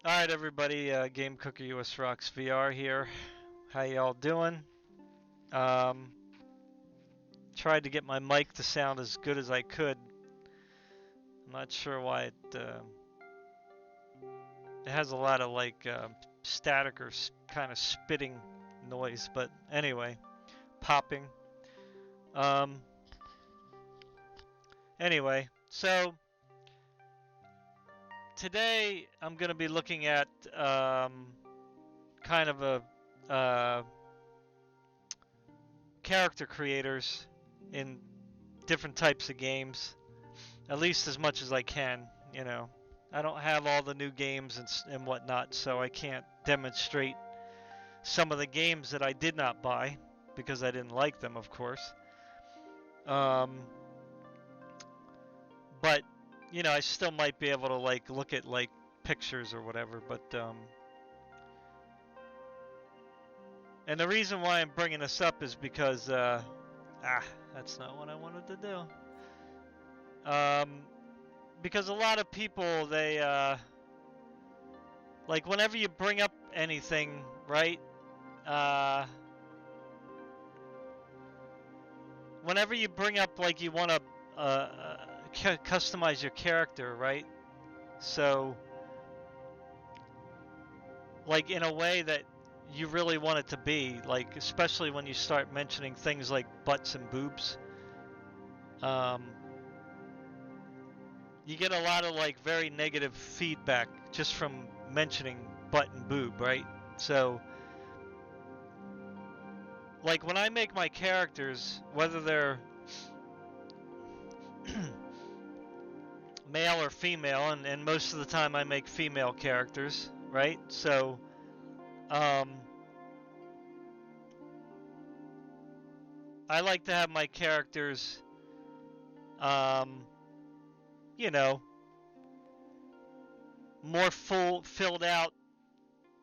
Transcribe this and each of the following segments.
Alright everybody, Game Cooker US Rocks VR here. How y'all doing? Um, Tried to get my mic to sound as good as I could. I'm not sure why it has a lot of static or kind of spitting noise, but anyway, popping. Um, so today I'm going to be looking at kind of a character creators in different types of games, at least as much as I can. You know, I don't have all the new games and whatnot, so I can't demonstrate some of the games that I did not buy because I didn't like them, of course. Um, but I still might be able to look at pictures or whatever. But and the reason why I'm bringing this up is because that's not what I wanted to do. Because a lot of people whenever you bring up anything, right? Uh, Whenever you bring up you want to customize your character, right? So in a way that you really want it to be, especially when you start mentioning things like butts and boobs, um, you get a lot of very negative feedback just from mentioning butt and boob, right? So when I make my characters, whether they're male or female, and most of the time I make female characters, right? So um, I like to have my characters, um, you know, more filled out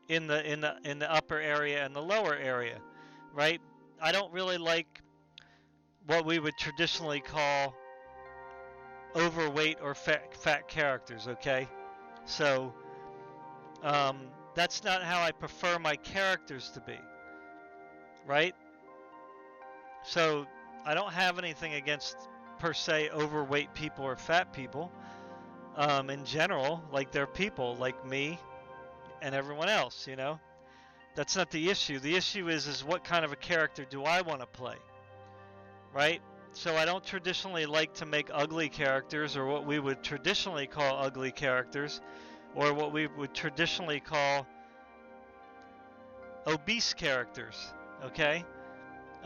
in the upper area and the lower area, right? I don't really like what we would traditionally call overweight or fat characters. Okay, so that's not how I prefer my characters to be, right? So I don't have anything against per se overweight people or fat people. In general, they're people like me and everyone else. That's not the issue. The issue is what kind of a character do I want to play, right? So I don't traditionally like to make ugly characters, or what we would traditionally call ugly characters, or what we would traditionally call obese characters, okay?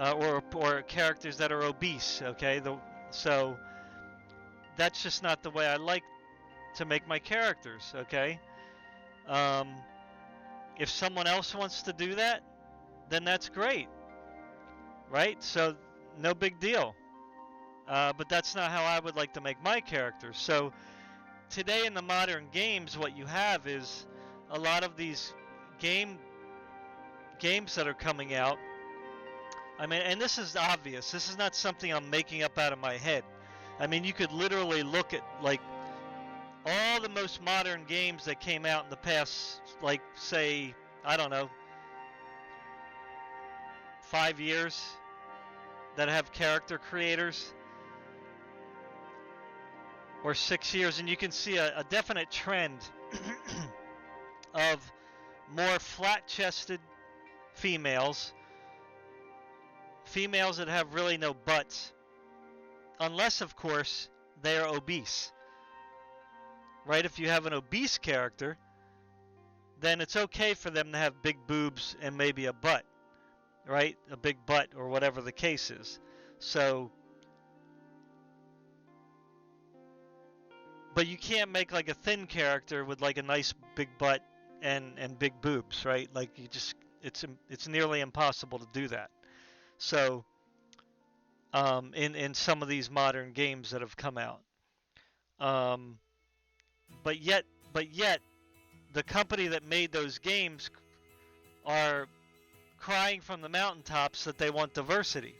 Or characters that are obese, okay? So that's just not the way I like to make my characters, okay? Um, if someone else wants to do that, then that's great, right? So no big deal. But that's not how I would like to make my characters. So today in the modern games, what you have is a lot of these games that are coming out. I mean, and this is obvious. This is not something I'm making up out of my head. I mean, you could literally look at all the most modern games that came out in the past, say, I don't know, 5 years, that have character creators, or 6 years, and you can see a definite trend of more flat-chested females, females that have really no butts, unless, of course, they are obese. Right? If you have an obese character, then it's okay for them to have big boobs and maybe a butt, right? A big butt, or whatever the case is. So, but you can't make a thin character with a nice big butt and big boobs, right? You just it's nearly impossible to do that. So, in some of these modern games that have come out, um, but yet but yet the company that made those games are crying from the mountaintops that they want diversity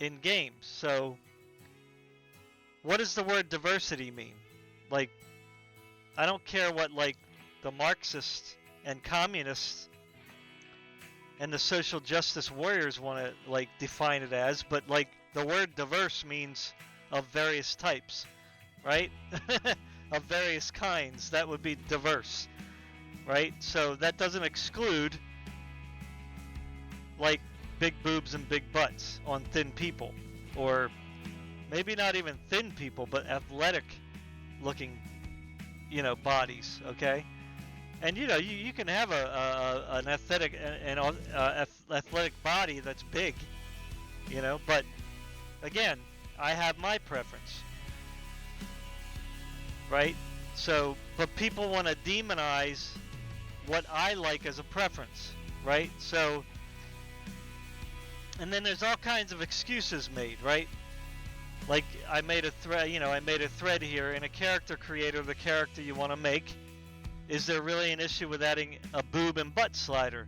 in games. So what does the word diversity mean? Like, I don't care what the Marxists and communists and the social justice warriors want to like define it as, but like the word diverse means of various types, right? Of various kinds. That would be diverse, right? So that doesn't exclude like big boobs and big butts on thin people, or maybe not even thin people, but athletic looking, bodies, okay? And you can have an athletic athletic body that's big, but again, I have my preference, right? So, but people want to demonize what I like as a preference, right? So, and then there's all kinds of excuses made, right? Like I made a thread here in a character creator, the character you want to make. Is there really an issue with adding a boob and butt slider?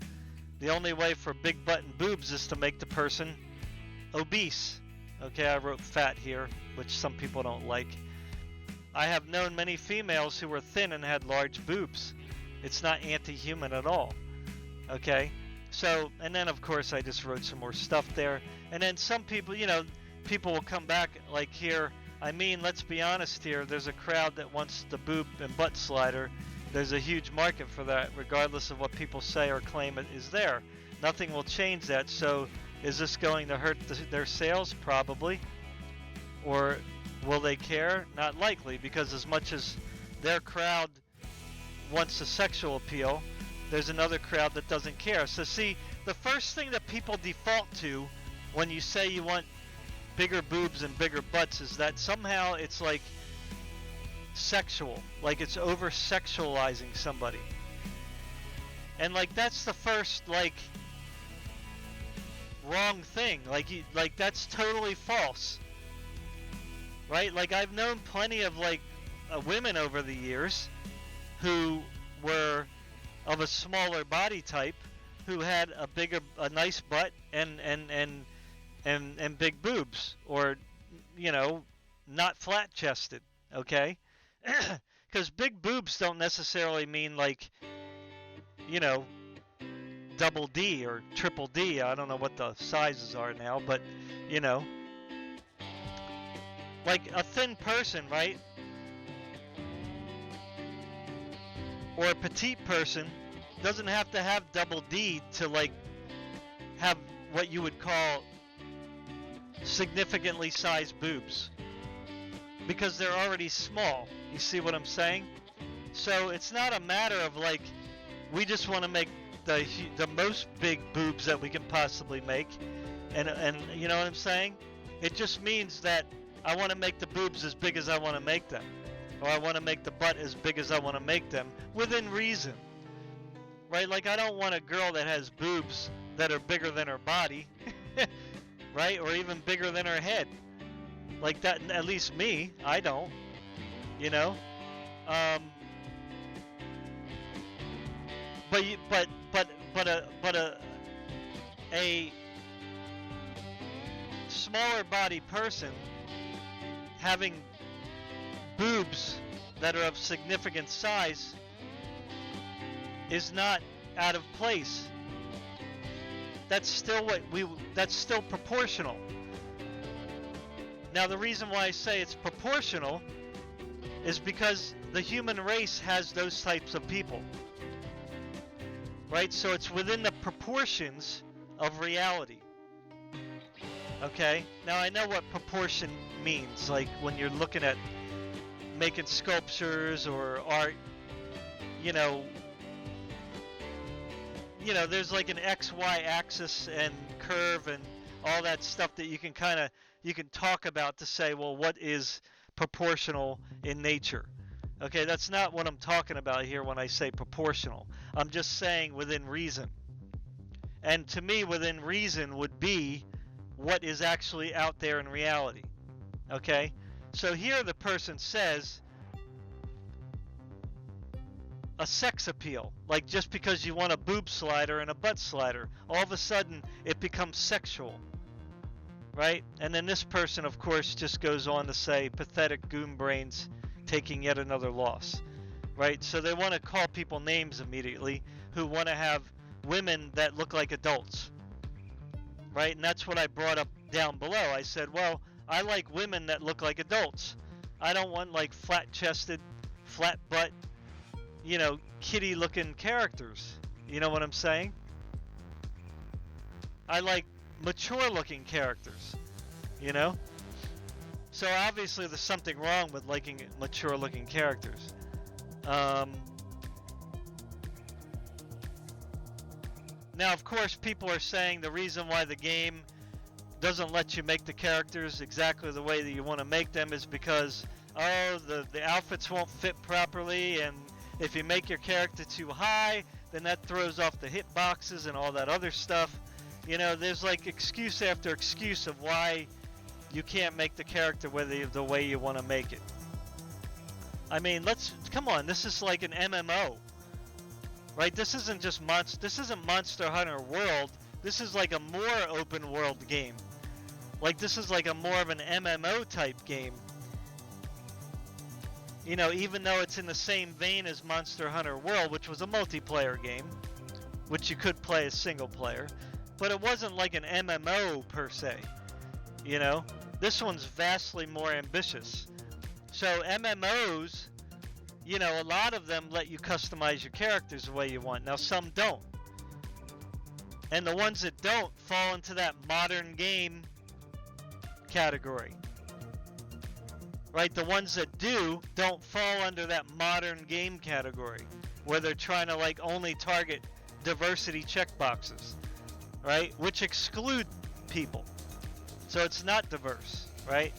The only way for big butt and boobs is to make the person obese. Okay, I wrote fat here, which some people don't like. I have known many females who were thin and had large boobs. It's not anti-human at all. Okay, so, and then of course I just wrote some more stuff there. And then some people, people will come back like here. I mean, let's be honest here. There's a crowd that wants the boob and butt slider. There's a huge market for that, regardless of what people say or claim it is there. Nothing will change that. So is this going to hurt their sales? Probably. Or will they care? Not likely, because as much as their crowd wants a sexual appeal, there's another crowd that doesn't care. So see, the first thing that people default to when you say you want bigger boobs and bigger butts is that somehow it's like sexual, like it's over sexualizing somebody, and like that's the first like wrong thing. Like that's totally false, right? Like I've known plenty of like women over the years who were of a smaller body type, who had a nice butt and big boobs, or not flat chested, okay? Because big boobs don't necessarily mean like double D or triple D. I don't know what the sizes are now, but like a thin person, right? Or a petite person doesn't have to have double D to like have what you would call significantly sized boobs, because they're already small. You see what I'm saying? So it's not a matter of like we just want to make the most big boobs that we can possibly make, and you know what I'm saying? It just means that I want to make the boobs as big as I want to make them, or I want to make the butt as big as I want to make them, within reason, right? Like I don't want a girl that has boobs that are bigger than her body, right? Or even bigger than her head. Like that, at least me, I don't, but a smaller body person having boobs that are of significant size is not out of place. That's still that's still proportional. Now the reason why I say it's proportional is because the human race has those types of people, right? So it's within the proportions of reality. Okay? Now I know what proportion means, like when you're looking at making sculptures or art, there's like an XY axis and curve and all that stuff that you can talk about to say, well, what is proportional in nature? Okay, that's not what I'm talking about here when I say proportional. I'm just saying within reason. And to me, within reason would be what is actually out there in reality. Okay? So here the person says a sex appeal. Like just because you want a boob slider and a butt slider, all of a sudden it becomes sexual. Right? And then this person, of course, just goes on to say, pathetic goon brains taking yet another loss. right? So they want to call people names immediately who want to have women that look like adults, right? And that's what I brought up down below. I said, well, I like women that look like adults. I don't want like flat-chested, flat butt, you know, kitty-looking characters. You know what I'm saying? I like mature-looking characters, you know? So obviously there's something wrong with liking mature-looking characters. Now, of course, people are saying the reason why the game doesn't let you make the characters exactly the way that you want to make them is because, oh, the outfits won't fit properly, and if you make your character too high, then that throws off the hitboxes and all that other stuff. You know, there's like excuse after excuse of why you can't make the character the way you want to make it. I mean, come on, this is like an MMO. Right, this isn't just this isn't Monster Hunter World. This is like a more open world game. Like this is like a more of an MMO type game. You know, even though it's in the same vein as Monster Hunter World, which was a multiplayer game, which you could play as single player, but it wasn't like an MMO per se. You know, this one's vastly more ambitious. So MMOs, you know, a lot of them let you customize your characters the way you want. Now, some don't. And the ones that don't fall into that modern game category. Right? The ones that don't fall under that modern game category, where they're trying to, like, only target diversity checkboxes. Right? Which exclude people. So it's not diverse. Right?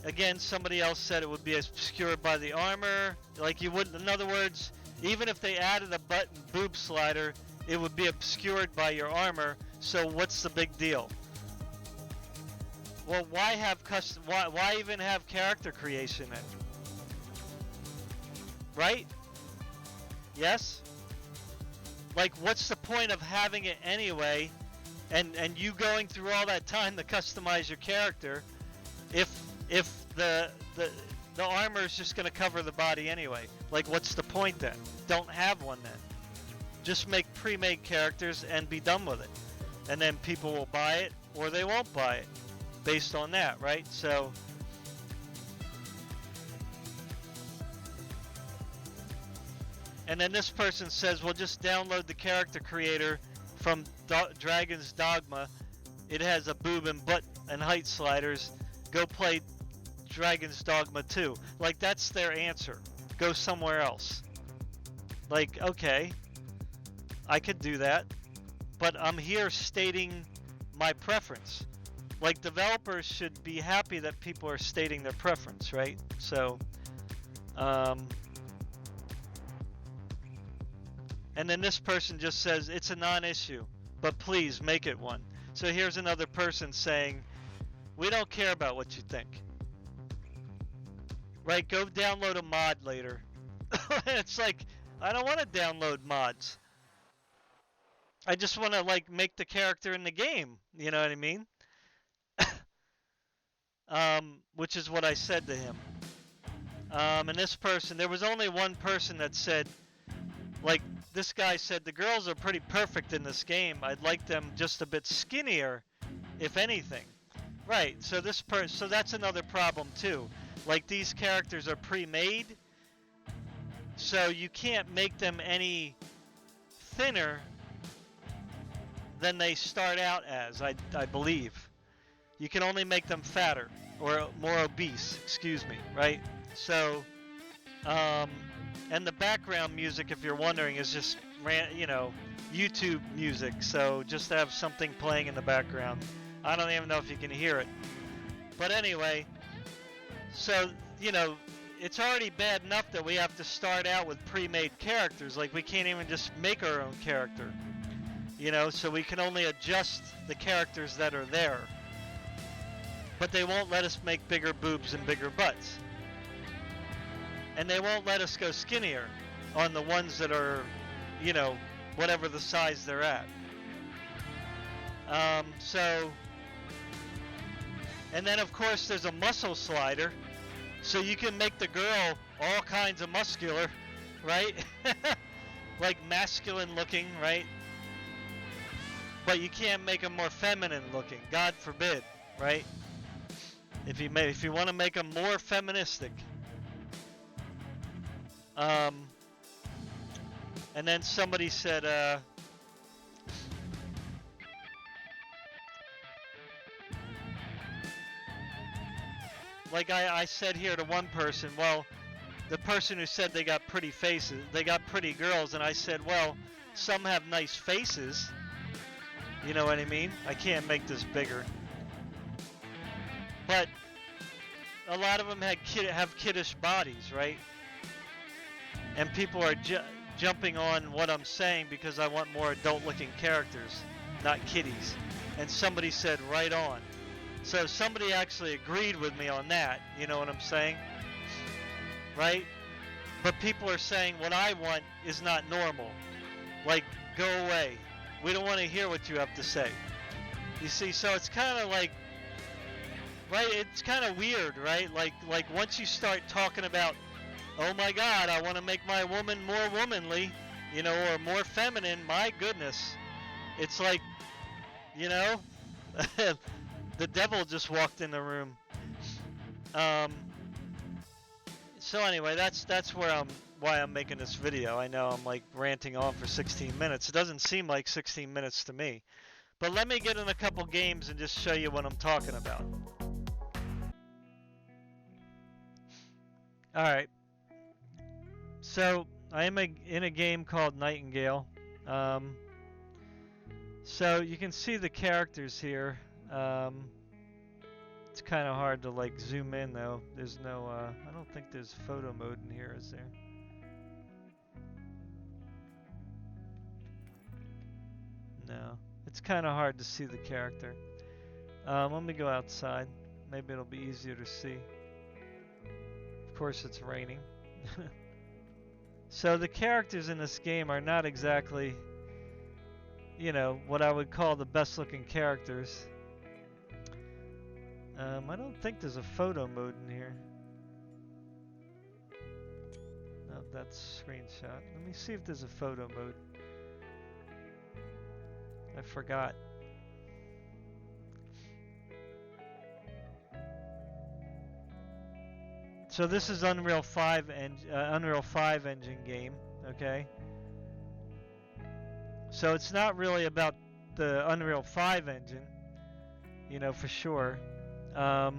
Again, somebody else said it would be obscured by the armor. Like you wouldn't, in other words, even if they added a butt and boob slider, it would be obscured by your armor. So what's the big deal? Well, why even have character creation then? Right? Yes? Like, what's the point of having it anyway, and you going through all that time to customize your character if the armor is just going to cover the body anyway? Like, what's the point then? Don't have one then. Just make pre-made characters and be done with it. And then people will buy it or they won't buy it based on that, right? So and then this person says, well, just download the character creator from Dragon's Dogma. It has a boob and butt and height sliders. Go play Dragon's Dogma 2. Like, that's their answer. Go somewhere else. Like, okay, I could do that, but I'm here stating my preference. Like, developers should be happy that people are stating their preference, right? So, and then this person just says, it's a non-issue, but please make it one. So here's another person saying, we don't care about what you think. Right, go download a mod later. It's like, I don't want to download mods. I just want to, like, make the character in the game. You know what I mean? Which is what I said to him. And this person, there was only one person that said, like, this guy said, the girls are pretty perfect in this game. I'd like them just a bit skinnier, if anything. Right, so so that's another problem too. Like, these characters are pre-made, so you can't make them any thinner than they start out as, I believe. You can only make them fatter, or more obese, excuse me, right? So, and the background music, if you're wondering, is just, you know, YouTube music, so just to have something playing in the background. I don't even know if you can hear it. But anyway, so, you know, it's already bad enough that we have to start out with pre-made characters. Like, we can't even just make our own character. You know, so we can only adjust the characters that are there. But they won't let us make bigger boobs and bigger butts. And they won't let us go skinnier on the ones that are, you know, whatever the size they're at. So, And then of course there's a muscle slider, so you can make the girl all kinds of muscular, right? Like masculine looking, right? But you can't make them more feminine looking, God forbid, right? If you want to make them more feministic. And then somebody said, like I said here to one person, well, the person who said they got pretty faces, they got pretty girls, and I said, well, some have nice faces. You know what I mean? I can't make this bigger. But a lot of them have kiddish bodies, right? And people are jumping on what I'm saying because I want more adult-looking characters, not kiddies. And somebody said, right on. So somebody actually agreed with me on that, you know what I'm saying? Right? But people are saying what I want is not normal. Like, go away. We don't want to hear what you have to say. You see, so it's kind of like, right? It's kind of weird, right? Like once you start talking about, oh my God, I want to make my woman more womanly, you know, or more feminine, my goodness. It's like, you know, the devil just walked in the room. So anyway, that's why I'm making this video. I know I'm like ranting on for 16 minutes. It doesn't seem like 16 minutes to me. But let me get in a couple games and just show you what I'm talking about. Alright. So, I am in a game called Nightingale. So, you can see the characters here. It's kind of hard to like zoom in though. There's no, I don't think there's photo mode in here, is there? No. It's kind of hard to see the character. Let me go outside. Maybe it'll be easier to see. Of course it's raining. So the characters in this game are not exactly, you know, what I would call the best looking characters. I don't think there's a photo mode in here. No, that's screenshot. Let me see if there's a photo mode. I forgot. So this is Unreal 5 engine game, okay? So it's not really about the Unreal 5 engine, you know, for sure. But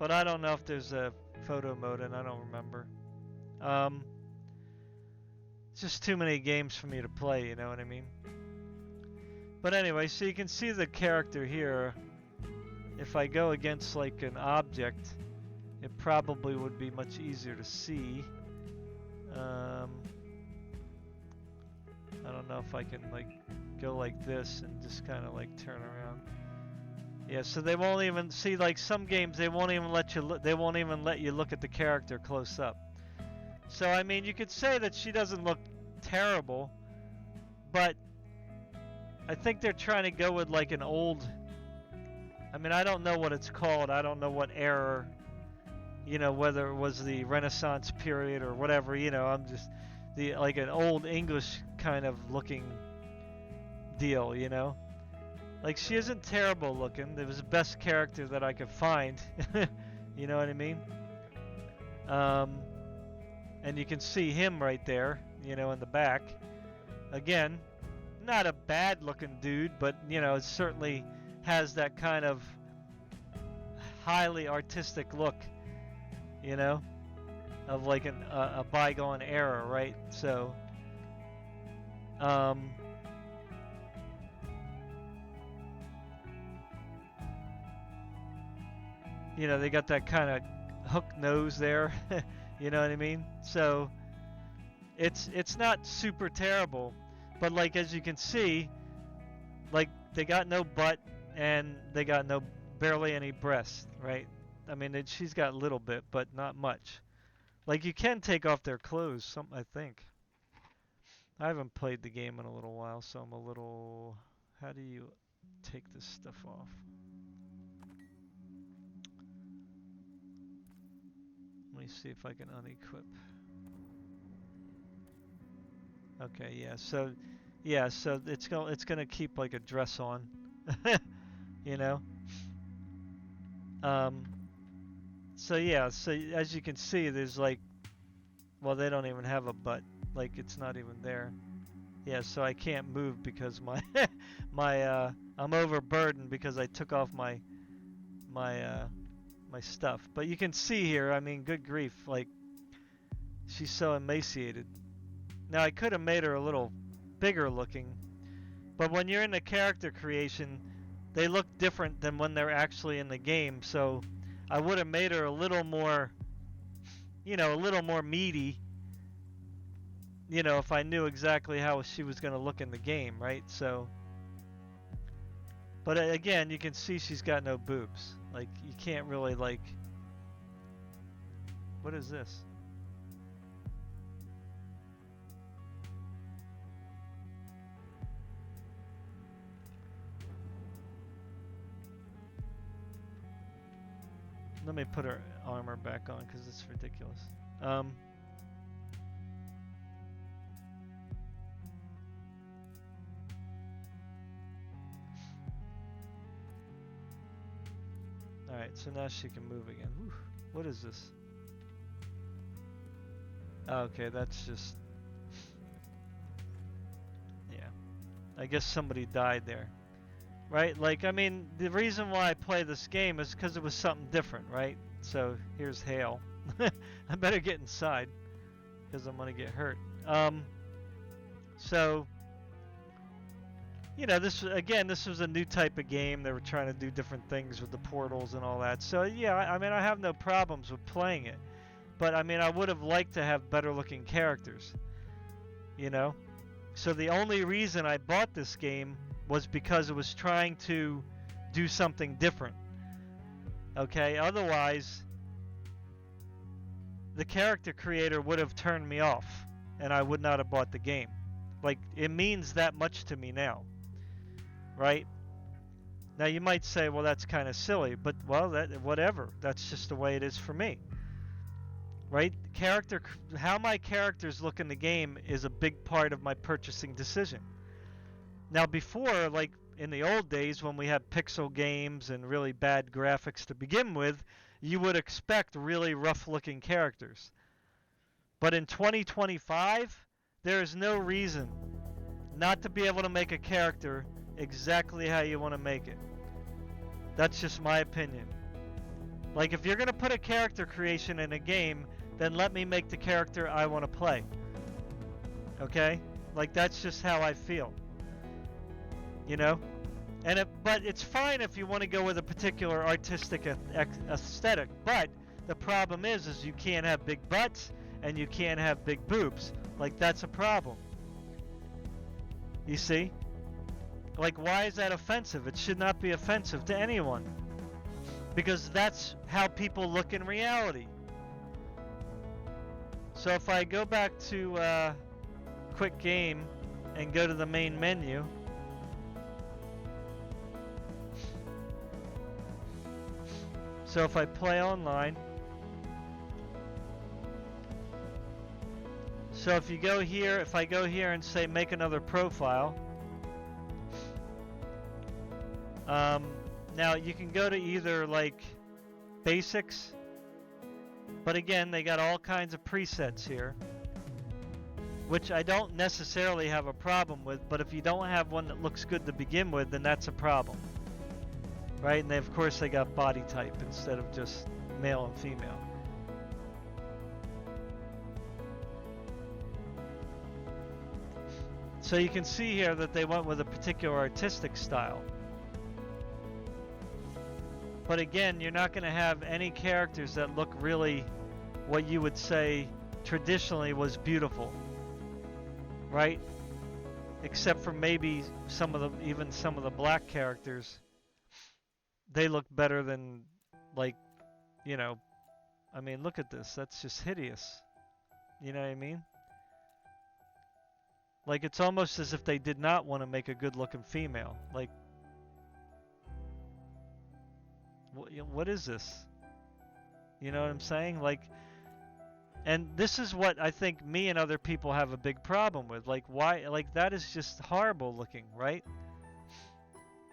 I don't know if there's a photo mode, and I don't remember. It's just too many games for me to play, you know what I mean? But anyway, so you can see the character here. If I go against like an object, it probably would be much easier to see. I don't know if I can like go like this and just kind of like turn around. Yeah, so they won't even see, like some games they won't even let you look at the character close up. So I mean, you could say that she doesn't look terrible, but I think they're trying to go with like an old, I mean, I don't know what it's called. I don't know what era, you know, whether it was the Renaissance period or whatever, you know, I'm just like an old English kind of looking deal, you know? Like, she isn't terrible looking. It was the best character that I could find. You know what I mean? And you can see him right there, you know, in the back. Again, not a bad looking dude, but, you know, it certainly has that kind of highly artistic look, you know, of like a bygone era, right? So, you know, they got that kind of hook nose there, you know what I mean? So, it's not super terrible, but like as you can see, like they got no butt and they got barely any breast, right? I mean, she's got a little bit, but not much. Like you can take off their clothes, I think. I haven't played the game in a little while, so I'm a little. How do you take this stuff off. Let me see if I can unequip. Okay, yeah, so it's gonna keep like a dress on, you know. So yeah, so as you can see, there's like, well, they don't even have a butt, like it's not even there. Yeah, so I can't move because my I'm overburdened because I took off my my stuff. But you can see here, I mean, good grief, like she's so emaciated. Now I could have made her a little bigger looking, but when you're in the character creation, they look different than when they're actually in the game. So I would have made her a little more, a little more meaty, if I knew exactly how she was going to look in the game, right? So, but again, you can see she's got no boobs. Like, you can't really, like, what is this? Let me put her armor back on because it's ridiculous. Alright, so now she can move again. Whew, what is this? Okay, that's just... Yeah. I guess somebody died there. Right? Like, I mean, the reason why I play this game is because it was something different, right? So, here's Hale. I better get inside because I'm going to get hurt. So... this was a new type of game. They were trying to do different things with the portals and all that. So yeah, I mean, I have no problems with playing it, but I mean, I would have liked to have better looking characters. So the only reason I bought this game was because it was trying to do something different. Okay, otherwise, the character creator would have turned me off, and I would not have bought the game. Like, it means that much to me now. Right? Now you might say, well, that's kind of silly, but well, whatever. That's just the way it is for me. Right? How my characters look in the game is a big part of my purchasing decision. Now before, like in the old days when we had pixel games and really bad graphics to begin with, you would expect really rough looking characters. But in 2025, there is no reason not to be able to make a character exactly how you want to make it. That's just my opinion. Like, if you're going to put a character creation in a game, then let me make the character I want to play. Okay? Like, that's just how I feel. But it's fine if you want to go with a particular artistic aesthetic, but the problem is you can't have big butts and you can't have big boobs. Like, that's a problem. You see? Like, why is that offensive? It should not be offensive to anyone. Because that's how people look in reality. So if I go back to Quick Game and go to the main menu, so if I play online, so if you go here, if I go here and say make another profile, now you can go to either like basics, but again, they got all kinds of presets here, which I don't necessarily have a problem with, but if you don't have one that looks good to begin with, then that's a problem. Right? And of course they got body type instead of just male and female. So you can see here that they went with a particular artistic style. But again, you're not going to have any characters that look really what you would say traditionally was beautiful. Right? Except for maybe even some of the black characters. They look better than, like, I mean, look at this. That's just hideous. You know what I mean? Like, it's almost as if they did not want to make a good-looking female. Like, What is this? You know what I'm saying? Like, and this is what I think me and other people have a big problem with. Like, why? Like, that is just horrible looking, right?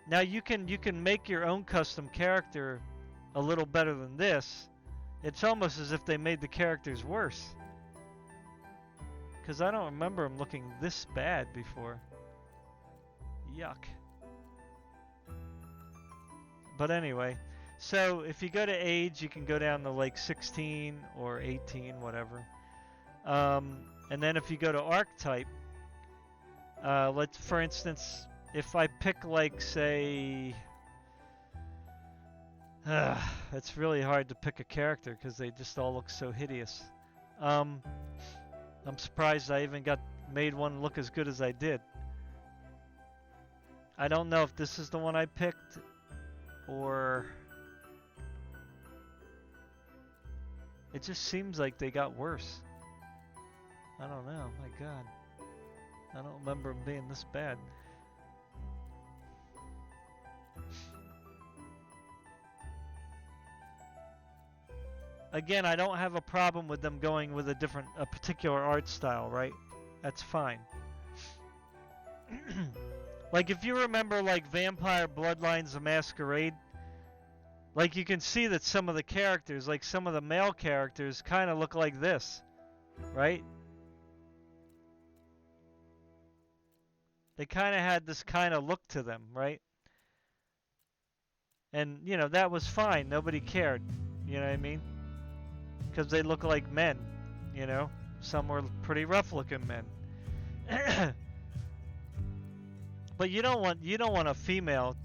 Now you can make your own custom character a little better than this. It's almost as if they made the characters worse. Because I don't remember them looking this bad before. Yuck. But anyway, so if you go to age, you can go down to like 16 or 18, whatever. And then if you go to archetype, let's, for instance, if I pick like, say, it's really hard to pick a character because they just all look so hideous. I'm surprised I even made one look as good as I did. I don't know if this is the one I picked or it just seems like they got worse. I don't know. My God, I don't remember them being this bad. Again, I don't have a problem with them going with a particular art style, right? That's fine. Like if you remember like Vampire Bloodlines: The Masquerade, like you can see that some of the characters, like some of the male characters, kind of look like this, right? They kind of had this kind of look to them, right? And, you know, that was fine. Nobody cared. You know what I mean? Because they look like men, you know? Some were pretty rough-looking men. But you don't want a female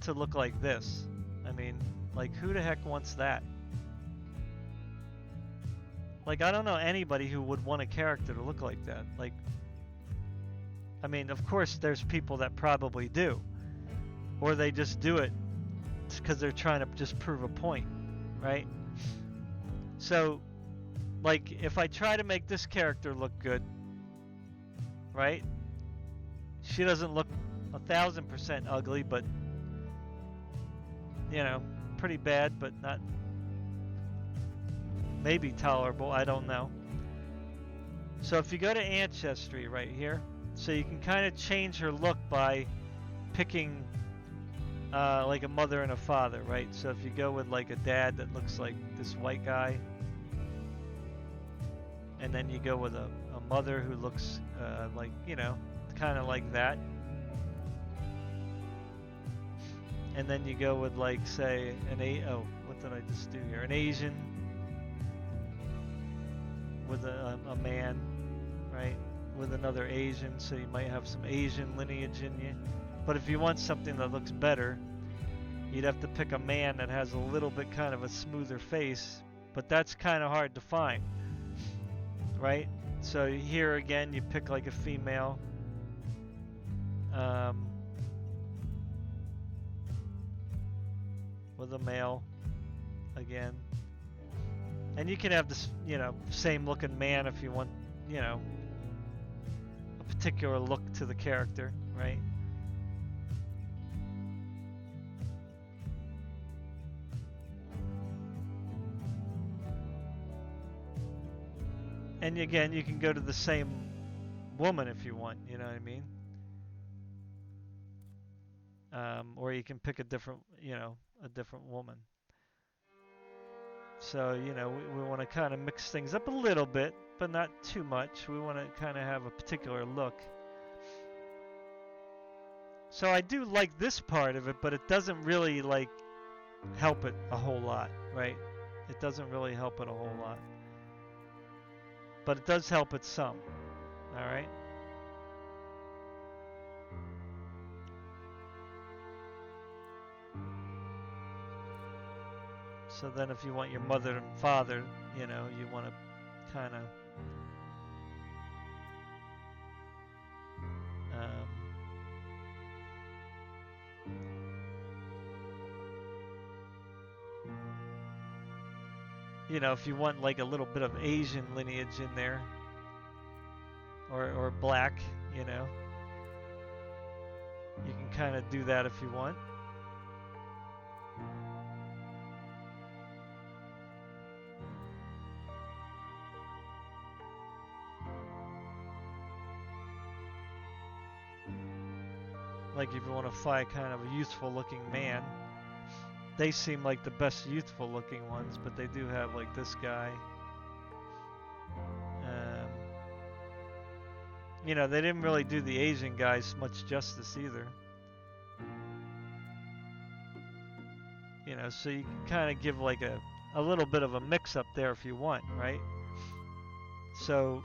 to look like this. I mean, like, who the heck wants that? Like, I don't know anybody who would want a character to look like that. Like, I mean, of course, there's people that probably do. Or they just do it because they're trying to just prove a point, right? So, like, if I try to make this character look good, right? She doesn't look 1,000% ugly, but, you know, pretty bad, but not maybe tolerable. I don't know. So if you go to Ancestry right here, so you can kind of change her look by picking like a mother and a father, right? So if you go with like a dad that looks like this white guy, and then you go with a mother who looks like, you know, kind of like that, and then you go with like, say, what did I just do here? An Asian with a man, right? With another Asian, so you might have some Asian lineage in you. But if you want something that looks better, you'd have to pick a man that has a little bit kind of a smoother face, but that's kind of hard to find, right? So here again, you pick like a female. With a male again. And you can have this, you know, same looking man if you want, you know, a particular look to the character, right? And again, you can go to the same woman if you want, you know what I mean? Or you can pick a different, you know, a different woman. So, you know, we want to kind of mix things up a little bit, but not too much. We want to kind of have a particular look. So I do like this part of it, but it doesn't really, like, help it a whole lot, right? It doesn't really help it a whole lot. But it does help it some, all right? So then if you want your mother and father, you know, you want to kind of you know, if you want like a little bit of Asian lineage in there, or black, you know, you can kind of do that if you want. Like if you want to fly kind of a youthful looking man, they seem like the best youthful looking ones, but they do have like this guy. You know, they didn't really do the Asian guys much justice either. You know, so you can kind of give like a little bit of a mix up there if you want, right? So,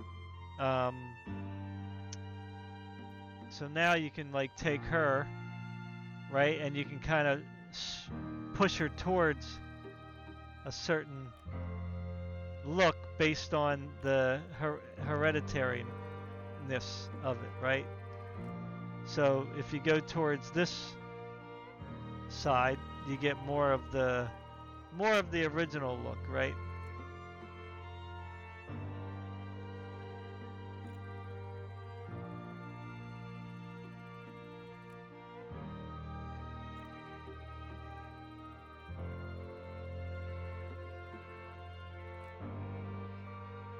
so now you can like take her, right, and you can kind of push her towards a certain look based on the hereditariness of it, right? So if you go towards this side, you get more of the original look, right?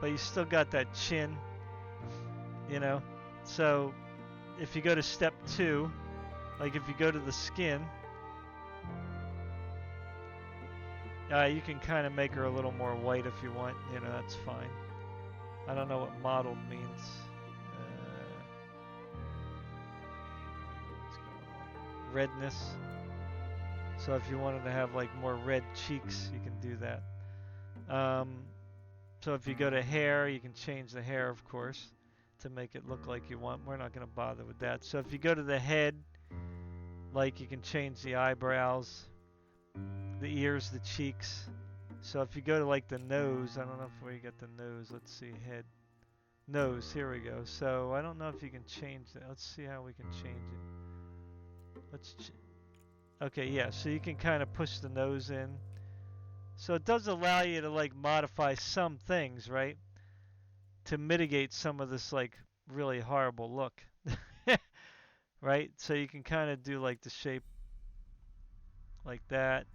But you still got that chin, you know? So if you go to step 2, like if you go to the skin, you can kind of make her a little more white if you want, you know, that's fine. I don't know what mottled means. What's going on? Redness. So if you wanted to have like more red cheeks, you can do that. So if you go to hair, you can change the hair, of course, to make it look like you want. We're not going to bother with that. So if you go to the head, like you can change the eyebrows, the ears, the cheeks. So if you go to like the nose, I don't know where you get the nose. Let's see, head, nose. Here we go. So I don't know if you can change that. Let's see how we can change it. Okay, yeah. So you can kind of push the nose in. So it does allow you to like modify some things, right? To mitigate some of this like really horrible look. Right? So you can kind of do like the shape like that.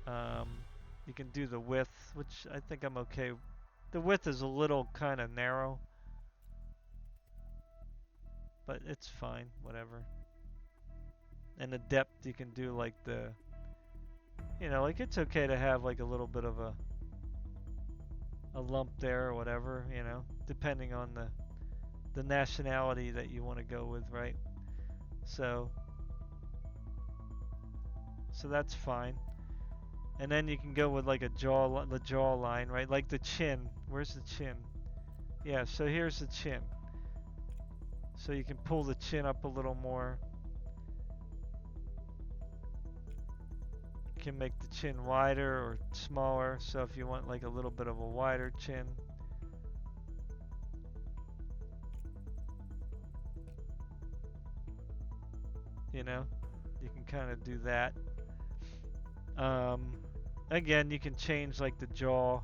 You can do the width, which I think I'm okay. The width is a little kind of narrow, but it's fine, whatever. And the depth, you can do like the, you know, like it's okay to have like a little bit of a lump there or whatever, you know, depending on the nationality that you want to go with, right? So that's fine. And then you can go with like the jaw line, right? Like the chin. Where's the chin? Yeah, so here's the chin. So you can pull the chin up a little more. You can make the chin wider or smaller. So if you want like a little bit of a wider chin. You know, you can kind of do that. Again, you can change like the jaw.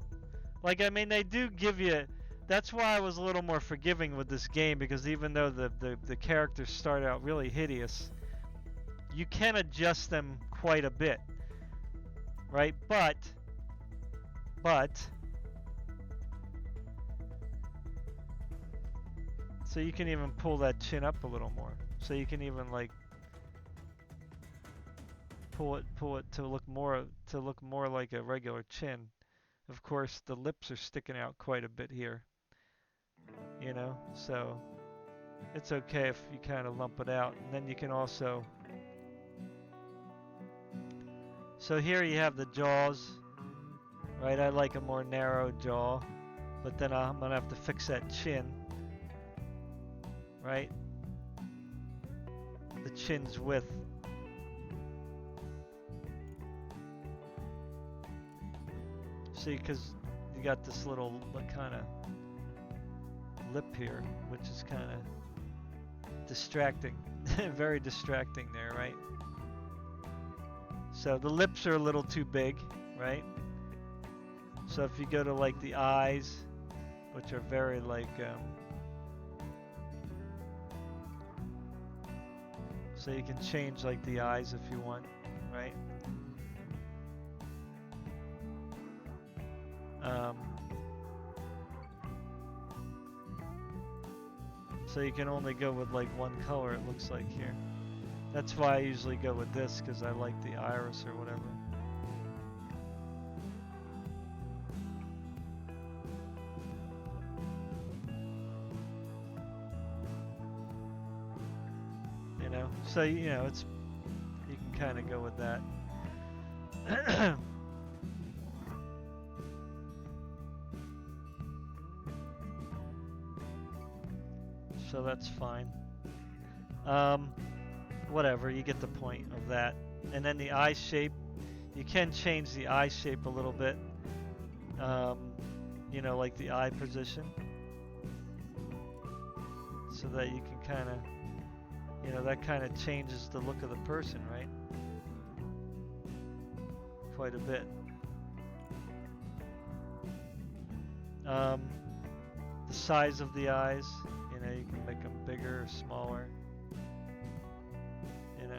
Like, I mean, they do give you. That's why I was a little more forgiving with this game, because even though the characters start out really hideous, you can adjust them quite a bit, right? But so you can even pull that chin up a little more. So you can even like pull it to look more like a regular chin. Of course, the lips are sticking out quite a bit here, you know, so it's okay if you kind of lump it out. And then you can also, so here you have the jaws, right? I like a more narrow jaw, but then I'm gonna have to fix that chin, right? The chin's width. See, because you got this little kind of lip here, which is kind of distracting. Very distracting there, right? So the lips are a little too big, right? So if you go to like the eyes, which are very like, so you can change like the eyes if you want, right? So you can only go with like one color, it looks like here. That's why I usually go with this, because I like the iris or whatever. You know, so you know, it's, you can kind of go with that. So that's fine. Whatever, you get the point of that. And then the eye shape, you can change the eye shape a little bit. You know, like the eye position. So that you can kind of, you know, that kind of changes the look of the person, right? Quite a bit. The size of the eyes, you know, you can make them bigger or smaller. You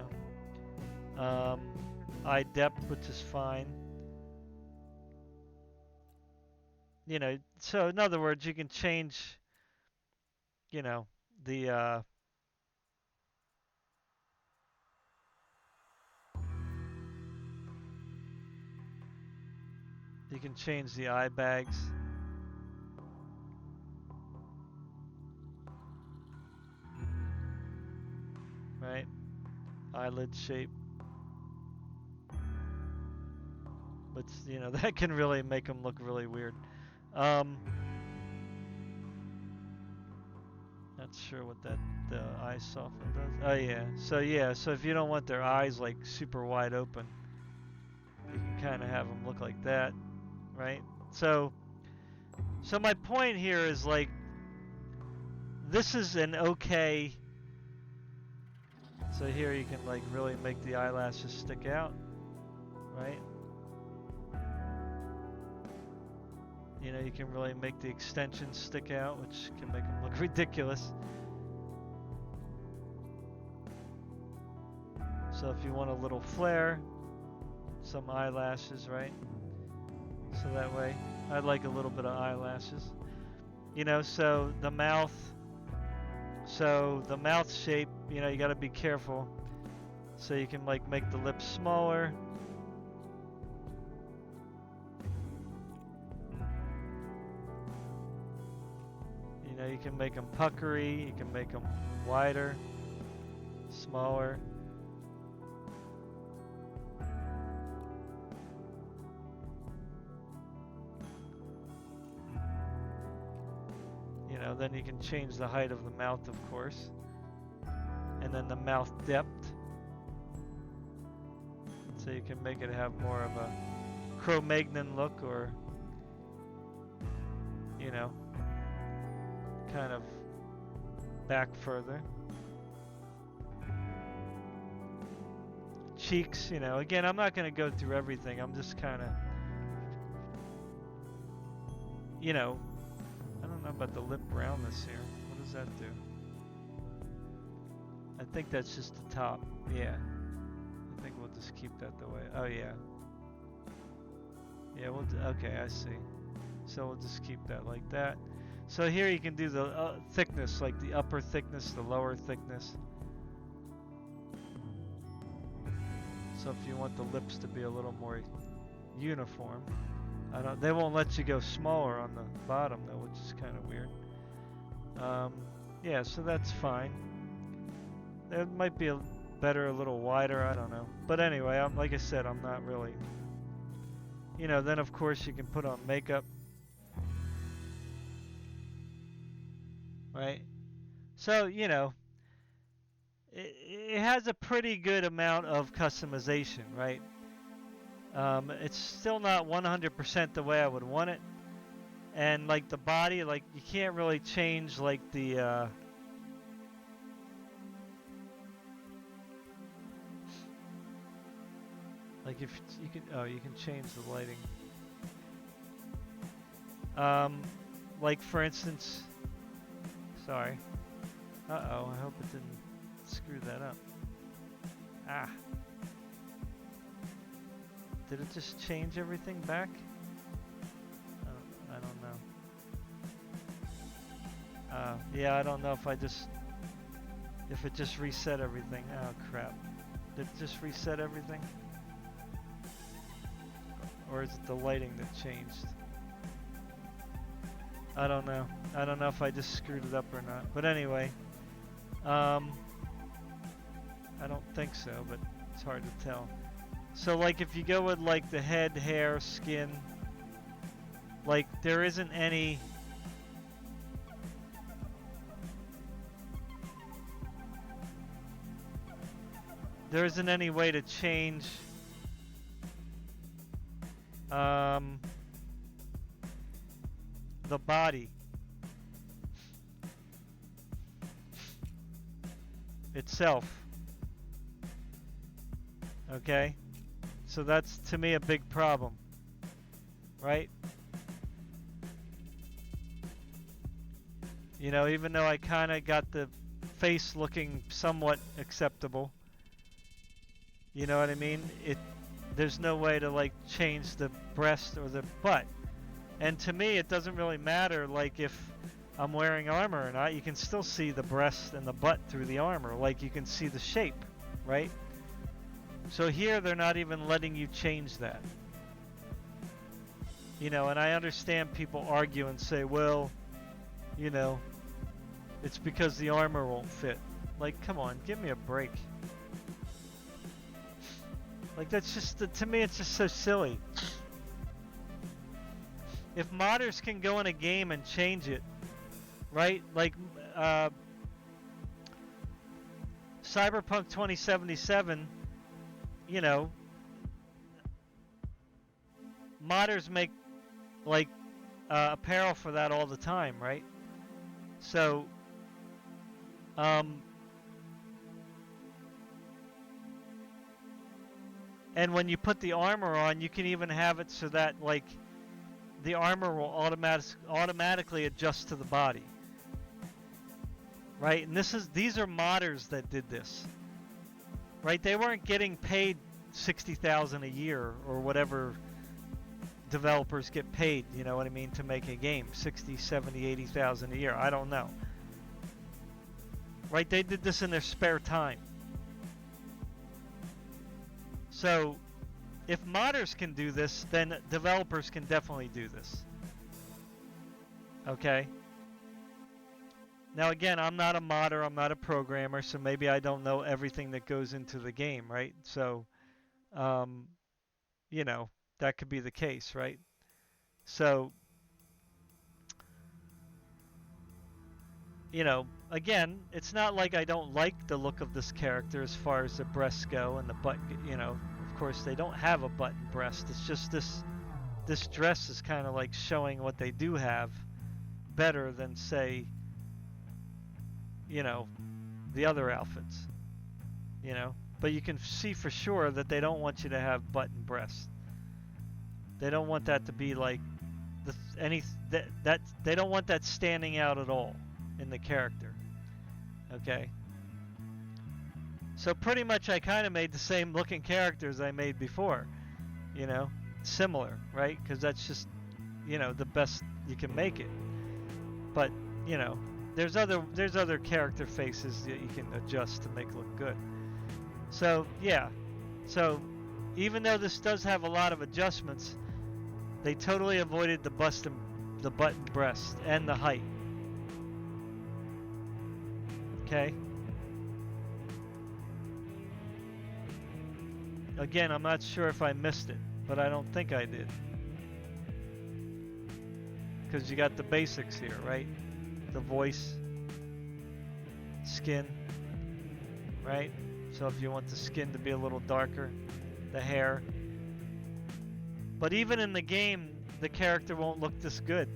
know, eye depth, which is fine. You know, so in other words, you can change, you know, the you can change the eye bags. Right? Eyelid shape. But, you know, that can really make them look really weird. Not sure what that the eye softener does. Oh yeah. So if you don't want their eyes like super wide open, you can kind of have them look like that, right? So my point here is like, this is an okay. So here you can like really make the eyelashes stick out, right? You know, you can really make the extensions stick out, which can make them look ridiculous. So if you want a little flare, some eyelashes, right? So that way, I like a little bit of eyelashes. You know, so the mouth shape, you know, you got to be careful. So you can like make the lips smaller. You know, you can make them puckery, you can make them wider, smaller. You know, then you can change the height of the mouth, of course. And then the mouth depth. So you can make it have more of a Cro-Magnon look, or, you know, kind of back further. Cheeks, you know, again, I'm not going to go through everything. I'm just kind of, you know, I don't know about the lip roundness here. What does that do? I think that's just the top. Yeah. I think we'll just keep that the way. Oh, yeah. Yeah, okay, I see. So we'll just keep that like that. So here you can do the thickness, like the upper thickness, the lower thickness. So if you want the lips to be a little more uniform, they won't let you go smaller on the bottom though, which is kind of weird. Yeah, so that's fine. It might be better a little wider, I don't know. But anyway, like I said, I'm not really. You know, then of course you can put on makeup. Right? So, you know, it has a pretty good amount of customization, right? It's still not 100% the way I would want it. And like the body, like you can't really change like the like if you can, you can change the lighting. Like for instance, sorry. Uh-oh, I hope it didn't screw that up. Ah. Did it just change everything back? I don't know. Yeah, I don't know if If it just reset everything. Oh crap. Did it just reset everything? Or is it the lighting that changed? I don't know. I don't know if I just screwed it up or not. But anyway, I don't think so, but it's hard to tell. So like if you go with like the head, hair, skin, like there isn't any way to change the body itself. Okay? So that's to me a big problem. Right? You know, even though I kind of got the face looking somewhat acceptable. You know what I mean? There's no way to like change the breast or the butt. And to me, it doesn't really matter like if I'm wearing armor or not. You can still see the breast and the butt through the armor. Like you can see the shape, right? So here they're not even letting you change that. You know, and I understand people argue and say, well, you know, it's because the armor won't fit. Like, come on, give me a break. Like, that's just, to me, it's just so silly. If modders can go in a game and change it, right? Like, Cyberpunk 2077, you know, modders make, like, apparel for that all the time, right? So, and when you put the armor on, you can even have it so that, like, the armor will automatically adjust to the body. Right? And these are modders that did this. Right? They weren't getting paid $60,000 a year or whatever developers get paid, you know what I mean, to make a game. 60, 70, 80,000 a year. I don't know. Right? They did this in their spare time. So, if modders can do this, then developers can definitely do this. Okay? Now again, I'm not a modder, I'm not a programmer, so maybe I don't know everything that goes into the game, right? So, you know, that could be the case, right? So, you know, again, it's not like I don't like the look of this character as far as the breasts go and the butt, you know. Of course, they don't have a butt and breast. It's just this dress is kind of like showing what they do have better than, say, you know, the other outfits, you know. But you can see for sure that they don't want you to have butt and breast. They don't want that to be like that they don't want that standing out at all in the character. Okay. So pretty much I kind of made the same looking characters I made before, you know, similar, right? Because that's just, you know, the best you can make it. But, you know, there's other character faces that you can adjust to make look good. So, yeah. So, even though this does have a lot of adjustments, they totally avoided the butt and breast and the height. Okay? Again, I'm not sure if I missed it, but I don't think I did. Because you got the basics here, right? The voice, skin, right? So if you want the skin to be a little darker, the hair. But even in the game, the character won't look this good.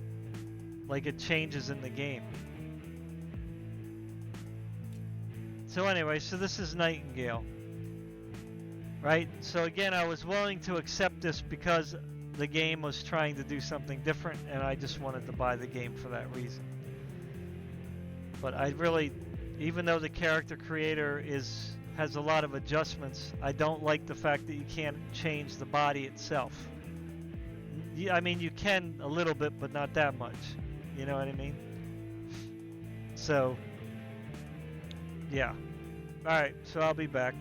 Like it changes in the game. So anyway, so this is Nightingale. Right? So again, I was willing to accept this because the game was trying to do something different and I just wanted to buy the game for that reason. But I really, even though the character creator has a lot of adjustments, I don't like the fact that you can't change the body itself. I mean, you can a little bit, but not that much. You know what I mean? So, Yeah. Alright, so I'll be back.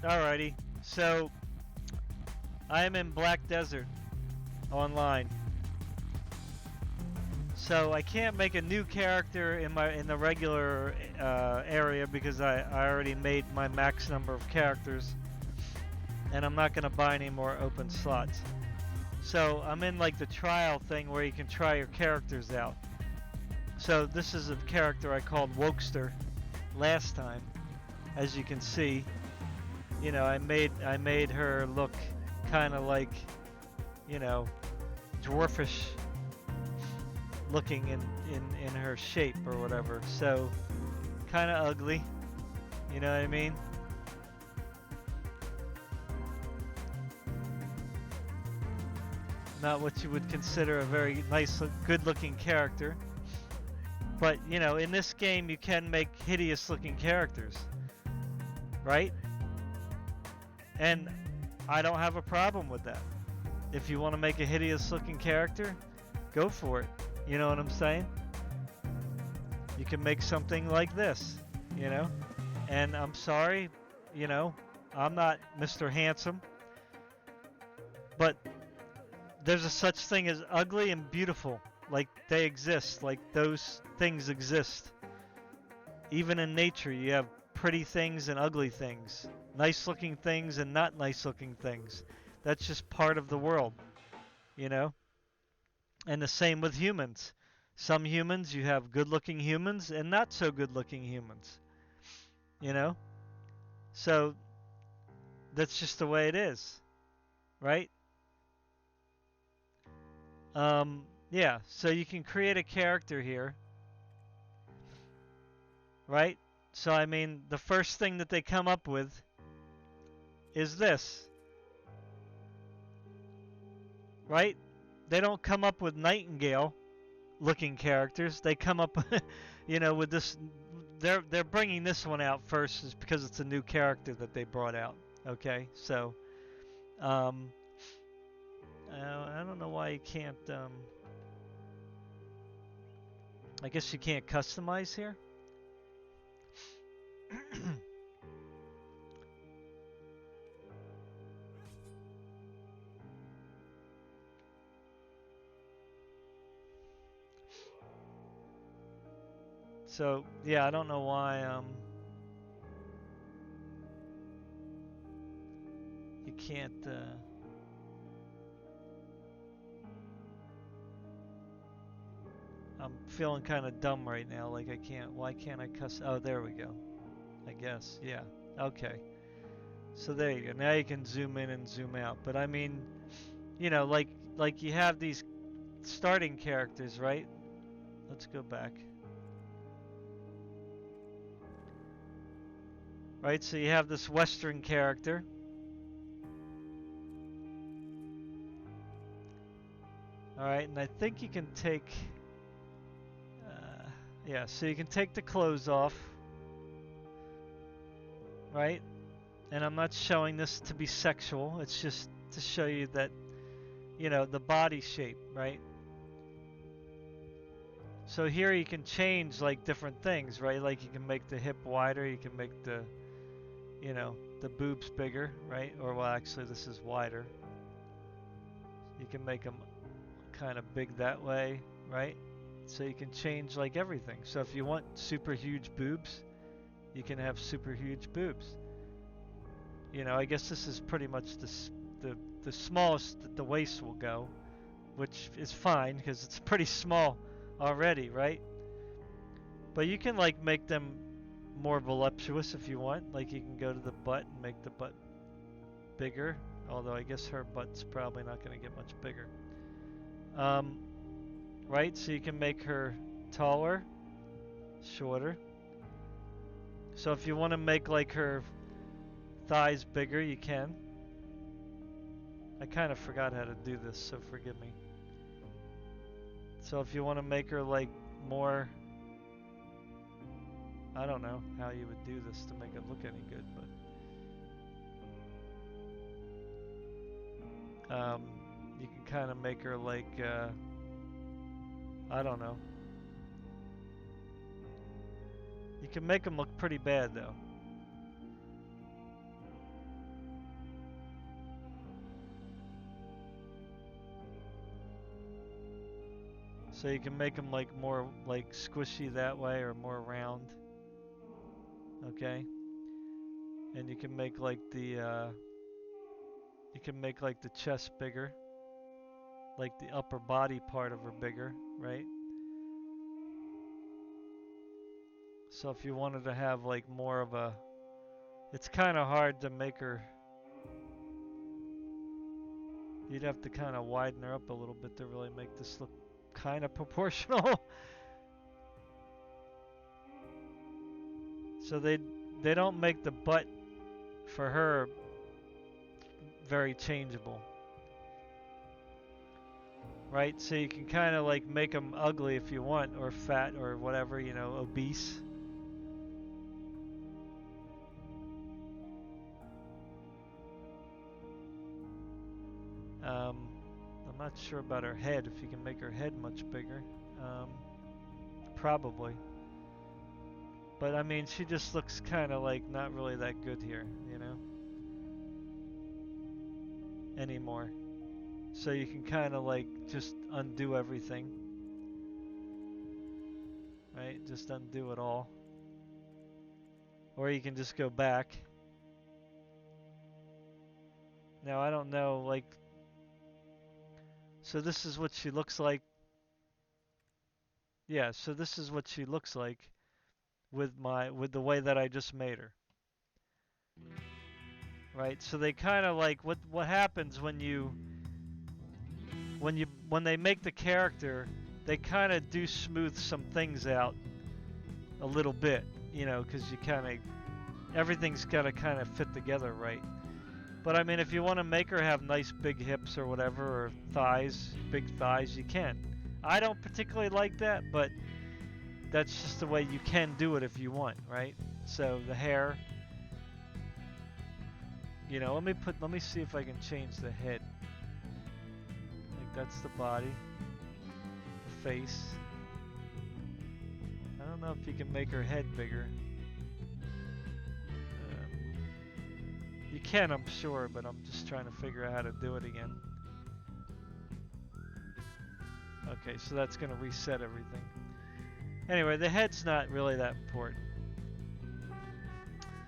Alrighty. So I am in Black Desert online. So I can't make a new character in the regular area because I already made my max number of characters, and I'm not gonna buy any more open slots. So I'm in like the trial thing where you can try your characters out. So this is a character I called Wokester last time. As you can see, you know, I made her look kind of like, you know, dwarfish looking in her shape or whatever. So kind of ugly, you know what I mean? Not what you would consider a very nice, good-looking character. But, you know, in this game you can make hideous-looking characters, right? And I don't have a problem with that. If you want to make a hideous-looking character, go for it. You know what I'm saying? You can make something like this, you know? And I'm sorry, you know, I'm not Mr. Handsome, but there's a such thing as ugly and beautiful. Like, they exist. Like, those things exist. Even in nature, you have pretty things and ugly things. Nice looking things and not nice looking things. That's just part of the world, you know? And the same with humans. Some humans, you have good looking humans and not so good looking humans, you know? So, that's just the way it is, right? Yeah, so you can create a character here, right? So, I mean, the first thing that they come up with is this, right? They don't come up with Nightingale looking characters. They come up, you know, with this. They're bringing this one out first, is because it's a new character that they brought out. Okay, so I don't know why you can't. I guess you can't customize here. So yeah, I don't know why you can't. I'm feeling kind of dumb right now. Like I can't. Why can't I Oh, there we go. I guess. Yeah. Okay. So there you go. Now you can zoom in and zoom out. But I mean, you know, like you have these starting characters, right? Let's go back. Right, so you have this Western character. Alright, and I think you can take... yeah, so you can take the clothes off. Right? And I'm not showing this to be sexual. It's just to show you that, you know, the body shape, right? So here you can change, like, different things, right? Like, you can make the hip wider. You can make the, you know, the boobs bigger, right? Or, well, actually, this is wider. You can make them kind of big that way, right? So you can change like everything. So if you want super huge boobs, you can have super huge boobs. You know, I guess this is pretty much the smallest that the waist will go, which is fine because it's pretty small already, right? But you can like make them more voluptuous if you want. Like you can go to the butt and make the butt bigger, although I guess her butt's probably not going to get much bigger. Right? So you can make her taller, shorter. So if you want to make like her thighs bigger, you can. I kind of forgot how to do this, so forgive me. So if you want to make her like more, I don't know how you would do this to make it look any good, but you can kind of make her like, I don't know. You can make them look pretty bad though. So you can make them like more like squishy that way or more round. Okay. And you can make like the chest bigger. Like the upper body part of her bigger, right? So if you wanted to have like more of a, it's kind of hard to make her, you'd have to kind of widen her up a little bit to really make this look kind of proportional. So they don't make the butt for her very changeable. Right? So you can kind of like make them ugly if you want, or fat, or whatever, you know, obese. I'm not sure about her head, if you can make her head much bigger. Probably. But I mean, she just looks kind of like not really that good here, you know? Anymore. So you can kind of like just undo everything. Right? Just undo it all. Or you can just go back. Now I don't know, like, so this is what she looks like. Yeah, so this is what she looks like with the way that I just made her. Right? So they kind of like what happens when they make the character, they kind of do smooth some things out a little bit, you know, cuz you kind of everything's got to kind of fit together, right? But I mean, if you want to make her have nice big hips or whatever, or thighs, big thighs, you can. I don't particularly like that, but that's just the way you can do it if you want, right? So the hair, you know, let me see if I can change the head. Like that's the body, the face. I don't know if you can make her head bigger. You can, I'm sure, but I'm just trying to figure out how to do it again. Okay, so that's going to reset everything. Anyway, the head's not really that important.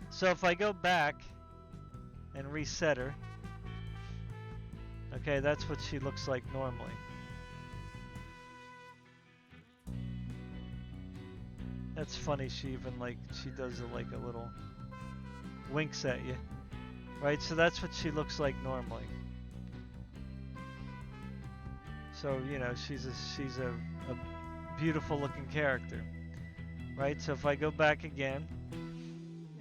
So if I go back and reset her, okay, that's what she looks like normally. That's funny, she even like, she does like a little winks at you. Right, so that's what she looks like normally. So, you know, she's a beautiful looking character. Right, so if I go back again,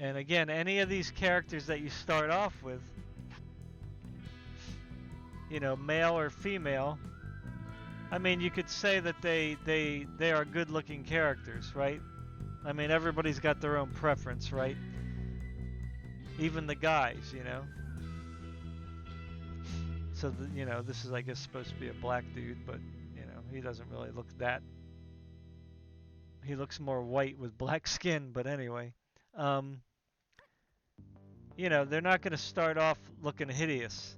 and again, any of these characters that you start off with, you know, male or female, I mean, you could say that they are good looking characters, right? I mean, everybody's got their own preference, right? Even the guys, you know. So, you know, this is, I guess, supposed to be a black dude, but, you know, he doesn't really look that. He looks more white with black skin, but anyway. You know, they're not going to start off looking hideous,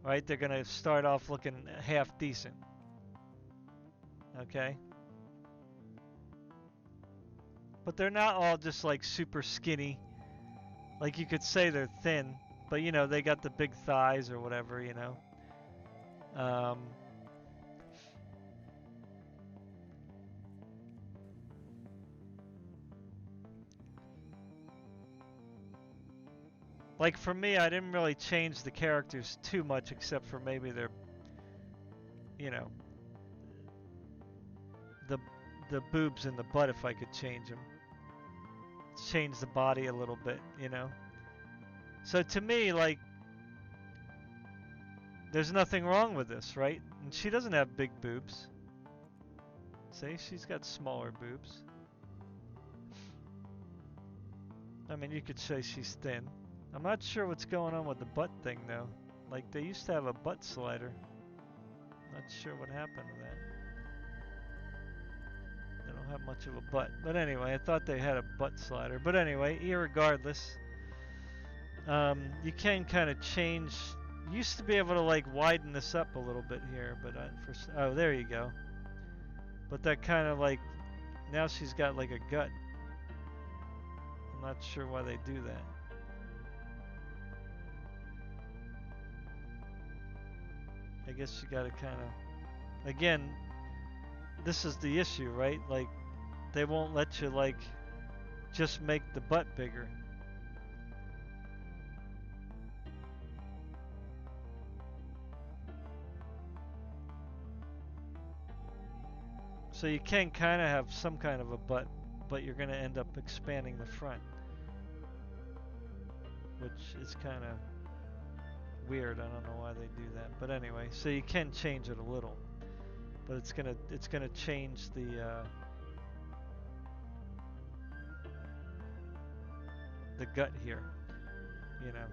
right? They're going to start off looking half decent. Okay? But they're not all just, like, super skinny. Like, you could say they're thin, but, you know, they got the big thighs or whatever, you know. Like, for me, I didn't really change the characters too much, except for maybe their, you know, the boobs and the butt, if I could change them. Change the body a little bit, you know. So to me, like, there's nothing wrong with this, right? And she doesn't have big boobs. See, she's got smaller boobs. I mean, you could say she's thin. I'm not sure what's going on with the butt thing, though. Like, they used to have a butt slider. Not sure what happened to that. They don't have much of a butt. But anyway, I thought they had a butt slider. But anyway, irregardless, you can kind of change. You used to be able to like widen this up a little bit here, but oh, there you go. But that kind of like, now she's got like a gut. I'm not sure why they do that. I guess you gotta kind of, again, this is the issue, right? Like, they won't let you like just make the butt bigger. So you can kind of have some kind of a butt, but you're going to end up expanding the front, which is kind of weird. I don't know why they do that, but anyway, so you can change it a little, but it's gonna change the gut here, you know.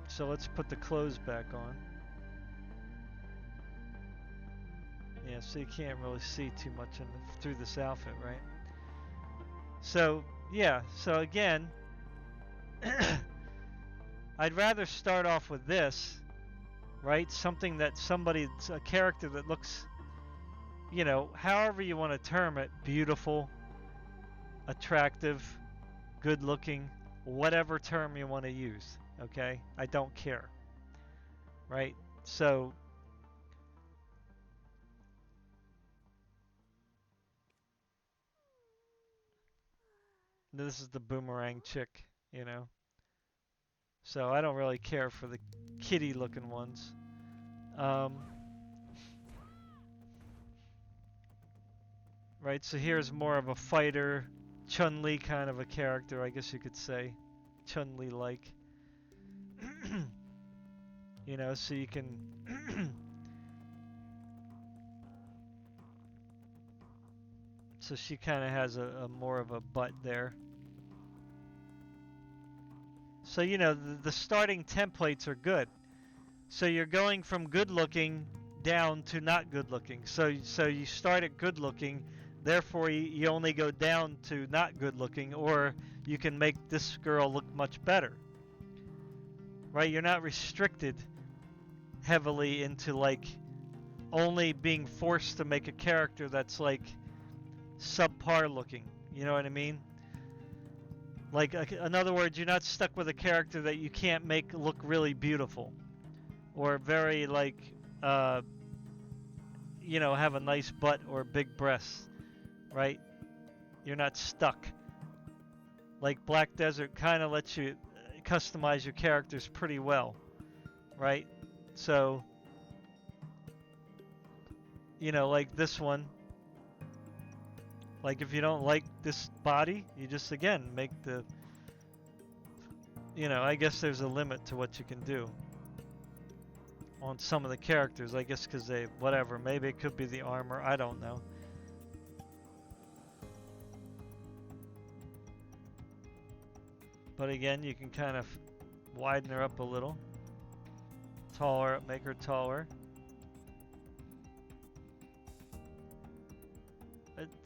So let's put the clothes back on. Yeah, so you can't really see too much through this outfit, right? So, yeah, so again, I'd rather start off with this, right? Something that a character that looks, you know, however you want to term it, beautiful, attractive, good looking, whatever term you want to use. Okay, I don't care, right? So this is the boomerang chick, you know. So I don't really care for the kitty looking ones. Right, so here's more of a fighter, Chun-Li kind of a character, I guess you could say. Chun-Li like. You know, so you can so she kind of has a more of a butt there. So, you know, the starting templates are good. So you're going from good looking down to not good looking. So you start at good looking, therefore you only go down to not good looking, or you can make this girl look much better. Right? You're not restricted heavily into like only being forced to make a character that's like subpar looking. You know what I mean? Like, in other words, you're not stuck with a character that you can't make look really beautiful or very like you know, have a nice butt or big breasts, right? You're not stuck. Like Black Desert kind of lets you customize your characters pretty well, right? So, you know, like this one, like if you don't like this body, you just again make the, you know, I guess there's a limit to what you can do on some of the characters, I guess, because they, whatever, maybe it could be the armor, I don't know. But again, you can kind of widen her up a little. Taller, make her taller.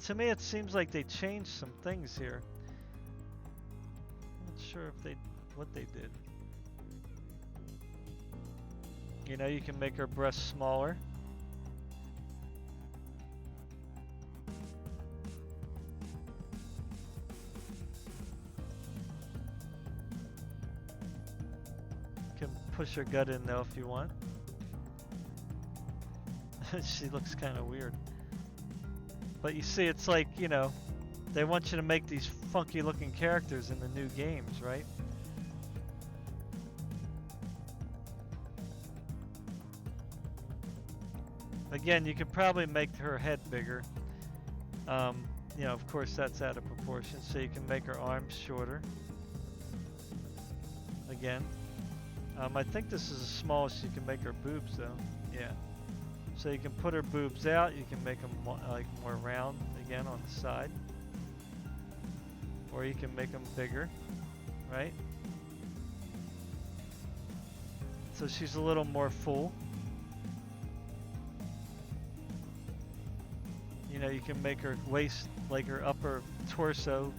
To me, it seems like they changed some things here. Not sure if what they did. You know, you can make her breasts smaller. You can push her gut in though if you want. She looks kind of weird. But you see, it's like, you know, they want you to make these funky looking characters in the new games, right? Again, you could probably make her head bigger. You know, of course, that's out of proportion, so you can make her arms shorter. Again. I think this is the smallest you can make her boobs, though. Yeah. So you can put her boobs out, you can make them like more round, again, on the side. Or you can make them bigger, right? So she's a little more full. You know, you can make her waist, like her upper torso,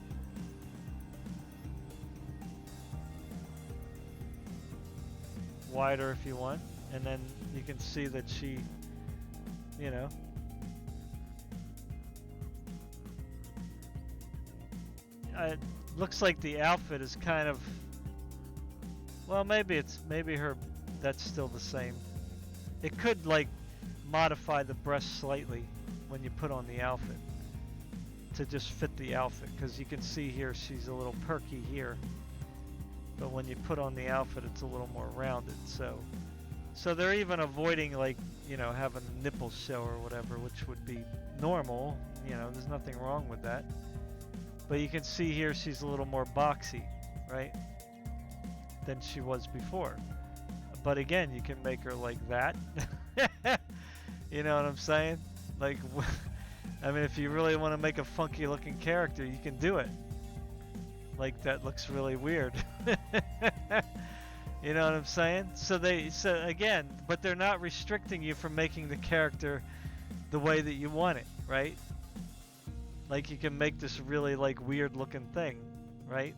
wider if you want. And then you can see that she, you know, it looks like the outfit is kind of, well, maybe that's still the same. It could like modify the breast slightly when you put on the outfit to just fit the outfit, because you can see here she's a little perky here, but when you put on the outfit it's a little more rounded. So they're even avoiding, like, you know, having nipples show or whatever, which would be normal. You know, there's nothing wrong with that. But you can see here she's a little more boxy, right, than she was before. But again, you can make her like that. You know what I'm saying? Like, I mean, if you really want to make a funky looking character, you can do it. Like, that looks really weird. You know what I'm saying? So again, but they're not restricting you from making the character the way that you want it, right? Like, you can make this really, like, weird looking thing, right?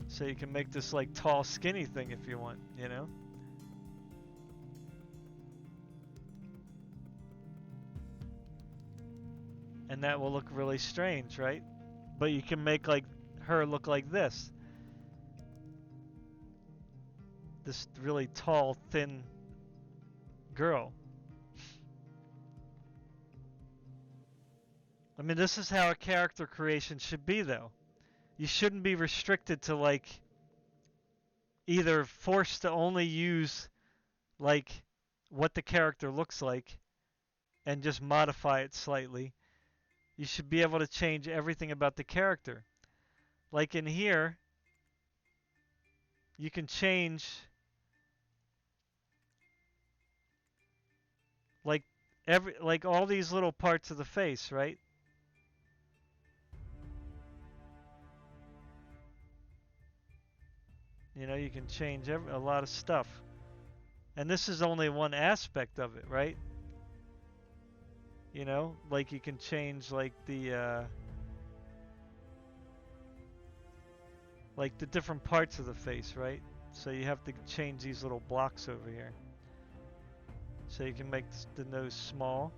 So you can make this, like, tall, skinny thing if you want, you know? And that will look really strange, right? But you can make, like, her look like this. This really tall, thin girl. I mean, this is how a character creation should be, though. You shouldn't be restricted to, like, either forced to only use, like, what the character looks like and just modify it slightly. You should be able to change everything about the character. Like in here, you can change, like, all these little parts of the face, right? You know, you can change a lot of stuff. And this is only one aspect of it, right? You know, like, you can change, like, the different parts of the face, right? So you have to change these little blocks over here. So you can make the nose small.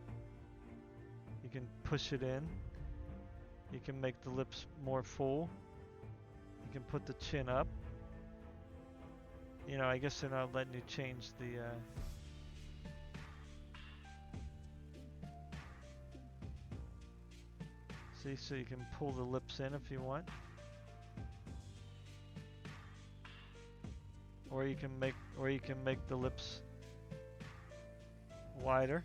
You can push it in. You can make the lips more full. You can put the chin up. You know, I guess they're not letting you change the see, so you can pull the lips in if you want. Or you can make the lips wider.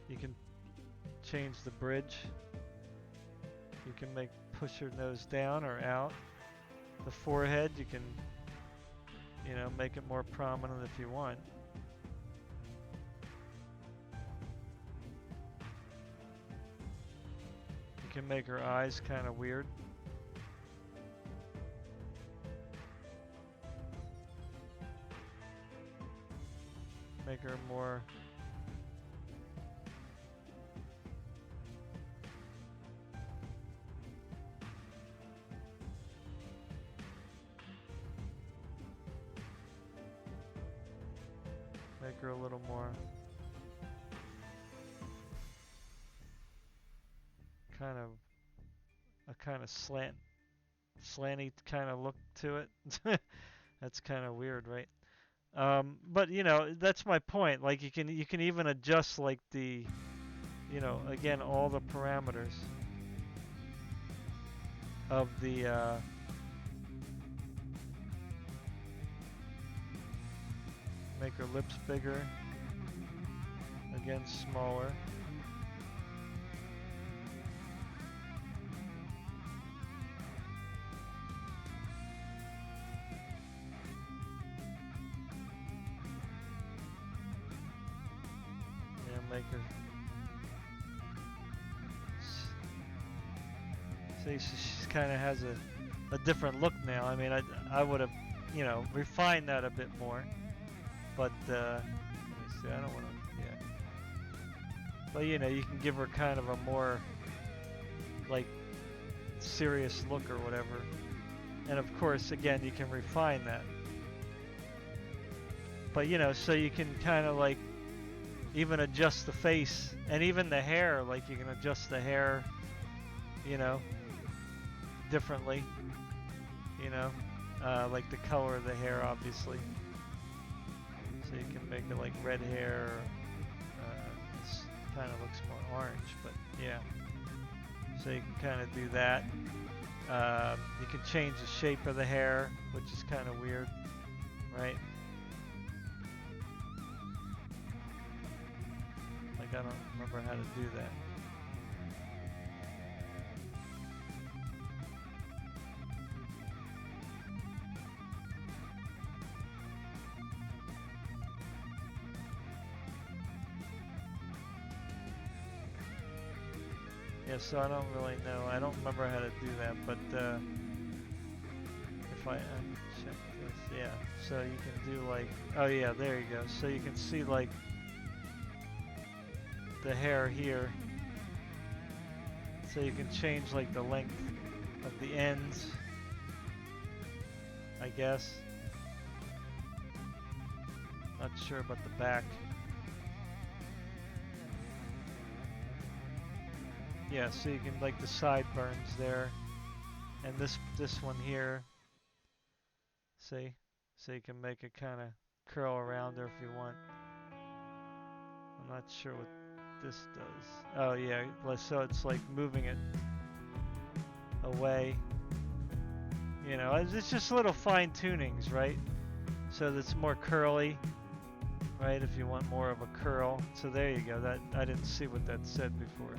You can change the bridge. You can push your nose down or out. The forehead, you can, you know, make it more prominent if you want. You can make her eyes kind of weird. Make her more a little more kind of slanty kind of look to it. That's kind of weird, right? But you know, that's my point. Like, you can even adjust, like, the, you know, again, all the parameters of the make her lips bigger, again smaller. See, she kind of has a different look now. I mean, I would have, you know, refined that a bit more. But, let me see, I don't want to, yeah. But, you know, you can give her kind of a more, like, serious look or whatever. And of course, again, you can refine that. But, you know, so you can kind of like even adjust the face and even the hair. Like you can adjust the hair, you know, differently. You know, like the color of the hair, obviously. So you can make it like red hair. This kind of looks more orange, but yeah. So you can kind of do that. You can change the shape of the hair, which is kind of weird, right? Like I don't remember how to do that. Yeah, so I don't really know. I don't remember how to do that, but if I check this, yeah. So you can do like, oh yeah, there you go. So you can see like the hair here. So you can change like the length of the ends, I guess. Not sure about the back. Yeah, so you can like the sideburns there, and this one here. See, so you can make it kind of curl around there if you want. I'm not sure what this does. Oh yeah, so it's like moving it away. You know, it's just little fine tunings, right? So that's more curly, right? If you want more of a curl. So there you go. That I didn't see what that said before.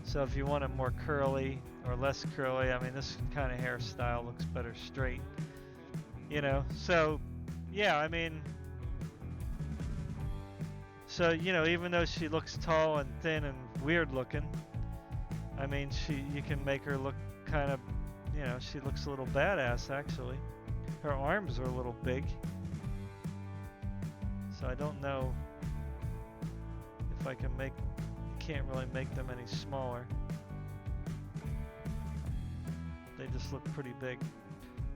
So if you want it more curly or less curly, I mean this kind of hairstyle looks better straight. You know, so yeah, I mean, so you know, even though she looks tall and thin and weird looking, I mean, you can make her look kind of, you know, she looks a little badass actually. Her arms are a little big, so I don't know if I can make. Can't really make them any smaller. They just look pretty big.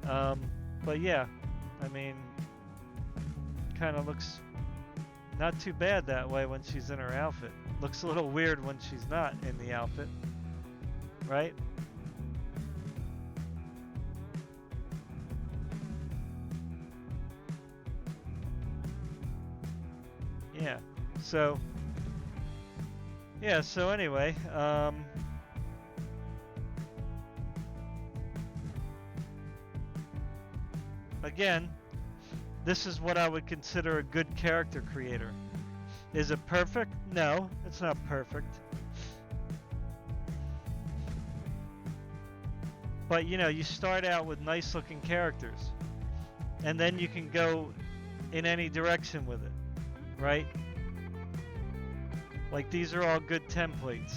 But yeah, I mean, kind of looks not too bad that way when she's in her outfit. Looks a little weird when she's not in the outfit, right? Yeah, so yeah, so anyway, again, this is what I would consider a good character creator. Is it perfect? No, it's not perfect. But you know, you start out with nice looking characters, and then you can go in any direction with it, right? Like these are all good templates.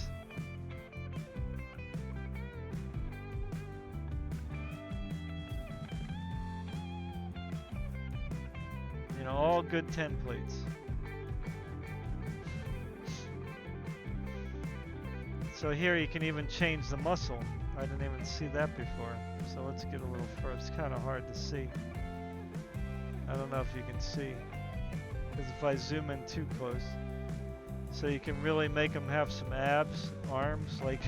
You know, all good templates. So here you can even change the muscle. I didn't even see that before. So let's get a little further. It's kind of hard to see. I don't know if you can see. Because if I zoom in too close. So you can really make them have some abs, arms, like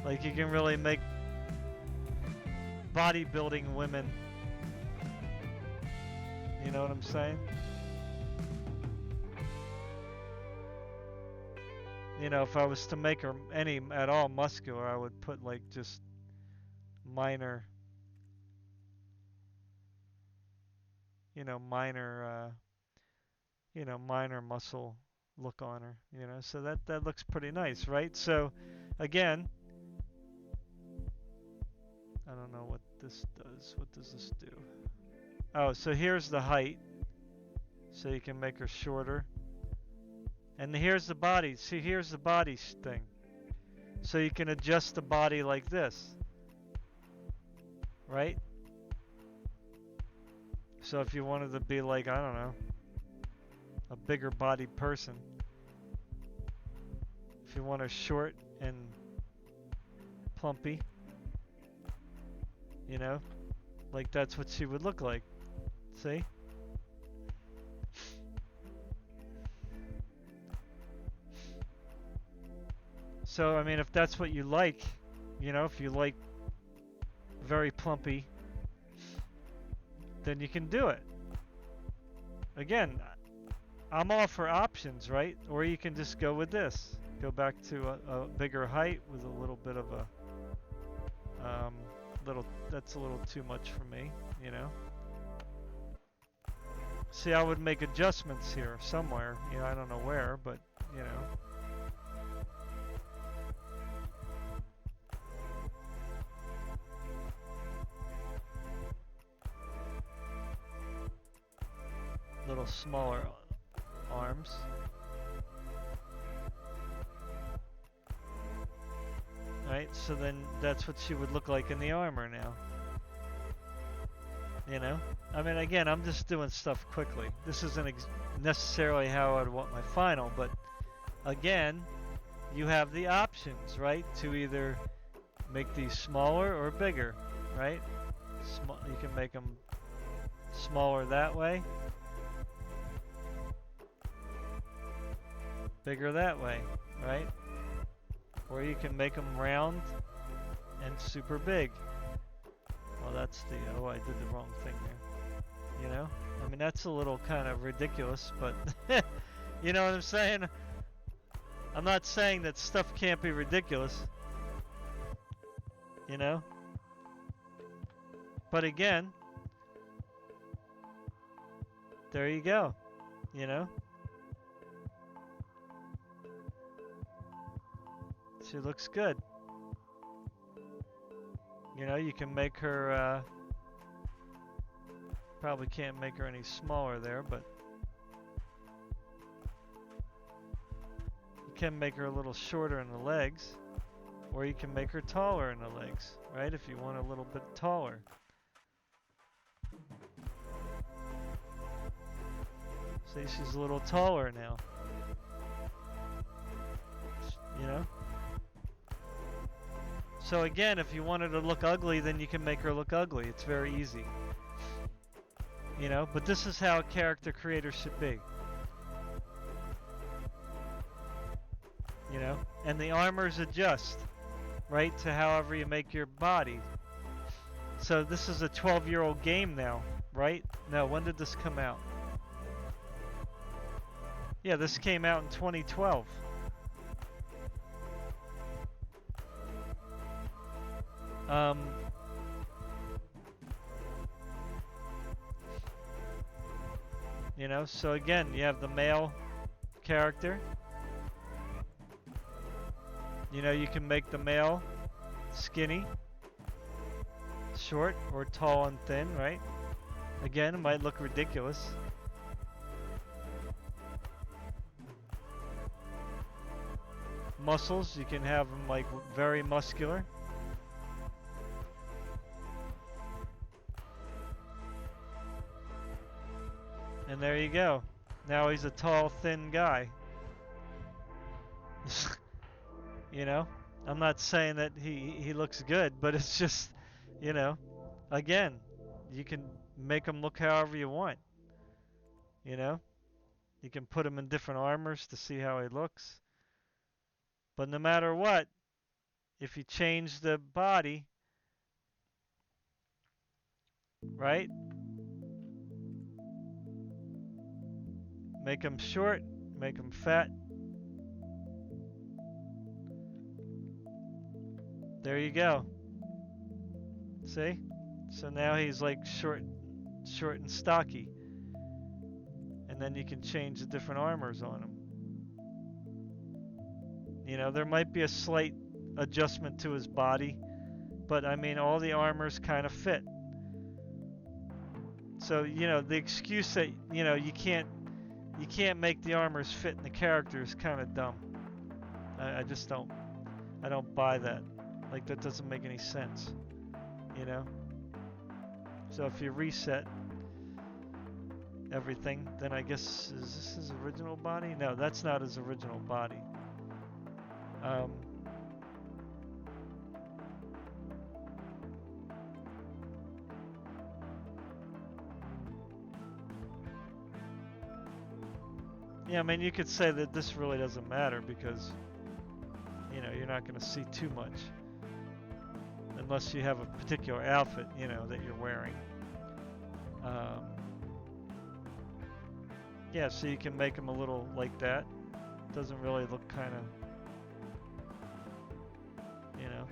like you can really make bodybuilding women. You know what I'm saying? You know, if I was to make her any at all muscular, I would put like just minor, you know, minor muscle look on her, you know, so that looks pretty nice, right? So again, I don't know what this does. What does this do? Oh, so here's the height, so you can make her shorter, and here's the body. See, here's the body thing. So you can adjust the body like this, right? So if you wanted to be like, I don't know, a bigger bodied person, if you want her short and plumpy, you know, like that's what she would look like. See? So, I mean, if that's what you like, you know, if you like very plumpy, then you can do it. Again, I'm all for options, right? Or you can just go with this. Go back to a bigger height with a little bit of a, that's a little too much for me, you know? See, I would make adjustments here somewhere, you know, I don't know where, but, you know. Little smaller arms. Right, so then that's what she would look like in the armor now. You know? I mean, again, I'm just doing stuff quickly. This isn't necessarily how I'd want my final, but again, you have the options, right? To either make these smaller or bigger, right? You can make them smaller that way. Bigger that way, right? Or you can make them round and super big. Well, that's the, oh, I did the wrong thing there. You know? I mean, that's a little kind of ridiculous, but you know what I'm saying? I'm not saying that stuff can't be ridiculous. You know? But again, there you go. You know? She looks good. You know, you can make her, probably can't make her any smaller there, but you can make her a little shorter in the legs, or you can make her taller in the legs, right? If you want a little bit taller. See, she's a little taller now. You know? So again, if you want her to look ugly, then you can make her look ugly. It's very easy. You know, but this is how a character creator should be. You know, and the armors adjust, right, to however you make your body. So this is a 12-year-old game now, right? No, when did this come out? Yeah, this came out in 2012. You know, so again, you have the male character. You know, you can make the male skinny, short, or tall and thin, right? Again, it might look ridiculous. Muscles, you can have them like very muscular. And there you go. Now he's a tall, thin guy. You know? I'm not saying that he looks good, but it's just, you know, again, you can make him look however you want. You know? You can put him in different armors to see how he looks. But no matter what, if you change the body, right? Make him short, make him fat. There you go. See? So now he's like short and stocky. And then you can change the different armors on him. You know, there might be a slight adjustment to his body, but I mean, all the armors kind of fit. So, you know, the excuse that, you know, you can't make the armors fit in the character is kind of dumb. I just don't. I don't buy that. Like, that doesn't make any sense, you know? So if you reset everything, then I guess, is this his original body? No, that's not his original body. Yeah, I mean, you could say that this really doesn't matter because, you know, you're not going to see too much unless you have a particular outfit, you know, that you're wearing. Yeah, so you can make them a little like that. Doesn't really look kind of, you know.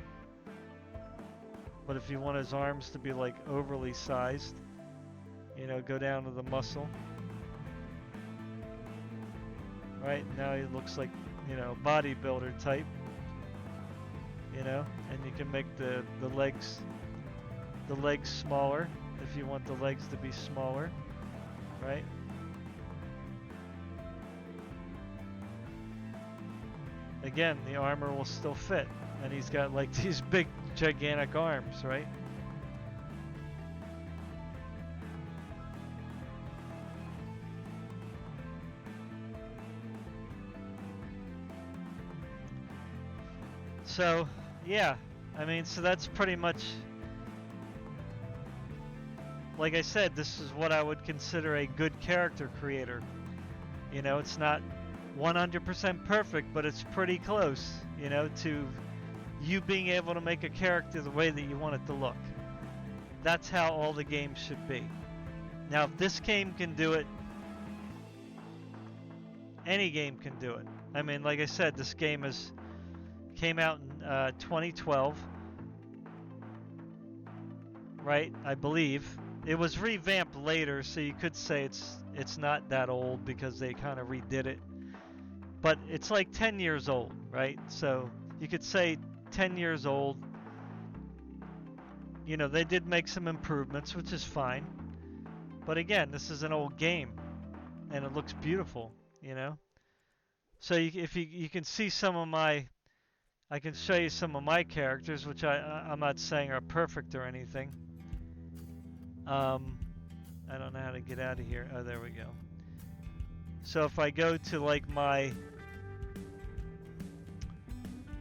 But if you want his arms to be like overly sized, you know, go down to the muscle. Right, now he looks like, you know, bodybuilder type. You know, and you can make the legs smaller if you want the legs to be smaller, right? Again, the armor will still fit, and he's got like these big gigantic arms, right? So, yeah, I mean, so that's pretty much, like I said, this is what I would consider a good character creator. You know, it's not 100% perfect, but it's pretty close, you know, to you being able to make a character the way that you want it to look. That's how all the games should be. Now, if this game can do it, any game can do it. I mean, like I said, this game came out in 2012, right? I believe it was revamped later, so you could say it's not that old because they kind of redid it. But it's like 10 years old, right? So you could say 10 years old. You know, they did make some improvements, which is fine. But again, this is an old game, and it looks beautiful, you know? So if you can see some of my, I can show you some of my characters, which I'm not saying are perfect or anything. I don't know how to get out of here. Oh, there we go. So if I go to like my,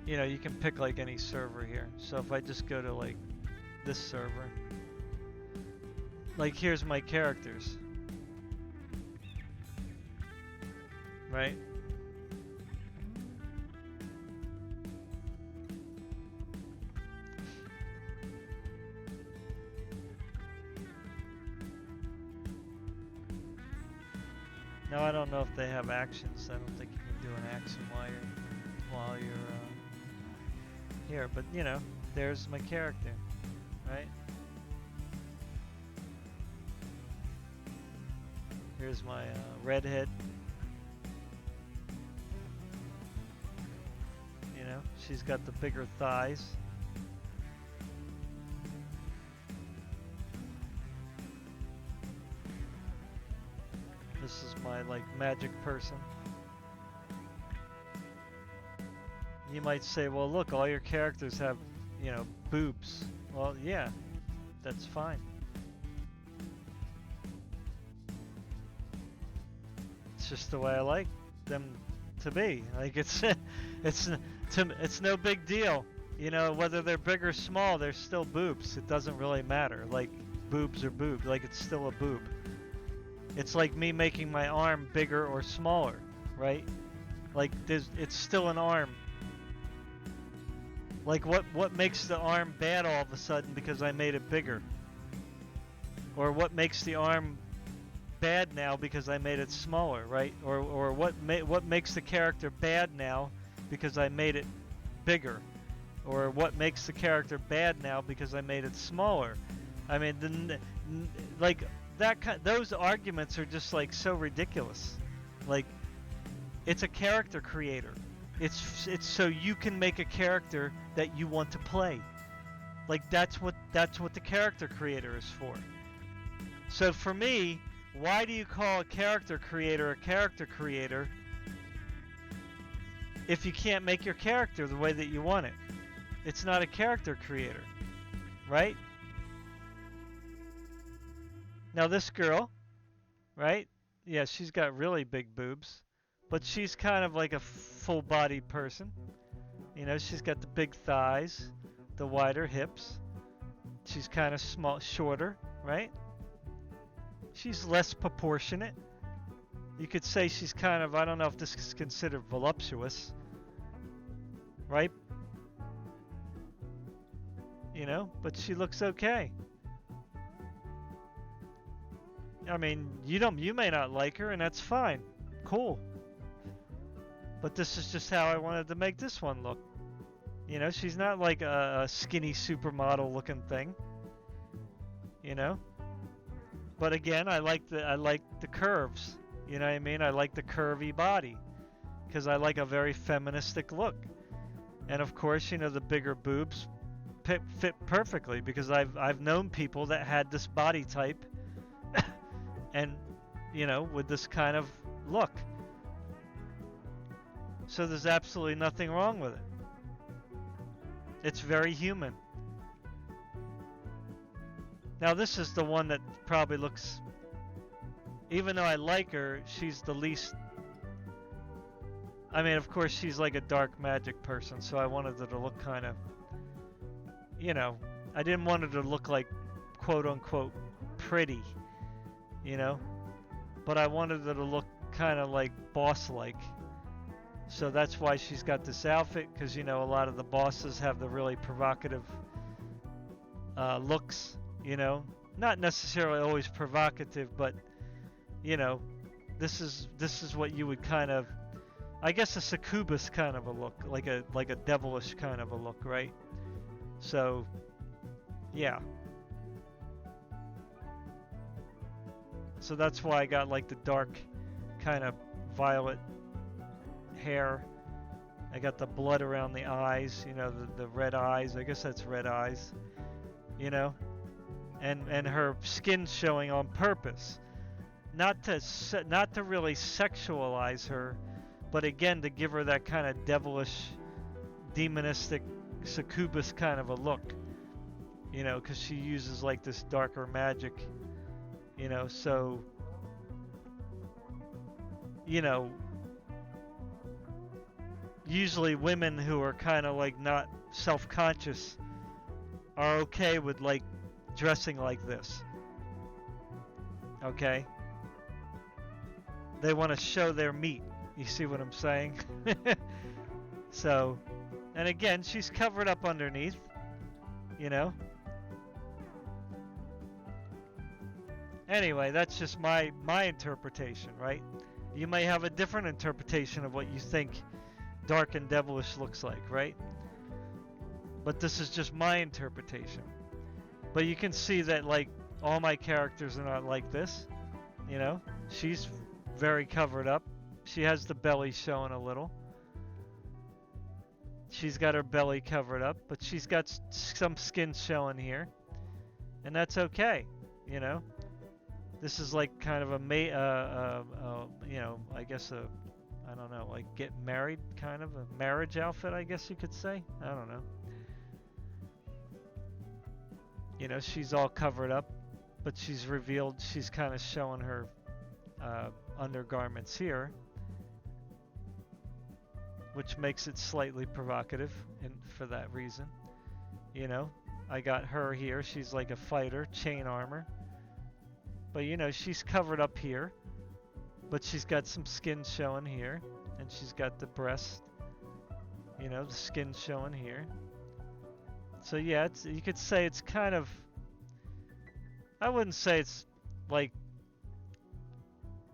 you know, you can pick like any server here. So if I just go to like this server, like here's my characters, right? Now I don't know if they have actions. I don't think you can do an action while you're here. But you know, there's my character, right? Here's my redhead. You know, she's got the bigger thighs. This is my like magic person. You might say, well, look, all your characters have, you know, boobs. Well, yeah, that's fine. It's just the way I like them to be. Like it's no big deal. You know, whether they're big or small, they're still boobs. It doesn't really matter. Like boobs are boobs. Like it's still a boob. It's like me making my arm bigger or smaller, right? Like it's still an arm. Like what makes the arm bad all of a sudden because I made it bigger? Or what makes the arm bad now because I made it smaller, right? Or what makes the character bad now because I made it bigger? Or what makes the character bad now because I made it smaller? I mean, like those arguments are just like so ridiculous. Like, it's a character creator. It's so you can make a character that you want to play. Like that's what the character creator is for. So for me, why do you call a character creator if you can't make your character the way that you want it. It's not a character creator, right? Now this girl, right? Yeah, she's got really big boobs, but she's kind of like a full-bodied person. You know, she's got the big thighs, the wider hips. She's kind of small, shorter, right? She's less proportionate. You could say she's kind of, I don't know if this is considered voluptuous, right? You know, but she looks okay. I mean, you may not like her, and that's fine. Cool. But this is just how I wanted to make this one look. You know, she's not like a skinny supermodel looking thing. You know? But again, I like the curves. You know what I mean? I like the curvy body because I like a very feministic look. And of course, you know, the bigger boobs fit perfectly because I've known people that had this body type and, you know, with this kind of look. So there's absolutely nothing wrong with it. It's very human. Now this is the one that probably looks, even though I like her, she's the least, I mean, of course she's like a dark magic person, so I wanted her to look kind of, you know, I didn't want her to look like quote unquote pretty, you know, but I wanted her to look kind of like boss-like. So that's why she's got this outfit, because, you know, a lot of the bosses have the really provocative looks, you know. Not necessarily always provocative, but, you know, this is what you would kind of, I guess a succubus kind of a look, like a devilish kind of a look, right? So, yeah. So that's why I got like the dark kind of violet hair. I got the blood around the eyes, you know, the red eyes. I guess that's red eyes, you know, and her skin showing on purpose, not to really sexualize her, but again to give her that kind of devilish, demonistic, succubus kind of a look, you know, because she uses like this darker magic, you know. So, you know, usually women who are kind of like not self-conscious are okay with like dressing like this. Okay? They want to show their meat. You see what I'm saying? So, and again, she's covered up underneath, you know? Anyway, that's just my interpretation, right? You may have a different interpretation of what you think dark and devilish looks like, right? But this is just my interpretation. But you can see that like all my characters are not like this, you know. She's very covered up. She has the belly showing a little. She's got her belly covered up, but she's got some skin showing here, and that's okay, you know. This is like kind of you know, I guess I don't know, like get married, kind of a marriage outfit, I guess you could say. I don't know. You know, she's all covered up, but she's revealed, she's kind of showing her undergarments here, which makes it slightly provocative for that reason. You know, I got her here, she's like a fighter, chain armor. But you know, she's covered up here, but she's got some skin showing here, and she's got the breast, you know, the skin showing here. So yeah, you could say it's kind of, I wouldn't say it's like,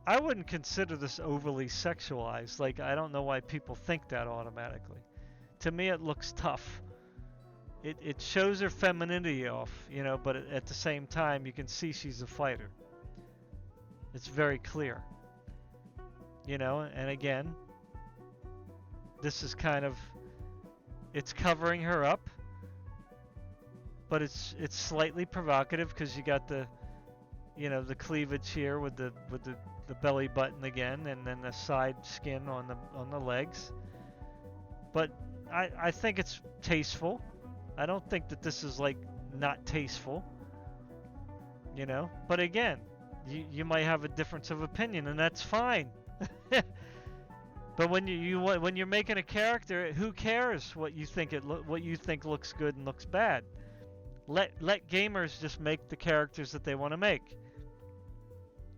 I wouldn't consider this overly sexualized. Like, I don't know why people think that automatically. To me, it looks tough. It shows her femininity off, you know, but at the same time, you can see she's a fighter. It's very clear, you know, and again, this is kind of, it's covering her up, but it's slightly provocative because you got the, you know, the cleavage here with the belly button again, and then the side skin on the legs, But I think it's tasteful. I don't think that this is like not tasteful, you know. But again, you might have a difference of opinion, and that's fine. But when when you're making a character, who cares what you think what you think looks good and looks bad? Let gamers just make the characters that they want to make,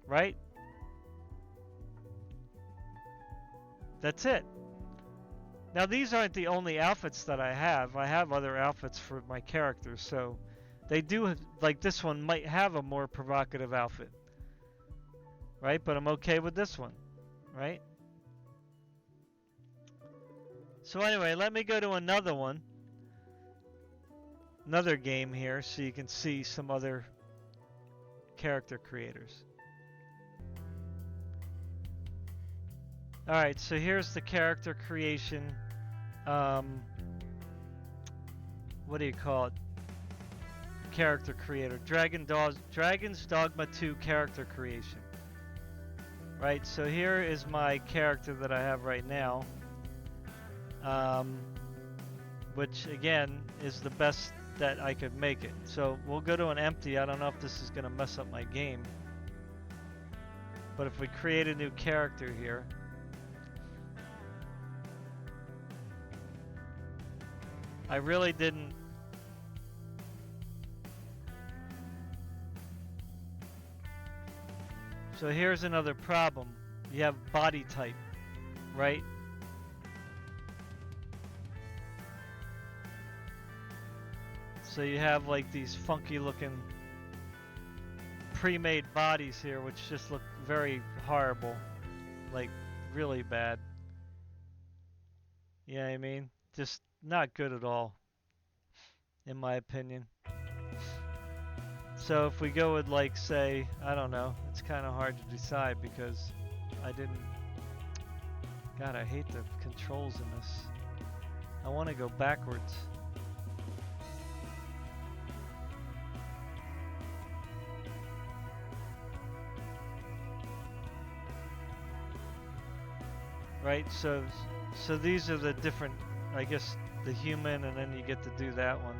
right? That's it. Now these aren't the only outfits that I have. I have other outfits for my characters, so they do, like this one might have a more provocative outfit, right? But I'm okay with this one, right? So anyway, let me go to another one. Another game here so you can see some other character creators. Alright, so here's the character creation. What do you call it? Character creator. Dragon's Dogma 2 character creation. Right, so here is my character that I have right now. Which again is the best that I could make it. So we'll go to an empty. I don't know if this is going to mess up my game. But if we create a new character here. I really didn't. So here's another problem. You have body type, right? So you have like these funky looking pre-made bodies here, which just look very horrible, like really bad. You know what I mean? Just not good at all, in my opinion. So if we go with like, say, I don't know, it's kind of hard to decide because I didn't, God, I hate the controls in this. I want to go backwards. Right, so these are the different, I guess, the human, and then you get to do that one.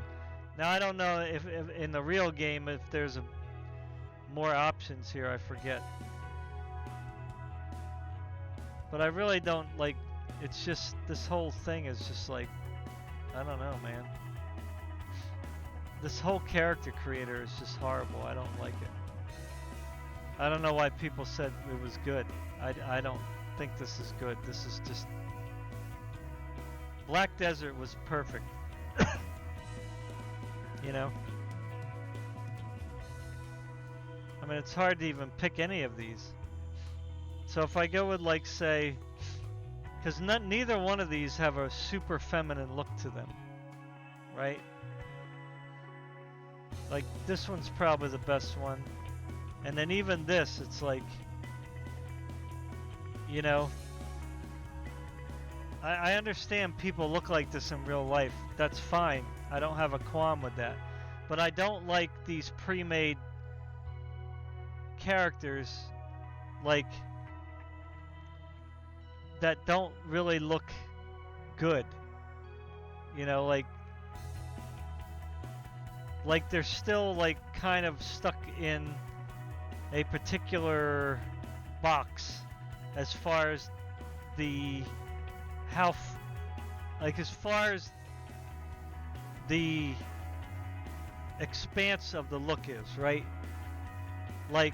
Now I don't know if in the real game if there's more options here. I forget. But I really don't like. It's just this whole thing is just like, I don't know, man. This whole character creator is just horrible. I don't like it. I don't know why people said it was good. I don't think this is good. This is just... Black Desert was perfect. You know? I mean, it's hard to even pick any of these. So if I go with, like, say... Because neither one of these have a super feminine look to them. Right? Like, this one's probably the best one. And then even this, it's like... You know... I understand people look like this in real life. That's fine. I don't have a qualm with that. But I don't like these pre-made characters, like, that don't really look good. You know, like they're still, like, kind of stuck in a particular box as far as the... as far as the expanse of the look is, right? Like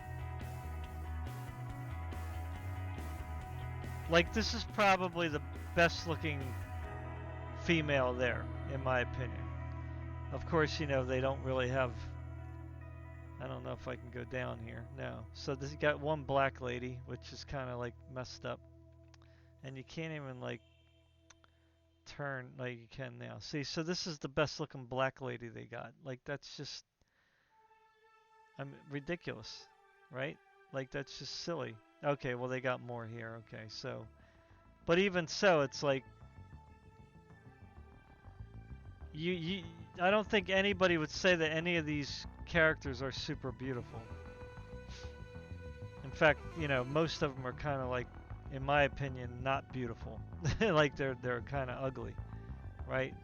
this is probably the best looking female there, in my opinion. Of course, you know, they don't really have... I don't know if I can go down here. No. So this got one black lady, which is kind of like messed up. And you can't even like turn like you can now. See, so this is the best looking black lady they got. Like, that's just ridiculous, right? Like, that's just silly. Okay, well, they got more here. Okay, so, but even so, it's like I don't think anybody would say that any of these characters are super beautiful. In fact, you know, most of them are kind of like, in my opinion, not beautiful. Like they're kind of ugly. right?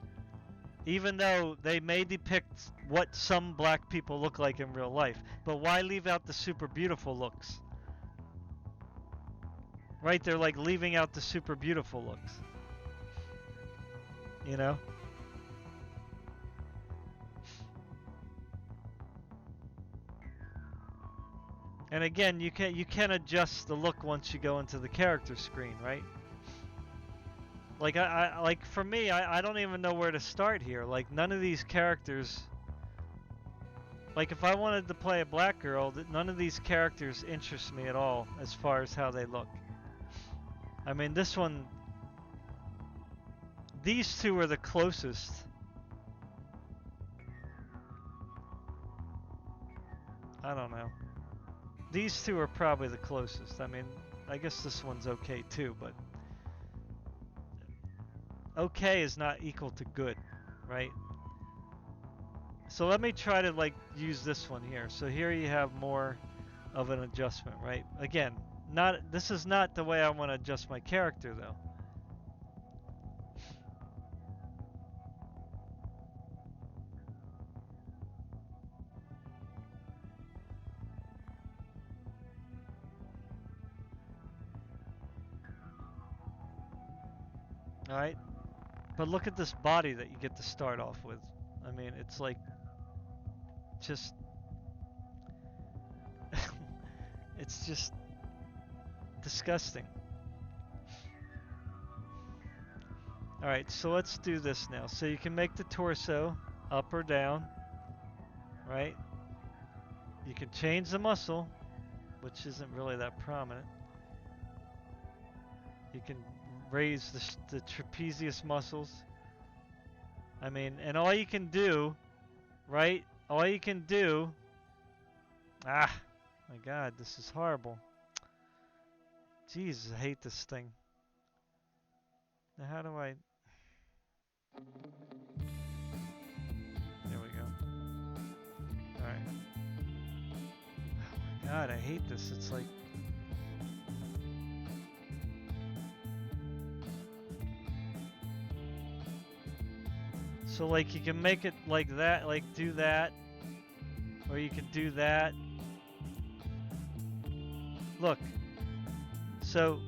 Even though they may depict what some black people look like in real life, but why leave out the super beautiful looks? Right? They're like leaving out the super beautiful looks. You know? And again, you can adjust the look once you go into the character screen, right? Like I like for me, I don't even know where to start here. Like none of these characters, like if I wanted to play a black girl, none of these characters interest me at all as far as how they look. I mean, this one, these two are the closest. I don't know. These two are probably the closest. I mean, I guess this one's okay too, but okay is not equal to good, right? So let me try to like use this one here. So here you have more of an adjustment, right? Again, this is not the way I want to adjust my character though. All right? But look at this body that you get to start off with. I mean, it's like just it's just disgusting. All right, so let's do this now. So you can make the torso up or down, right? You can change the muscle, which isn't really that prominent. You can raise the trapezius muscles. I mean, and all you can do, right? All you can do. Ah, my God, this is horrible. Jesus, I hate this thing. Now, how do I? There we go. All right. Oh my God, I hate this. It's like. So like you can make it like that, like do that, or you can do that. Look. So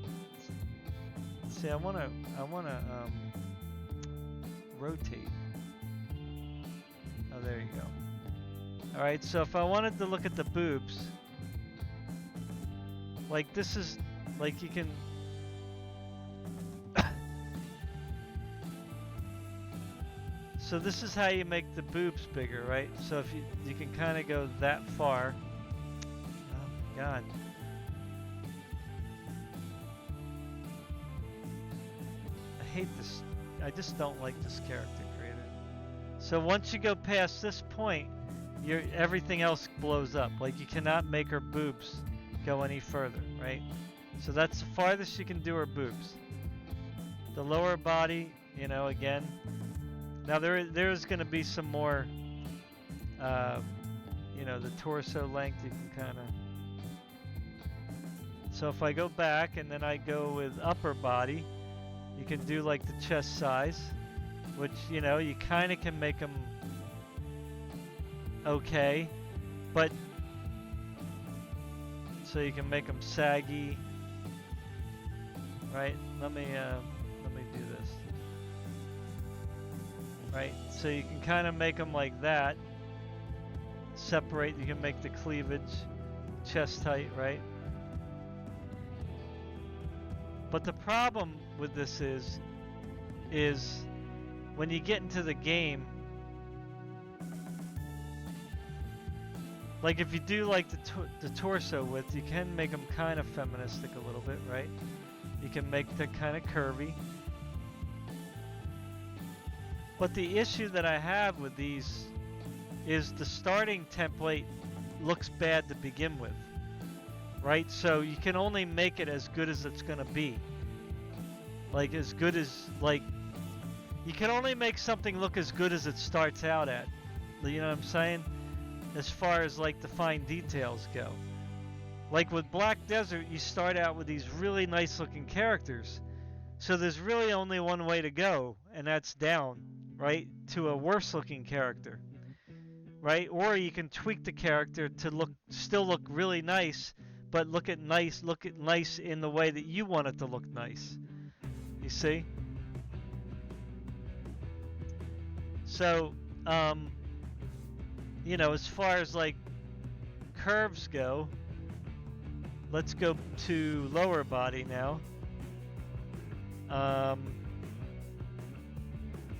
see, I wanna rotate. Oh, there you go. All right. So if I wanted to look at the boobs, like this is like you can. So this is how you make the boobs bigger, right? So if you can kind of go that far. Oh my God. I hate this. I just don't like this character creator. So once you go past this point, everything else blows up. Like you cannot make her boobs go any further, right? So that's the farthest you can do her boobs. The lower body, you know, again. Now there's going to be some more, you know, the torso length you can kind of. So if I go back and then I go with upper body, you can do like the chest size, which, you know, you kind of can make them okay, but so you can make them saggy, right? Let me do this. Right, so you can kind of make them like that. Separate, you can make the cleavage, chest height, right? But the problem with this is when you get into the game, like if you do like the torso width, you can make them kind of feministic a little bit, right? You can make them kind of curvy. But the issue that I have with these is the starting template looks bad to begin with, right? So you can only make it as good as it's going to be. Like as good as, like, you can only make something look as good as it starts out at. You know what I'm saying? As far as like the fine details go. Like with Black Desert, you start out with these really nice looking characters. So there's really only one way to go, and that's down, right? To a worse looking character, right? Or you can tweak the character to still look really nice, but look at nice in the way that you want it to look nice. You see? So, you know, as far as like curves go, let's go to lower body now.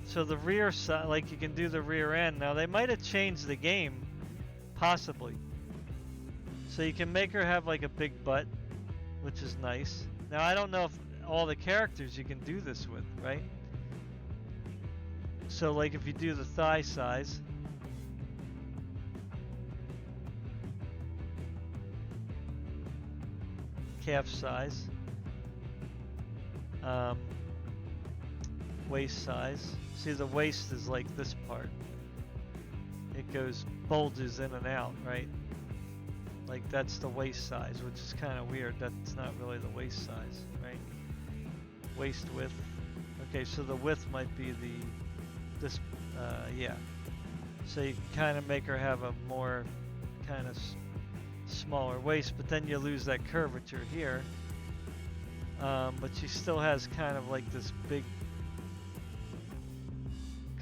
So the rear side, like you can do the rear end. Now they might have changed the game, possibly. So you can make her have like a big butt, which is nice. Now I don't know if all the characters you can do this with, right? So like if you do the thigh size, calf size, waist size. See, the waist is like this part. It bulges in and out, right? Like that's the waist size, which is kind of weird. That's not really the waist size, right? Waist width. Okay, so the width might be yeah. So you can kind of make her have a more kind of smaller waist, but then you lose that curvature here. But she still has kind of like this big,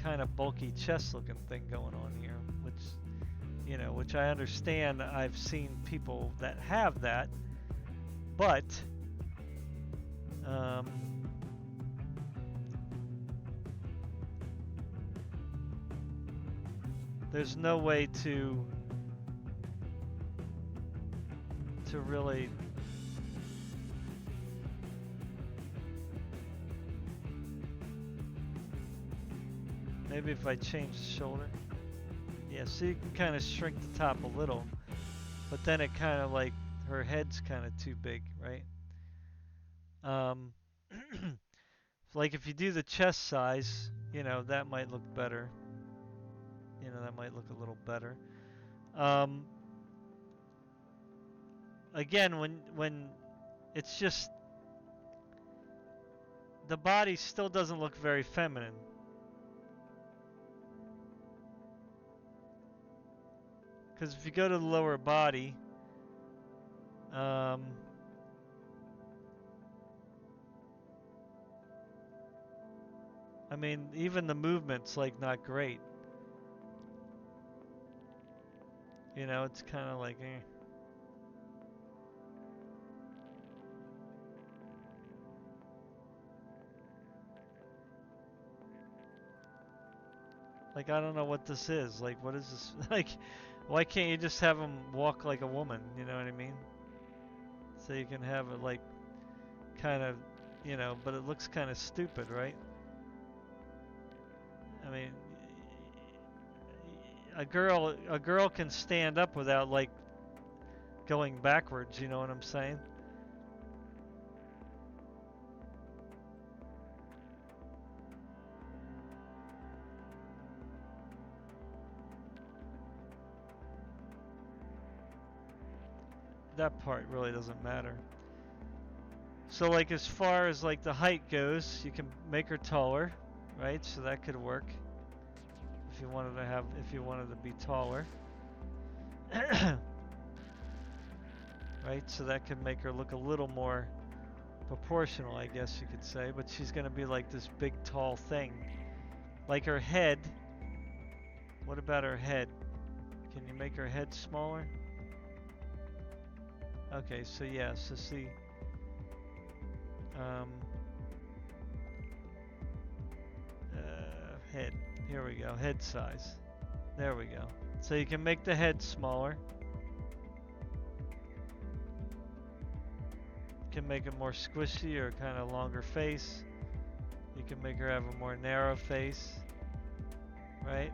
kind of bulky chest looking thing going on here, which I understand. I've seen people that have that, but there's no way to really maybe if I change the shoulder. Yeah, so you can kind of shrink the top a little, but then it kind of like her head's kind of too big, right? Like if you do the chest size, you know, that might look better. You know, that might look a little better. Again, when it's just the body still doesn't look very feminine. Because if you go to the lower body, I mean, even the movement's like not great. You know, it's kind of like, eh. Like, I don't know what this is. Like, what is this? Like, why can't you just have him walk like a woman? You know what I mean? So you can have it like, kind of, you know, but it looks kind of stupid, right? I mean, a girl can stand up without like going backwards, you know what I'm saying? That part really doesn't matter. So like as far as like the height goes, you can make her taller, right? So that could work if you wanted to be taller. Right? So that could make her look a little more proportional, I guess you could say, but she's going to be like this big tall thing. Like her head. What about her head? Can you make her head smaller? Okay, so yeah, so see, head, here we go, head size, there we go. So you can make the head smaller, you can make it more squishy or kind of longer face, you can make her have a more narrow face, right?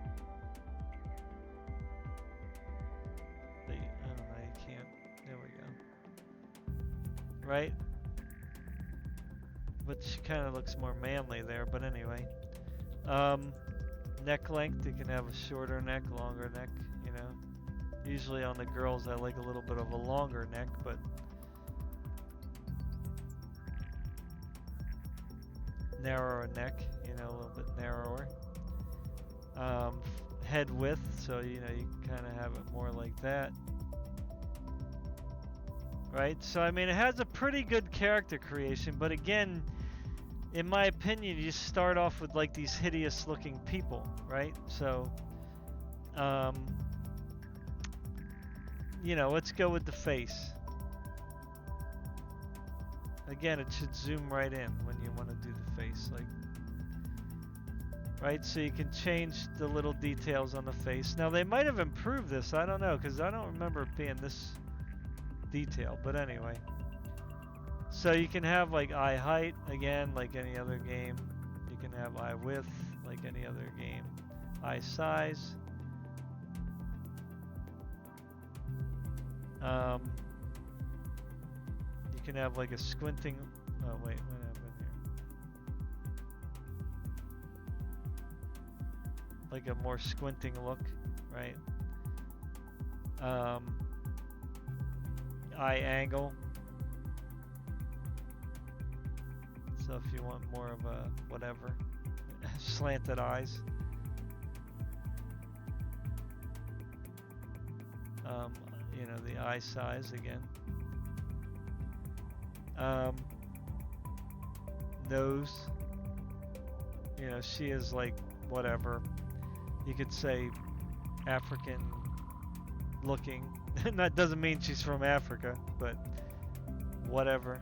But I don't know, you can't, there we go. Right? But she kind of looks more manly there, but anyway. Neck length, you can have a shorter neck, longer neck, you know. Usually on the girls I like a little bit of a longer neck, but narrower neck, you know, a little bit narrower. Head width, so you know you kind of have it more like that, right? So I mean, it has a pretty good character creation, but again, in my opinion, you start off with like these hideous looking people, right? So you know, let's go with the face. Again, it should zoom right in when you want to do the face, like, right? So you can change the little details on the face. Now they might have improved this, I don't know, because I don't remember it being this detailed, but anyway. So you can have like eye height, again, like any other game. You can have eye width, like any other game. Eye size. You can have like a squinting. Oh wait, what happened here? Like a more squinting look, right? Eye angle. So if you want more of a whatever, slanted eyes. You know, the eye size again. Nose. You know, she is like whatever. You could say African looking. That doesn't mean she's from Africa, but whatever.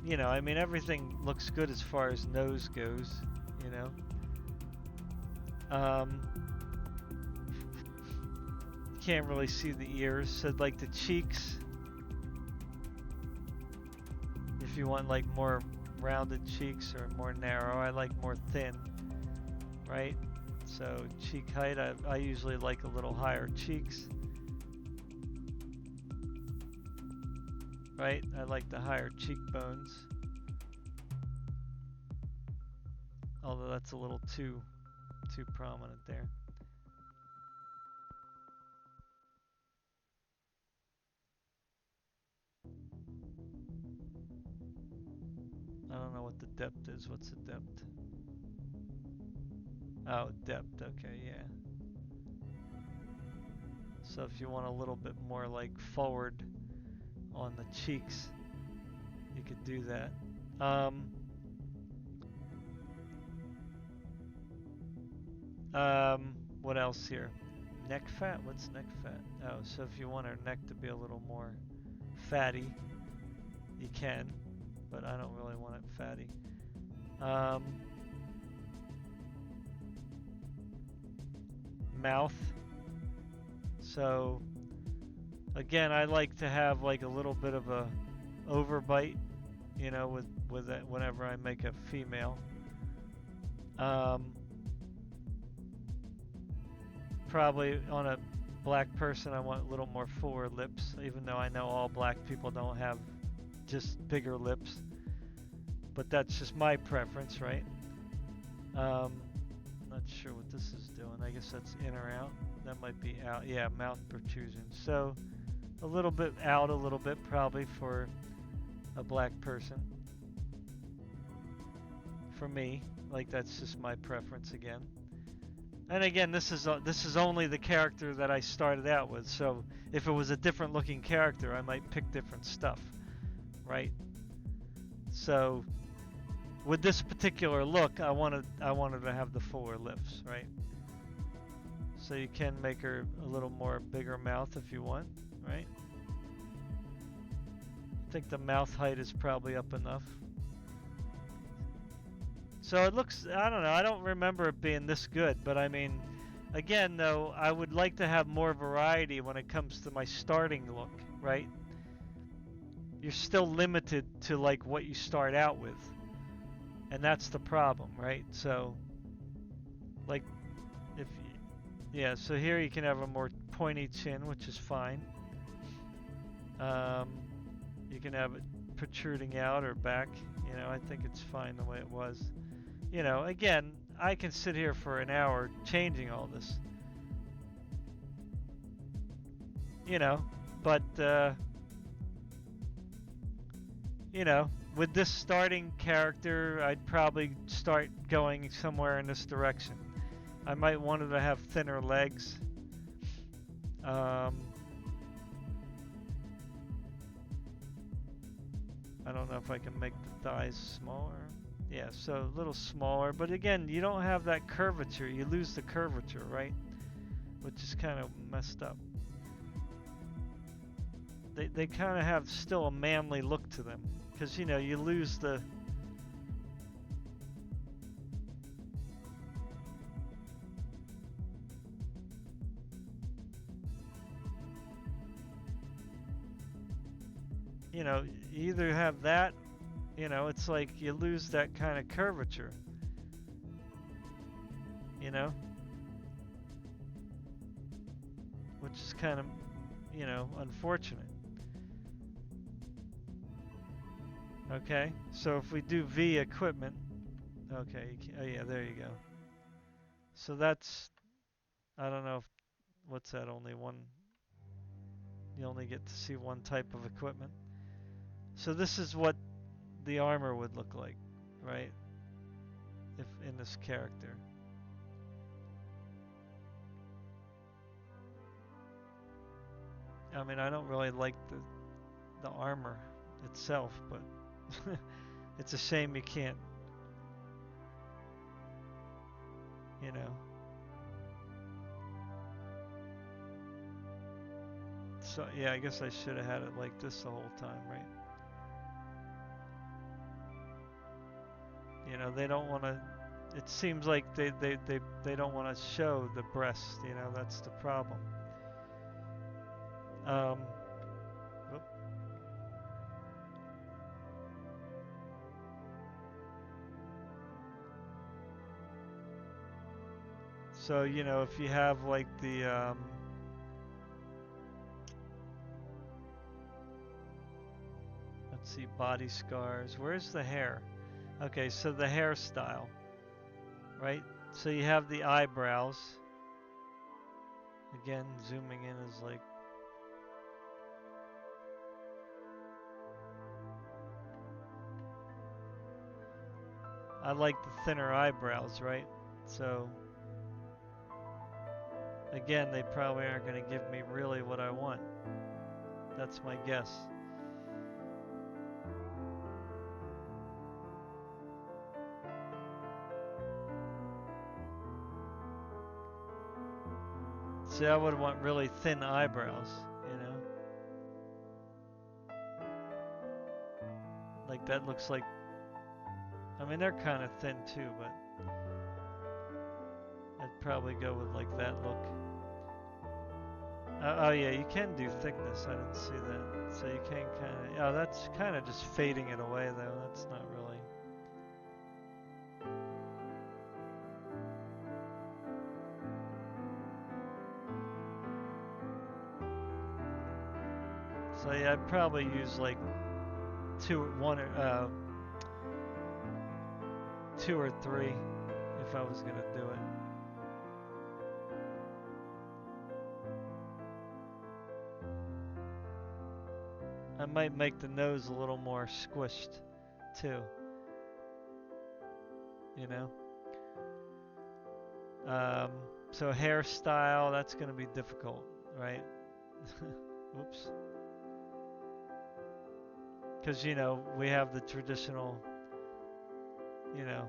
You know, I mean, everything looks good as far as nose goes, you know. You can't really see the ears, so like the cheeks, if you want like more rounded cheeks or more narrow, I like more thin, right? So cheek height, I usually like a little higher cheeks. Right? I like the higher cheekbones. Although that's a little too prominent there. I don't know what the depth is. What's the depth? Oh, depth. Okay, yeah. So if you want a little bit more like forward on the cheeks, you could do that. What else here? Neck fat? What's neck fat? Oh, so if you want her neck to be a little more fatty, you can, but I don't really want it fatty. Mouth. So again, I like to have like a little bit of a overbite, you know, with it whenever I make a female. Probably on a black person, I want a little more fuller lips, even though I know all black people don't have just bigger lips. But that's just my preference, right? Not sure what this is doing. I guess that's in or out. That might be out. Yeah, mouth protrusion. So a little bit out, a little bit probably for a black person. For me, like that's just my preference again. And again, this is only the character that I started out with. So if it was a different looking character, I might pick different stuff, right? So with this particular look, I wanted to have the fuller lips, right? So you can make her a little more bigger mouth if you want, right? I think the mouth height is probably up enough. So it looks, I don't know, I don't remember it being this good, but I mean, again though, I would like to have more variety when it comes to my starting look, right? You're still limited to like what you start out with. And that's the problem, right? So, like, yeah, so here you can have a more pointy chin, which is fine. You can have it protruding out or back, you know, I think it's fine the way it was. You know, again, I can sit here for an hour changing all this. you know, but you know, with this starting character, I'd probably start going somewhere in this direction. I might want her to have thinner legs. I don't know if I can make the thighs smaller. Yeah, so a little smaller. But again, you don't have that curvature. You lose the curvature, right? Which is kind of messed up. They kind of have still a manly look to them. Because, you know, you lose the... You know, you either have that, you know, it's like you lose that kind of curvature. You know? Which is kind of, you know, unfortunate. Okay, so if we do V equipment, okay, oh yeah, there you go. So that's, I don't know if, what's that, only one, you only get to see one type of equipment. So this is what the armor would look like, right? If in this character. I mean, I don't really like the armor itself, but it's a shame you can't, you know. So yeah, I guess I should have had it like this the whole time, right? You know, they don't want to, it seems like they don't want to show the breast, you know, that's the problem. Um, whoop. So, you know, if you have like the, let's see, body scars, where's the hair? Okay, so the hairstyle, right? So you have the eyebrows. Again, zooming in is like, I like the thinner eyebrows, right? So, again, they probably aren't going to give me really what I want. That's my guess. See, I would want really thin eyebrows, you know? Like that looks like, I mean, they're kind of thin too, but I'd probably go with like that look. Oh yeah, you can do thickness. I didn't see that. So you can kind of, oh, that's kind of just fading it away though. That's not really. So yeah, I'd probably use like two or three if I was gonna do it. I might make the nose a little more squished too. You know? So hairstyle, that's gonna be difficult, right? Oops. Because, you know, we have the traditional, you know,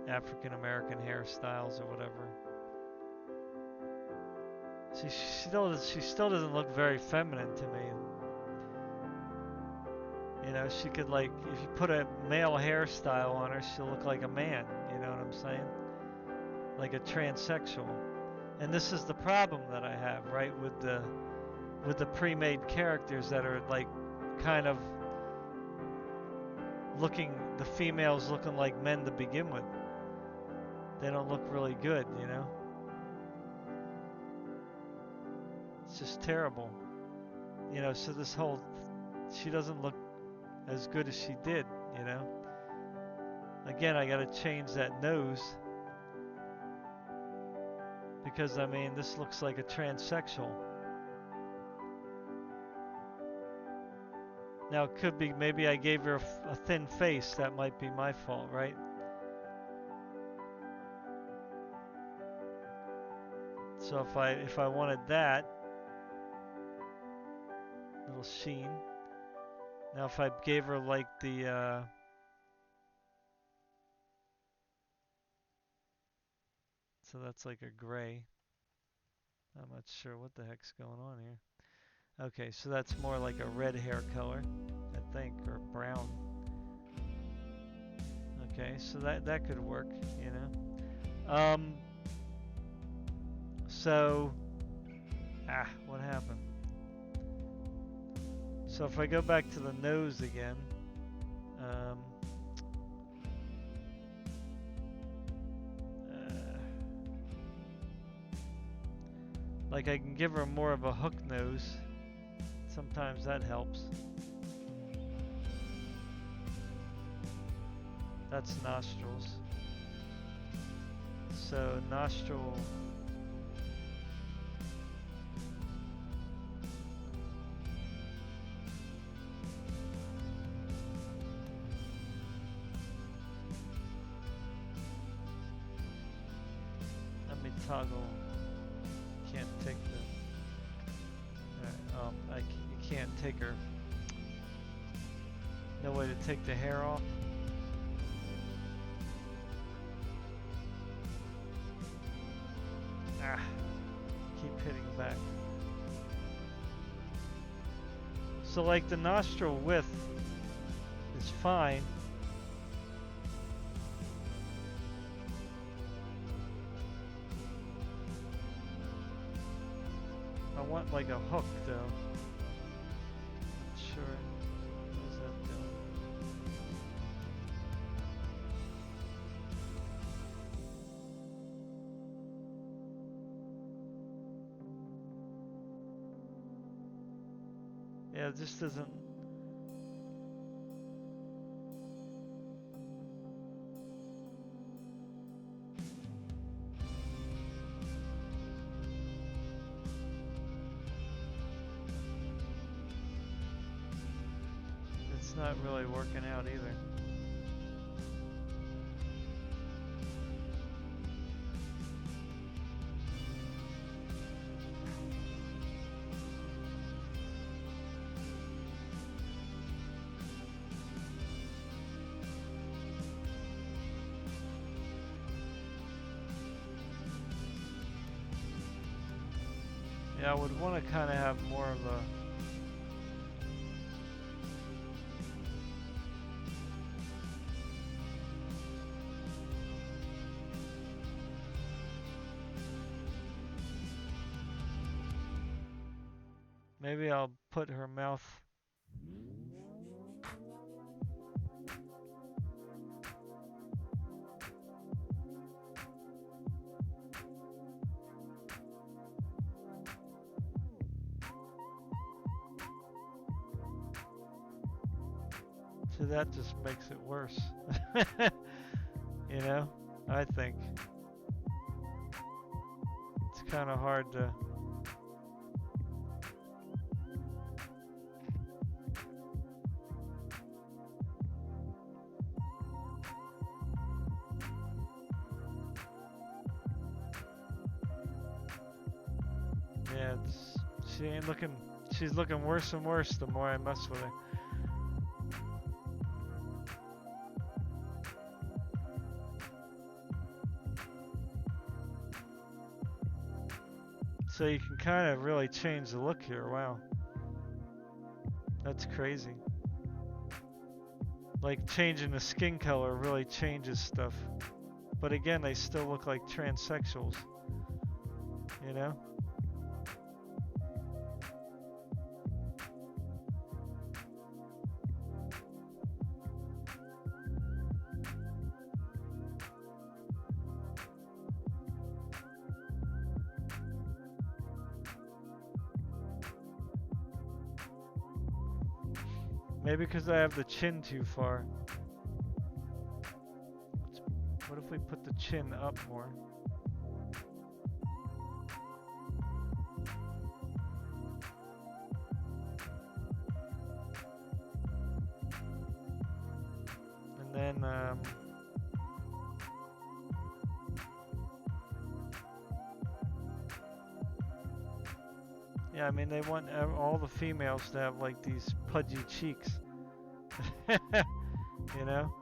African American hairstyles or whatever. She still doesn't look very feminine to me. You know, she could like, if you put a male hairstyle on her, she'll look like a man. You know what I'm saying? Like a transsexual. And this is the problem that I have, right, with the pre-made characters that are like kind of looking, the females looking like men to begin with. They don't look really good, you know? It's just terrible. You know, so this whole, she doesn't look as good as she did, you know? Again, I gotta change that nose Because, I mean, this looks like a transsexual. Now, it could be maybe I gave her a thin face. That might be my fault, right? So if I wanted that little sheen. Now, if I gave her like the so that's like a gray. I'm not sure what the heck's going on here. Okay, so that's more like a red hair color, I think, or brown. Okay, so that could work, you know. So what happened? So if I go back to the nose again, like I can give her more of a hook nose. Sometimes that helps. That's nostrils. So nostril. Let me toggle. Can't take the. You can't take her. No way to take the hair off. Keep hitting back. So like the nostril width is fine. I want like a hook though. Not sure. What is that doing? Yeah, it just doesn't. It's not really working out either. Yeah, I would want to kind of have more of a. Maybe I'll put her mouth. So that just makes it worse. You know, I think. It's kind of hard to. Yeah, she ain't looking. She's looking worse and worse the more I mess with her. So you can kind of really change the look here. Wow. That's crazy. Like changing the skin color really changes stuff. But again, they still look like transsexuals. You know? Maybe because I have the chin too far. What if we put the chin up more? again, yeah, I mean, they want all the females to have like these pudgy cheeks. You know?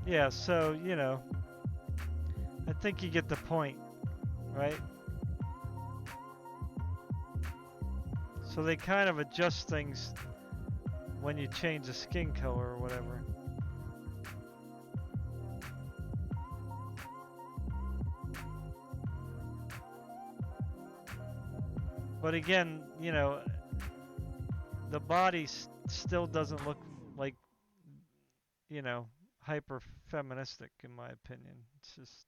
Yeah, so, you know, I think you get the point, right? So they kind of adjust things when you change the skin color or whatever. But again, you know, the body still doesn't look like, you know, hyper feministic in my opinion. It's just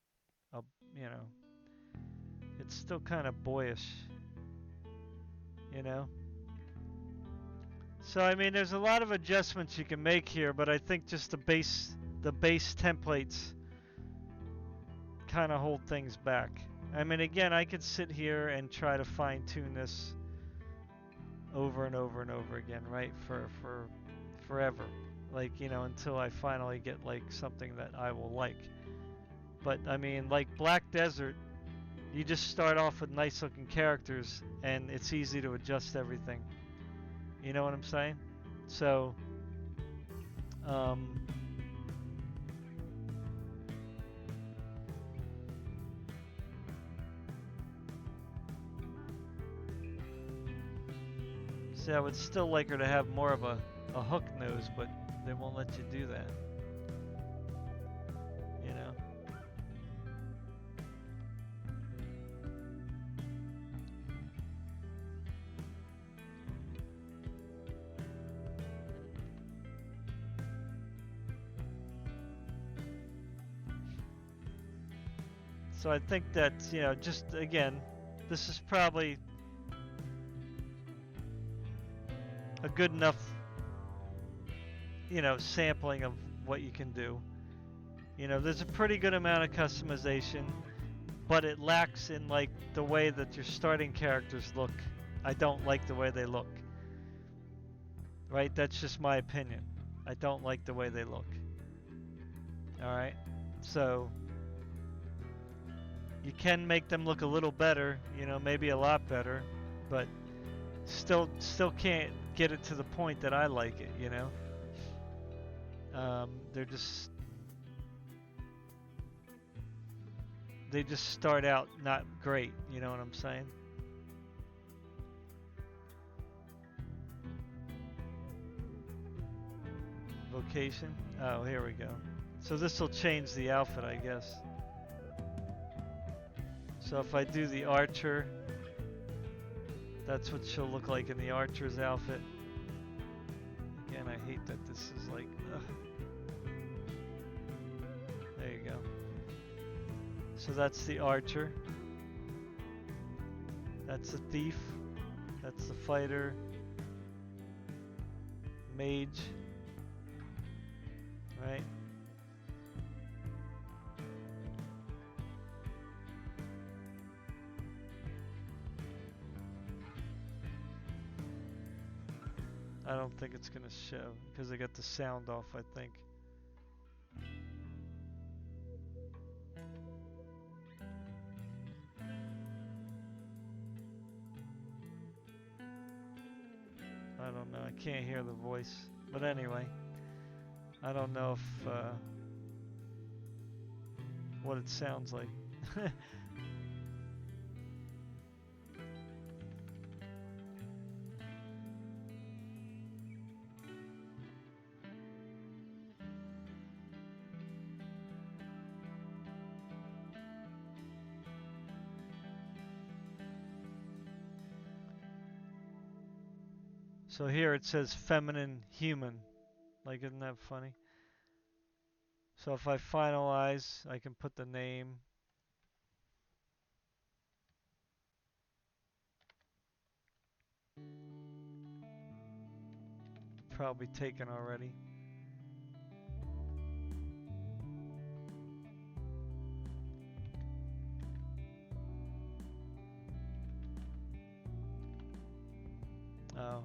a, you know, it's still kind of boyish, you know. So I mean, there's a lot of adjustments you can make here, but I think just the base templates kind of hold things back. I mean, again, I could sit here and try to fine tune this over and over and over again, right? For forever. Like, you know, until I finally get like something that I will like. But I mean, like Black Desert, you just start off with nice looking characters and it's easy to adjust everything. You know what I'm saying? So, see, I would still like her to have more of a hook nose, but they won't let you do that. You know? So I think that, you know, just again, this is probably a good enough, you know, sampling of what you can do. You know, there's a pretty good amount of customization, but it lacks in like the way that your starting characters look. I don't like the way they look. Right? That's just my opinion. I don't like the way they look. Alright? So you can make them look a little better, you know, maybe a lot better, but still can't get it to the point that I like it, you know? They just start out not great, you know what I'm saying? Vocation? Oh, here we go. So this will change the outfit, I guess. So if I do the archer, that's what she'll look like in the archer's outfit. Again, I hate that this is like, ugh. There you go. So that's the archer. That's the thief. That's the fighter. Mage. Right? I don't think it's gonna show because I got the sound off, I think. I don't know, I can't hear the voice. But anyway, I don't know if what it sounds like. So here it says feminine human. Like, isn't that funny? So if I finalize, I can put the name. Probably taken already. Oh.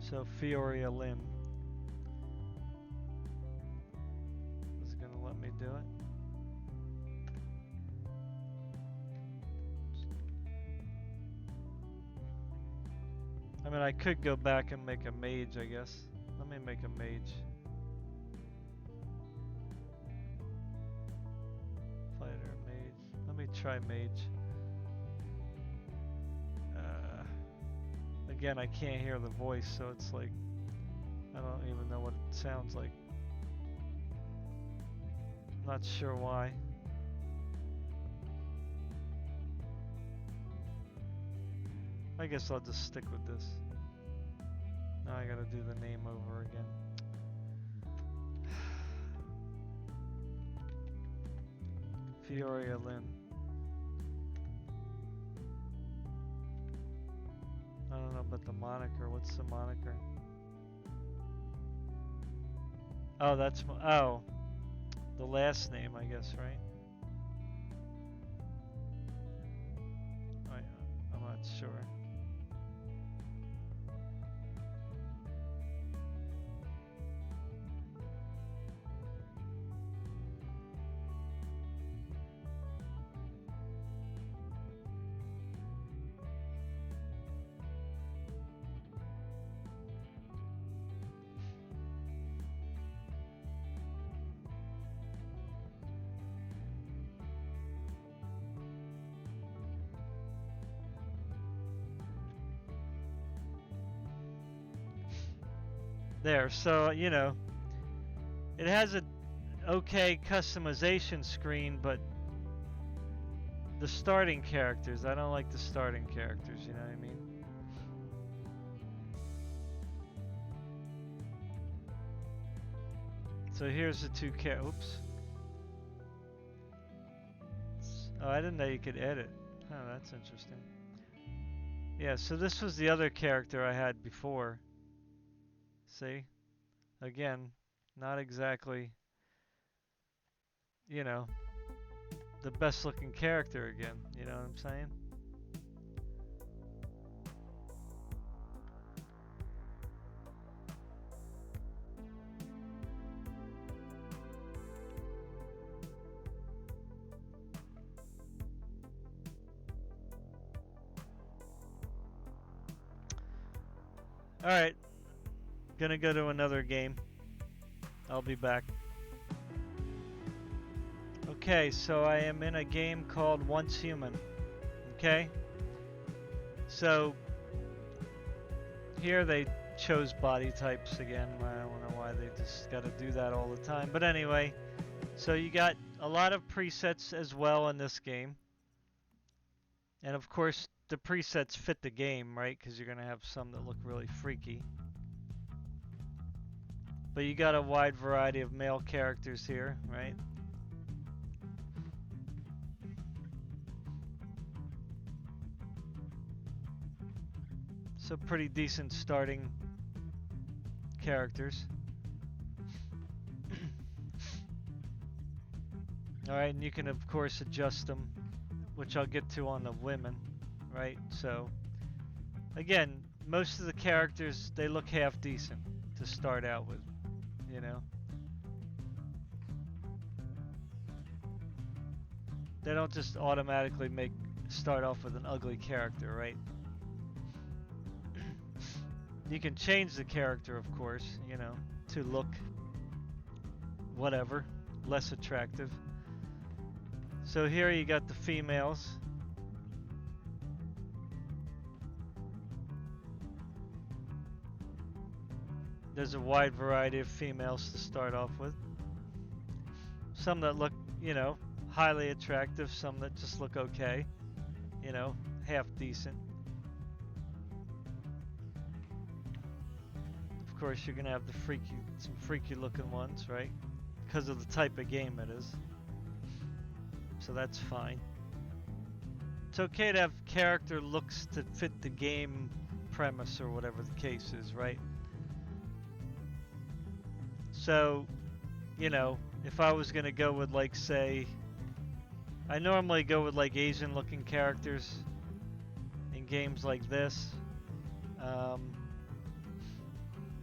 So Fioria Lynn. Is it gonna let me do it? I mean, I could go back and make a mage, I guess. Let me make a mage. Fighter, mage. Let me try mage. Again, I can't hear the voice, so it's like, I don't even know what it sounds like. Not sure why. I guess I'll just stick with this. Now I gotta do the name over again. Fioria Lynn. I don't know about the moniker. What's the moniker? Oh, that's oh, the last name, I guess, right? I'm not sure. There, so, you know, it has a okay customization screen, but the starting characters, I don't like the starting characters, you know what I mean? So here's the two oops. Oh, I didn't know you could edit. Oh, that's interesting. Yeah, so this was the other character I had before. See? Again, not exactly, you know, the best looking character again, you know what I'm saying? Alright, gonna go to another game. I'll be back. Okay, so I am in a game called Once Human. Okay? So, here they chose body types again. I don't know why they just gotta do that all the time. But anyway, so you got a lot of presets as well in this game. And of course, the presets fit the game, right? Because you're gonna have some that look really freaky. But you got a wide variety of male characters here, right? So pretty decent starting characters. Alright, and you can of course adjust them, which I'll get to on the women, right? So, again, most of the characters, they look half decent to start out with, you know? They don't just automatically start off with an ugly character, right? You can change the character, of course, you know, to look whatever, less attractive. So here you got the females. There's a wide variety of females to start off with. Some that look, you know, highly attractive, some that just look okay, you know, half decent. Of course, you're gonna have the some freaky looking ones, right? Because of the type of game it is. So that's fine. It's okay to have character looks to fit the game premise or whatever the case is, right? So, you know, if I was gonna go with, like, say, I normally go with like Asian looking characters in games like this.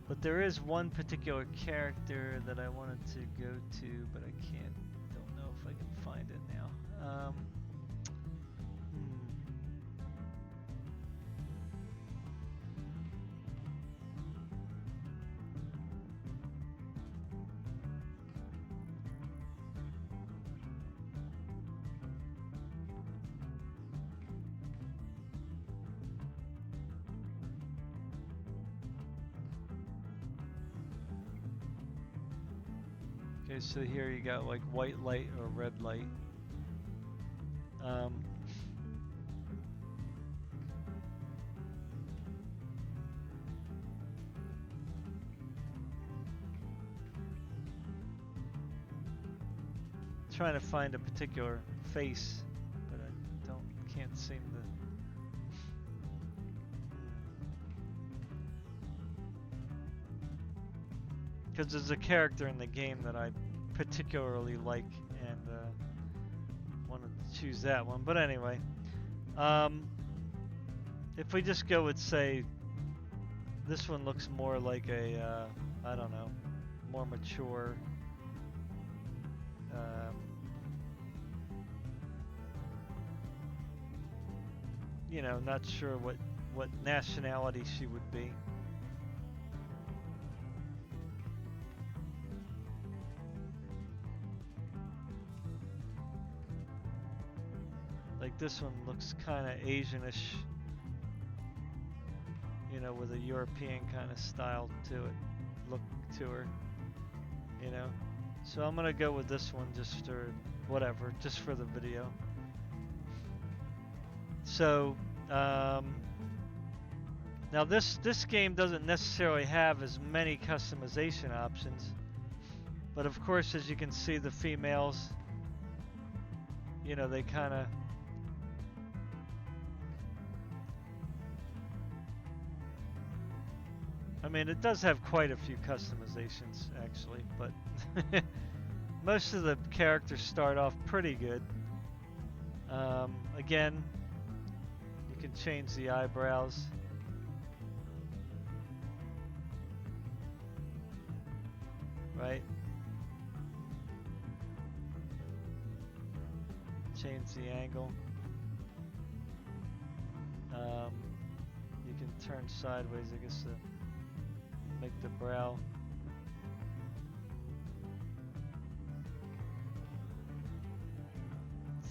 But there is one particular character that I wanted to go to, but I don't know if I can find it now. Okay, so here you got like white light or red light. Trying to find a particular face, but I can't seem to. Because there's a character in the game that I particularly like and wanted to choose that one. But anyway, if we just go with, say, this one looks more like a, I don't know, more mature. You know, not sure what nationality she would be. Like this one looks kind of Asianish, you know, with a European kind of style to it, look to her, you know. So I'm gonna go with this one just for whatever, just for the video. So now this game doesn't necessarily have as many customization options, but of course, as you can see, the females, you know, they kind of I mean, it does have quite a few customizations, actually, but most of the characters start off pretty good. Again, you can change the eyebrows. Right? Change the angle. You can turn sideways, I guess, to make the brow.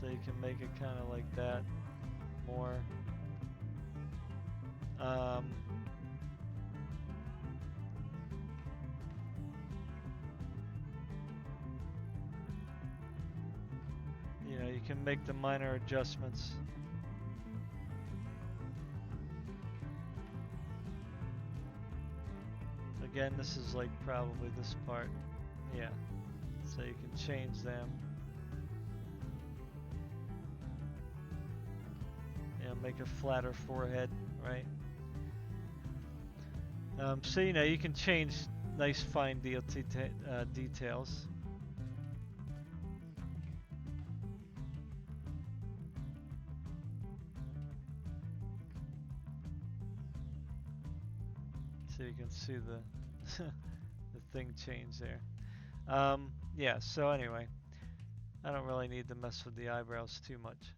So you can make it kind of like that more. You know, you can make the minor adjustments. Again, this is like probably this part. Yeah. So you can change them. You know, make a flatter forehead, right? So you know, you can change nice fine details. So you can see the the thing change there. Yeah, so anyway, I don't really need to mess with the eyebrows too much.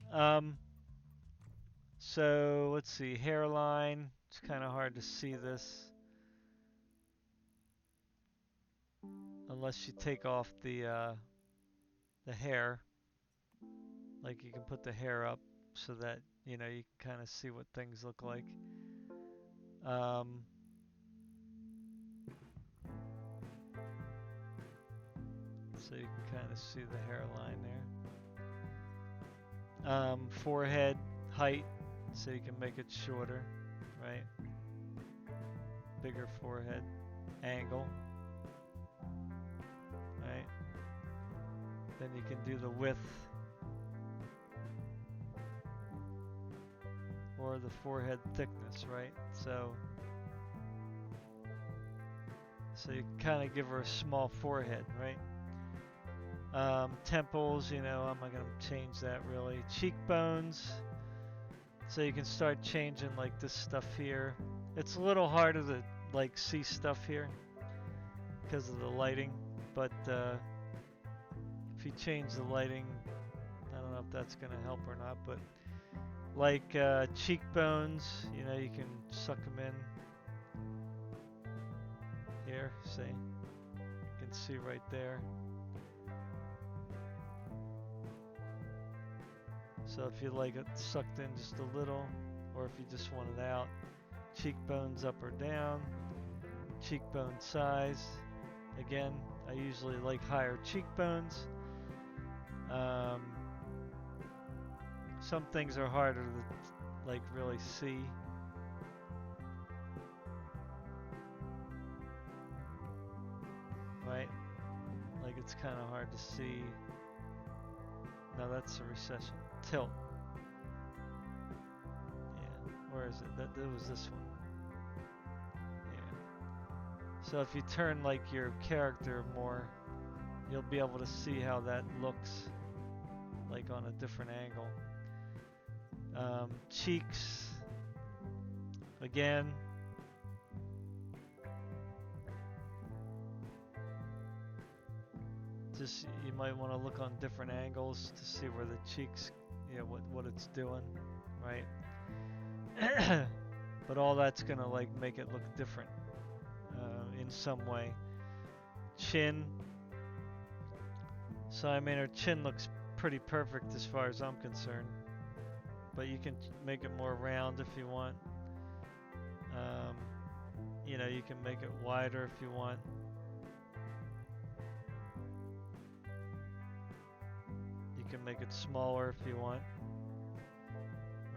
So let's see, hairline. It's kind of hard to see this unless you take off the hair. Like you can put the hair up so that, you know, you can kind of see what things look like. So you can kind of see the hairline there. Forehead height, so you can make it shorter, right? Bigger forehead. Angle, right? Then you can do the width or the forehead thickness, right? So you kind of give her a small forehead, right? Temples, you know, I'm not going to change that really. Cheekbones, so you can start changing like this stuff here. It's a little harder to like see stuff here because of the lighting, but if you change the lighting, I don't know if that's going to help or not, but like cheekbones, you know, you can suck them in here, see? You can see right there. So if you like it sucked in just a little, or if you just want it out, cheekbones up or down, cheekbone size. Again, I usually like higher cheekbones. Some things are harder to like really see. Right? Like it's kind of hard to see. No, that's a recession. Tilt. Yeah, where is it? That was this one. Yeah. So if you turn like your character more, you'll be able to see how that looks like on a different angle. Cheeks, again. Just you might want to look on different angles to see where the cheeks, you know, what it's doing, right? But all that's gonna like make it look different in some way. Chin. So I mean, her chin looks pretty perfect as far as I'm concerned, but you can make it more round if you want. You know, you can make it wider if you want. You can make it smaller if you want,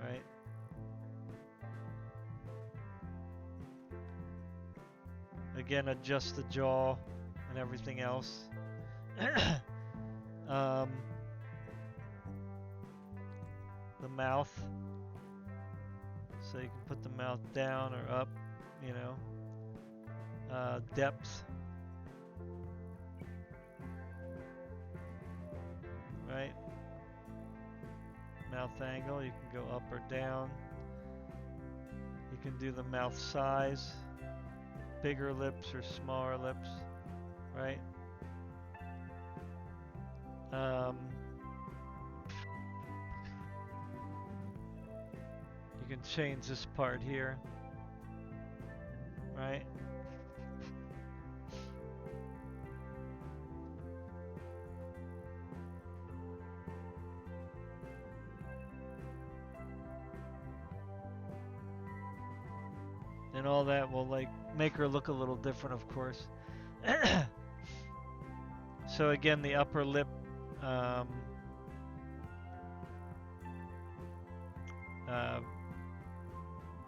right? Again, adjust the jaw and everything else. The mouth, so you can put the mouth down or up, you know. Depth, right? Mouth angle, you can go up or down. You can do the mouth size, bigger lips or smaller lips, right? You can change this part here, right? And all that will like make her look a little different, of course. So again, the upper lip,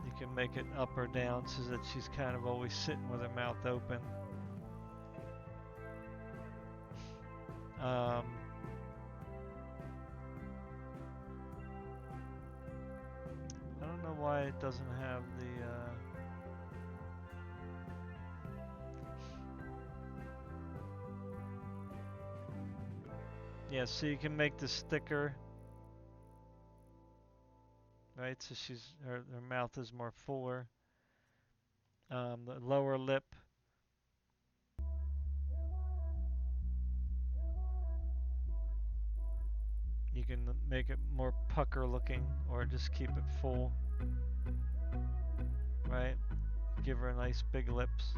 you can make it up or down so that she's kind of always sitting with her mouth open. I don't know why it doesn't have the yeah, so you can make this thicker, right? So her mouth is more fuller. The lower lip, you can make it more pucker looking, or just keep it full, right? Give her nice big lips.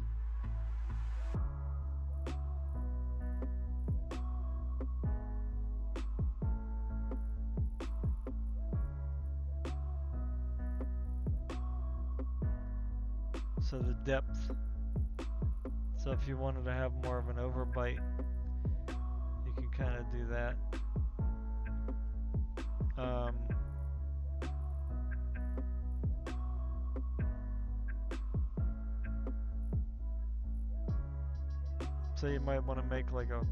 So the depth. So if you wanted to have more of an overbite, you can kind of do that. So you might want to make like a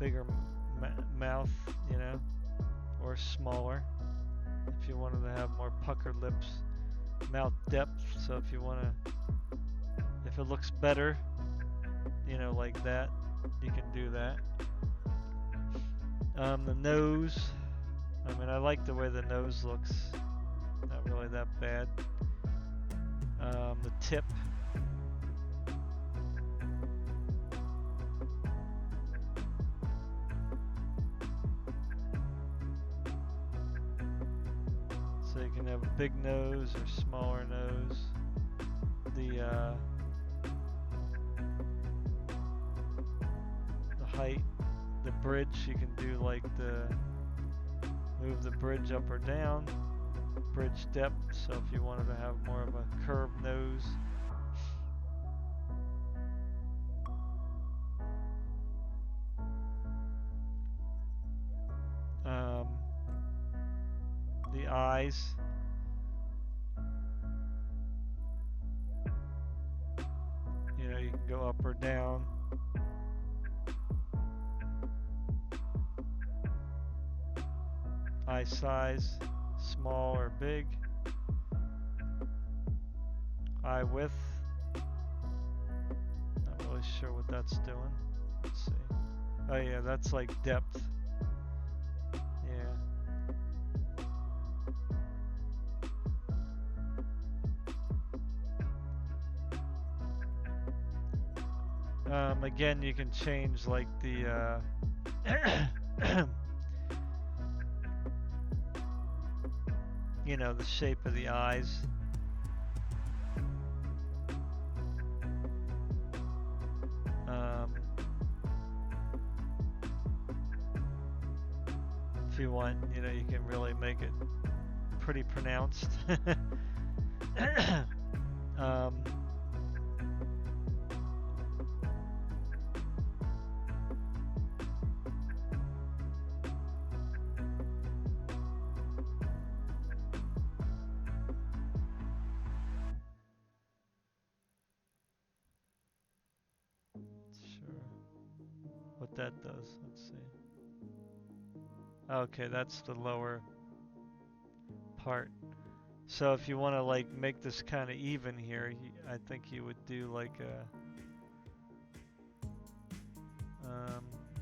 bigger mouth, you know, or smaller if you wanted to have more puckered lips. Mouth depth, so if you want to, if it looks better, you know, like that, you can do that. The nose, I mean, I like the way the nose looks, not really that bad. The tip, so you can have a big nose or smaller nose. The height, the bridge, you can do like move the bridge up or down. Bridge depth, so if you wanted to have more of a curved nose. The eyes. You know, you can go up or down. Eye size, small or big. Eye width. Not really sure what that's doing. Let's see. Oh yeah, that's like depth. Yeah. Again, you can change like the you know, the shape of the eyes. If you want, you know, you can really make it pretty pronounced. What that does, let's see. Okay, that's the lower part. So if you want to like make this kind of even here, I think you would do like a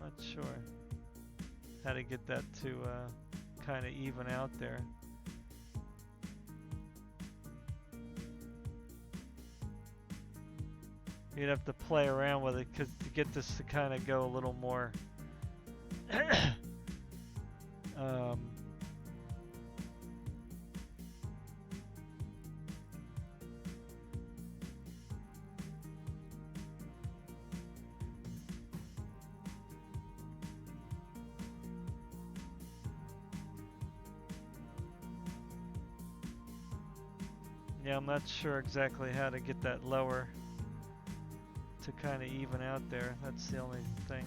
not sure how to get that to kind of even out there. You'd have to play around with it because to get this to kind of go a little more yeah, I'm not sure exactly how to get that lower to kind of even out there. That's the only thing.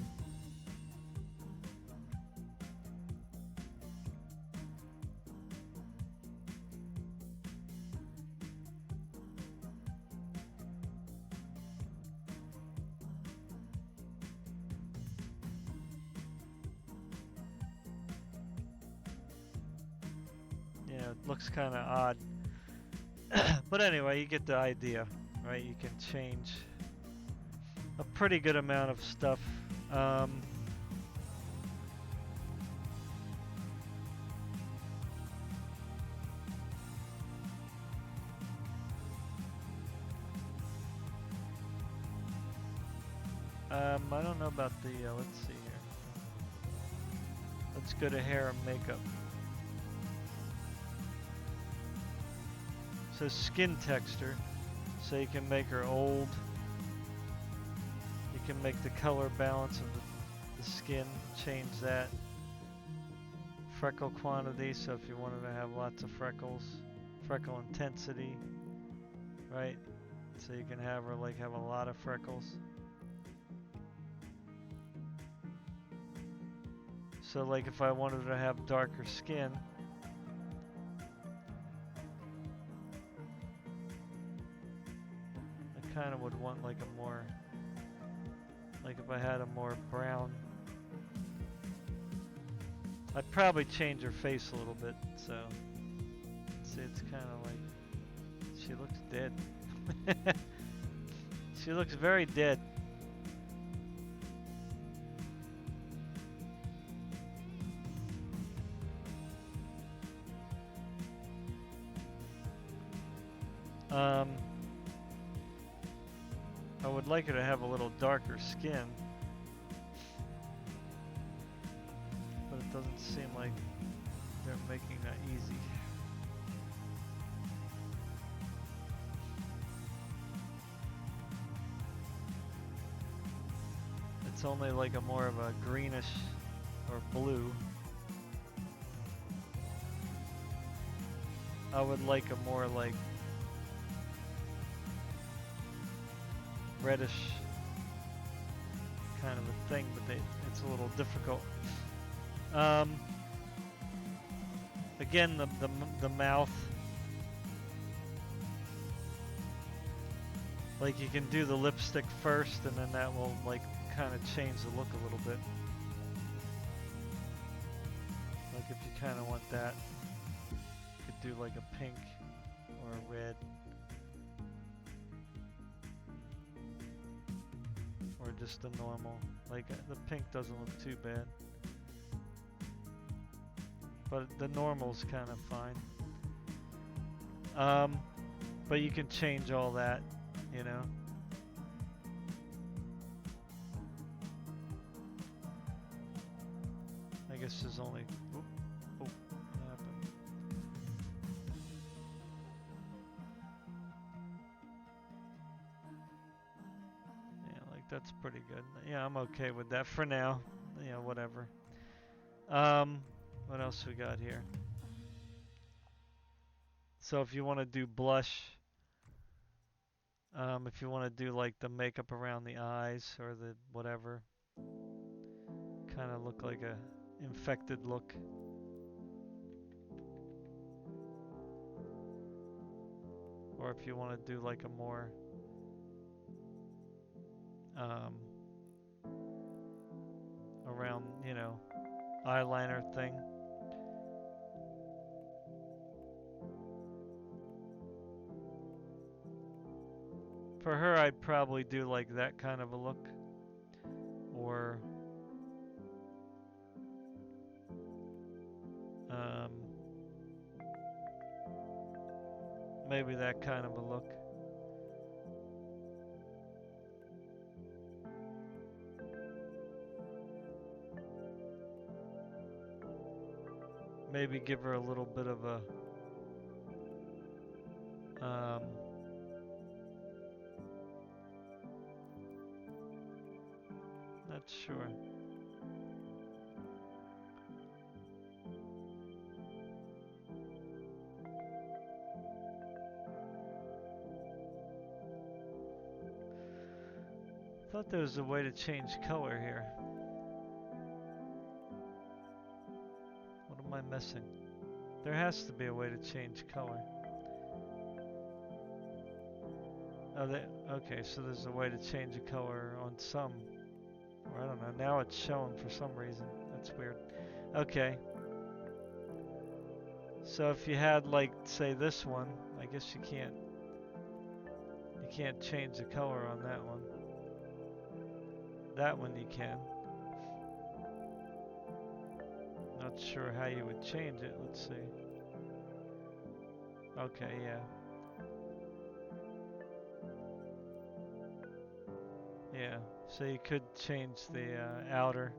Yeah, it looks kind of odd. But anyway, you get the idea, right? You can change a pretty good amount of stuff. I don't know about the, let's see here. Let's go to hair and makeup. So skin texture, so you can make her old. You can make the color balance of the skin, change that. Freckle quantity, so if you wanted to have lots of freckles. Freckle intensity, right? So you can have her like have a lot of freckles. So like if I wanted to have darker skin, I kind of would want like a more Like if I had a more brown, I'd probably change her face a little bit. So see, it's kind of like she looks dead. She looks very dead. I would like her to have a little darker skin, but it doesn't seem like they're making that easy. It's only like a more of a greenish or blue. I would like a more like reddish kind of a thing, but it's a little difficult. Again, the mouth, like you can do the lipstick first, and then that will like kind of change the look a little bit. Like if you kind of want that, you could do like a pink or a red. Or just a normal, like the pink doesn't look too bad. But the normal's kind of fine. But you can change all that, you know. I guess there's only, what happened? Yeah, like that's pretty good. Yeah, I'm okay with that for now. You know, whatever. What else we got here? So if you want to do blush, if you want to do like the makeup around the eyes or the whatever, kind of look like a infected look. Or if you want to do like a more around, you know, eyeliner thing. For her, I'd probably do like that kind of a look, or maybe that kind of a look. Maybe give her a little bit of a not sure. Thought there was a way to change color here. What am I missing? There has to be a way to change color. Oh, okay, so there's a way to change the color on some. Or I don't know, now it's showing for some reason. That's weird. Okay. So if you had like, say this one, I guess you can't change the color on that one. That one you can. Not sure how you would change it, let's see. Okay, yeah. Yeah, so you could change the outer.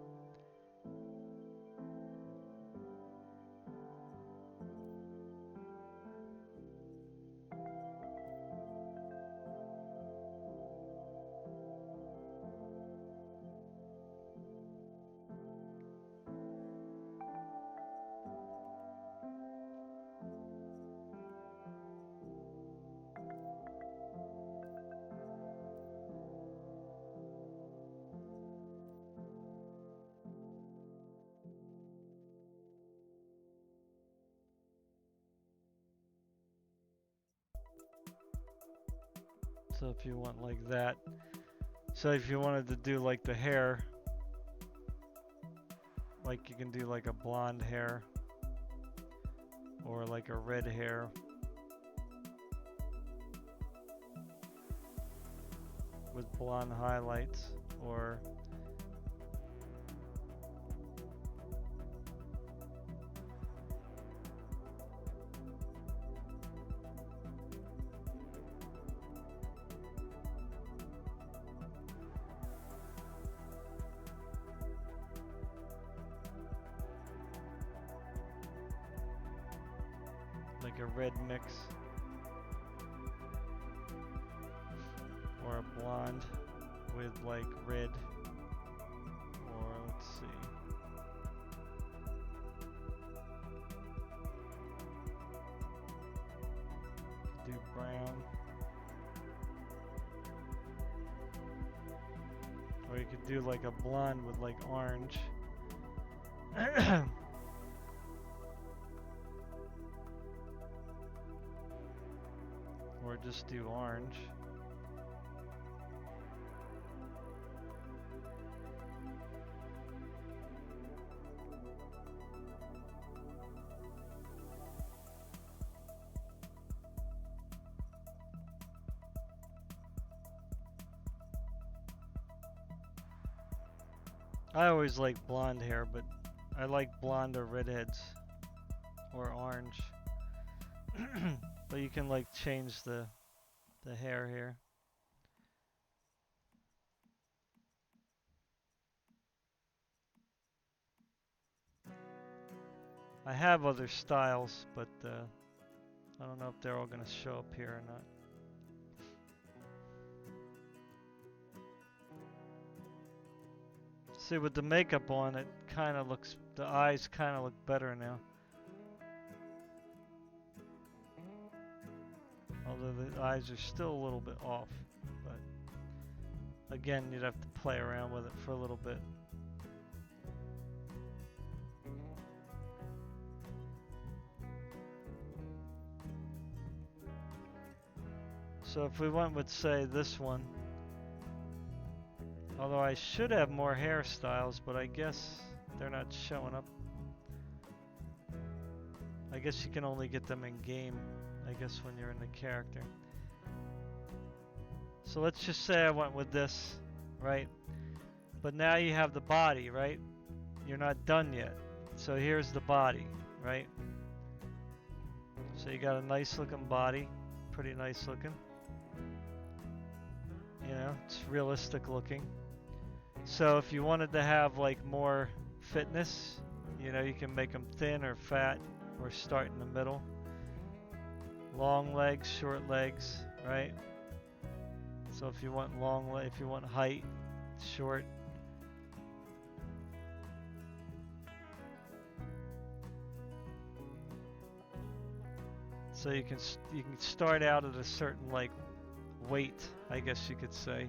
So if you want like that. So if you wanted to do like the hair, like you can do like a blonde hair or like a red hair. With blonde highlights, or like a red mix, or a blonde with like red, or let's see, do brown, or you could do like a blonde with like orange. Or just do orange. I always like blonde hair, but I like blonde or redheads or orange. But you can like change the hair here. I have other styles, but I don't know if they're all going to show up here or not. See, with the makeup on, it kind of looks, the eyes kind of look better now. Although the eyes are still a little bit off, but again, you'd have to play around with it for a little bit. So if we went with, say, this one, although I should have more hairstyles, but I guess they're not showing up. I guess you can only get them in game, I guess, when you're in the character. So let's just say I went with this, right? But now you have the body, right? You're not done yet. So here's the body, right? So you got a nice looking body, pretty nice looking. You know, it's realistic looking. So if you wanted to have like more fitness, you know, you can make them thin or fat or start in the middle. Long legs, short legs, right? So if you want long legs, if you want height, short. So you can start out at a certain like weight, I guess you could say,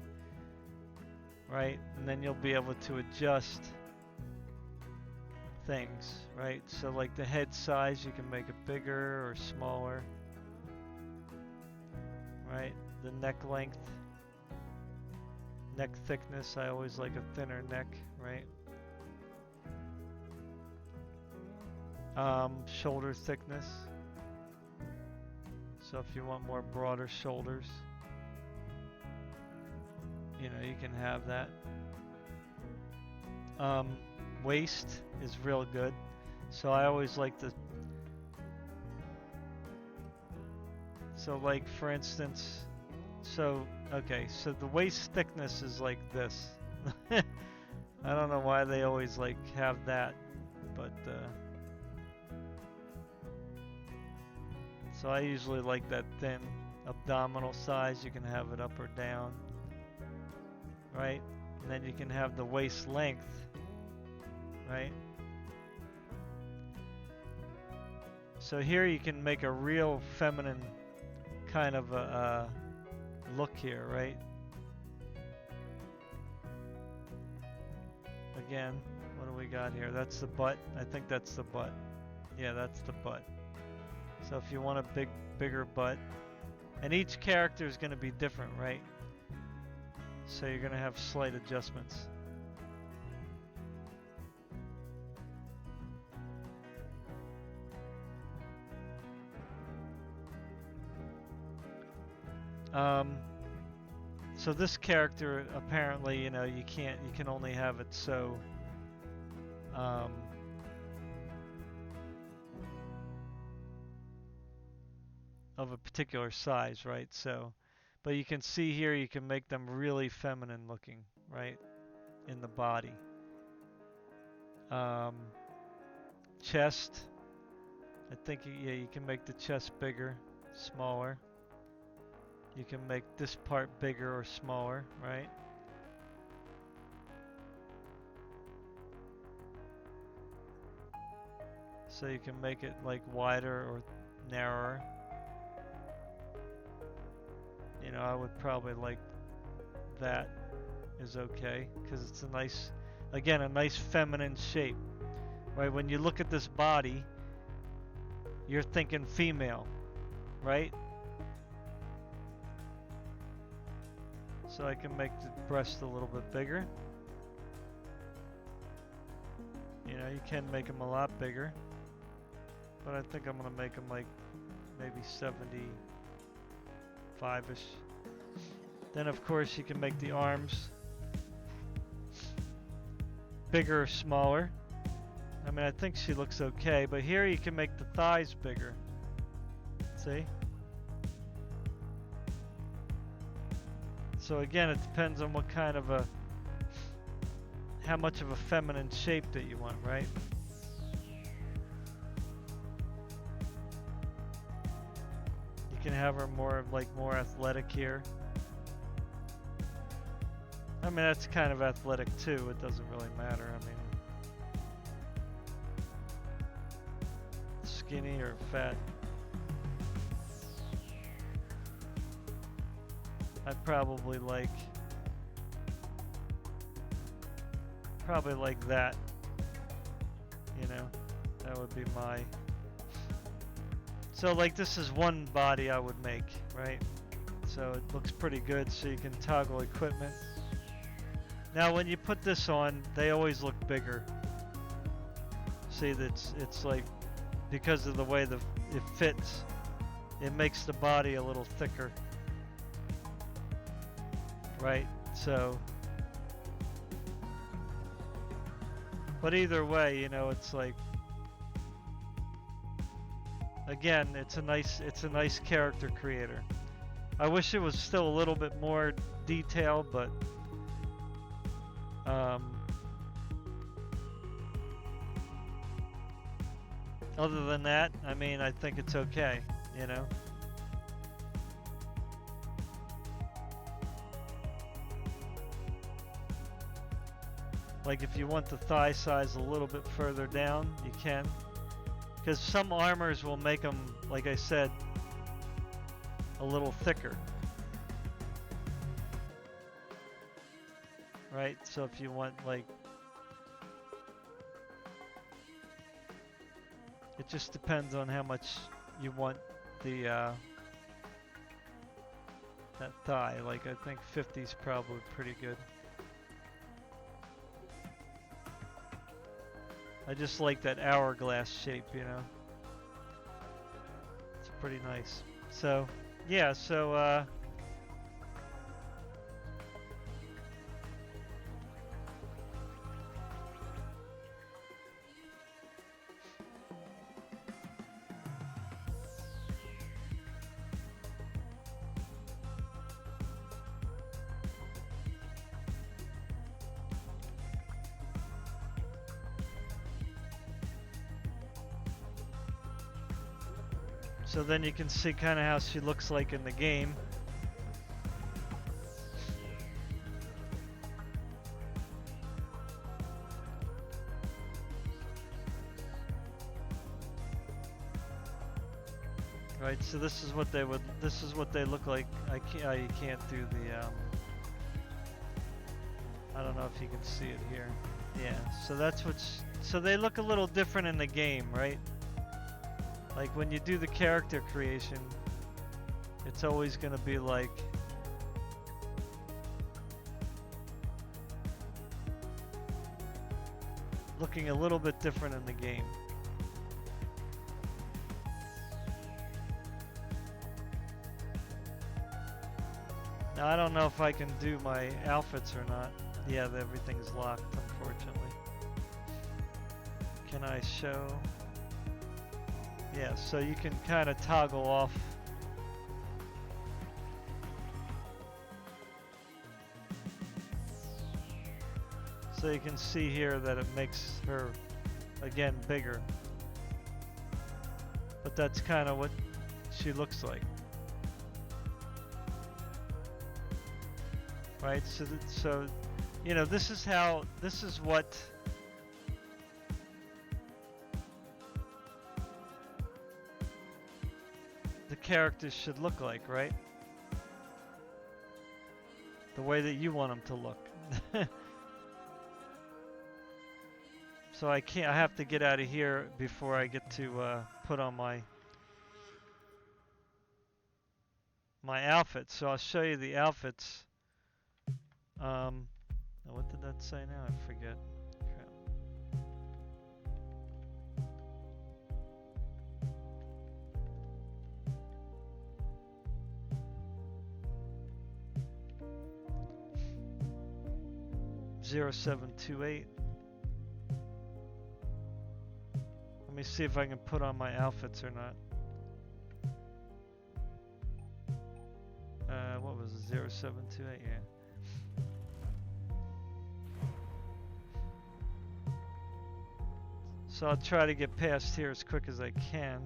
right? And then you'll be able to adjust things, right? So like the head size, you can make it bigger or smaller, right? The neck length, neck thickness, I always like a thinner neck, right? Shoulder thickness. So if you want more broader shoulders, you know, you can have that. Waist is real good. So I always like the... So like, for instance, so, okay, so the waist thickness is like this. I don't know why they always like have that, but so I usually like that thin abdominal size. You can have it up or down, right? And then you can have the waist length, right? So here you can make a real feminine kind of a look here, right? Again, what do we got here? That's the butt. I think that's the butt. Yeah, that's the butt. So if you want a bigger butt, and each character is going to be different, right? So you're going to have slight adjustments. So this character, apparently, you know, you can only have it so of a particular size, right? So, but you can see here, you can make them really feminine looking, right? In the body. Chest, I think, yeah, you can make the chest bigger, smaller. You can make this part bigger or smaller, right? So you can make it like wider or narrower. You know, I would probably like that is okay because it's a nice, again, a nice feminine shape, right? When you look at this body, you're thinking female, right? So I can make the breast a little bit bigger. You know, you can make them a lot bigger, but I think I'm gonna make them like maybe 75-ish. Then of course you can make the arms bigger or smaller. I mean, I think she looks okay, but here you can make the thighs bigger. See? So again, it depends on what kind of how much of a feminine shape that you want, right? You can have her more athletic here. I mean, that's kind of athletic too. It doesn't really matter. I mean, skinny or fat. I'd probably like that. You know, that would be my. So like this is one body I would make, right? So it looks pretty good. So you can toggle equipment. Now when you put this on, they always look bigger. See, it's like because of the way it fits, it makes the body a little thicker. Right, so, but either way, you know, it's like, again, it's a nice character creator. I wish it was still a little bit more detailed, but other than that, I mean, I think it's okay, you know. Like if you want the thigh size a little bit further down, you can. Because some armors will make them, like I said, a little thicker. Right? So if you want like... It just depends on how much you want the that thigh. Like I think 50 is probably pretty good. I just like that hourglass shape, you know. It's pretty nice. So, yeah, so so then you can see kind of how she looks like in the game. Right, so this is what they look like. You can't do the I don't know if you can see it here. Yeah, so so they look a little different in the game, right? Like when you do the character creation, it's always going to be like looking a little bit different in the game. Now I don't know if I can do my outfits or not. Yeah, everything's locked, unfortunately. Can I show? Yeah, so you can kind of toggle off. So you can see here that it makes her, again, bigger. But that's kind of what she looks like. Right, so you know, this is what the characters should look like, right? The way that you want them to look. So I have to get out of here before I get to put on my outfits. So I'll show you the outfits. What did that say now? I forget. Crap. (0728). Let me see if I can put on my outfits or not. What was it? 0728, yeah. So I'll try to get past here as quick as I can.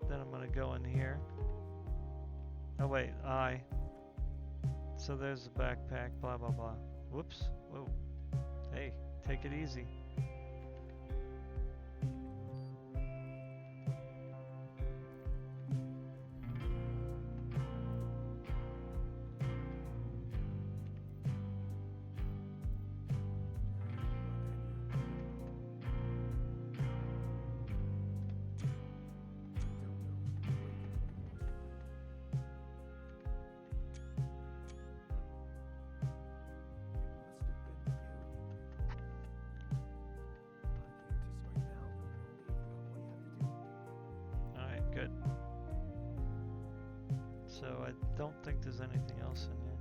Then I'm going to go in here. Oh wait, so there's the backpack, blah blah blah. Whoops, whoa. Hey, take it easy. Good. So I don't think there's anything else in here.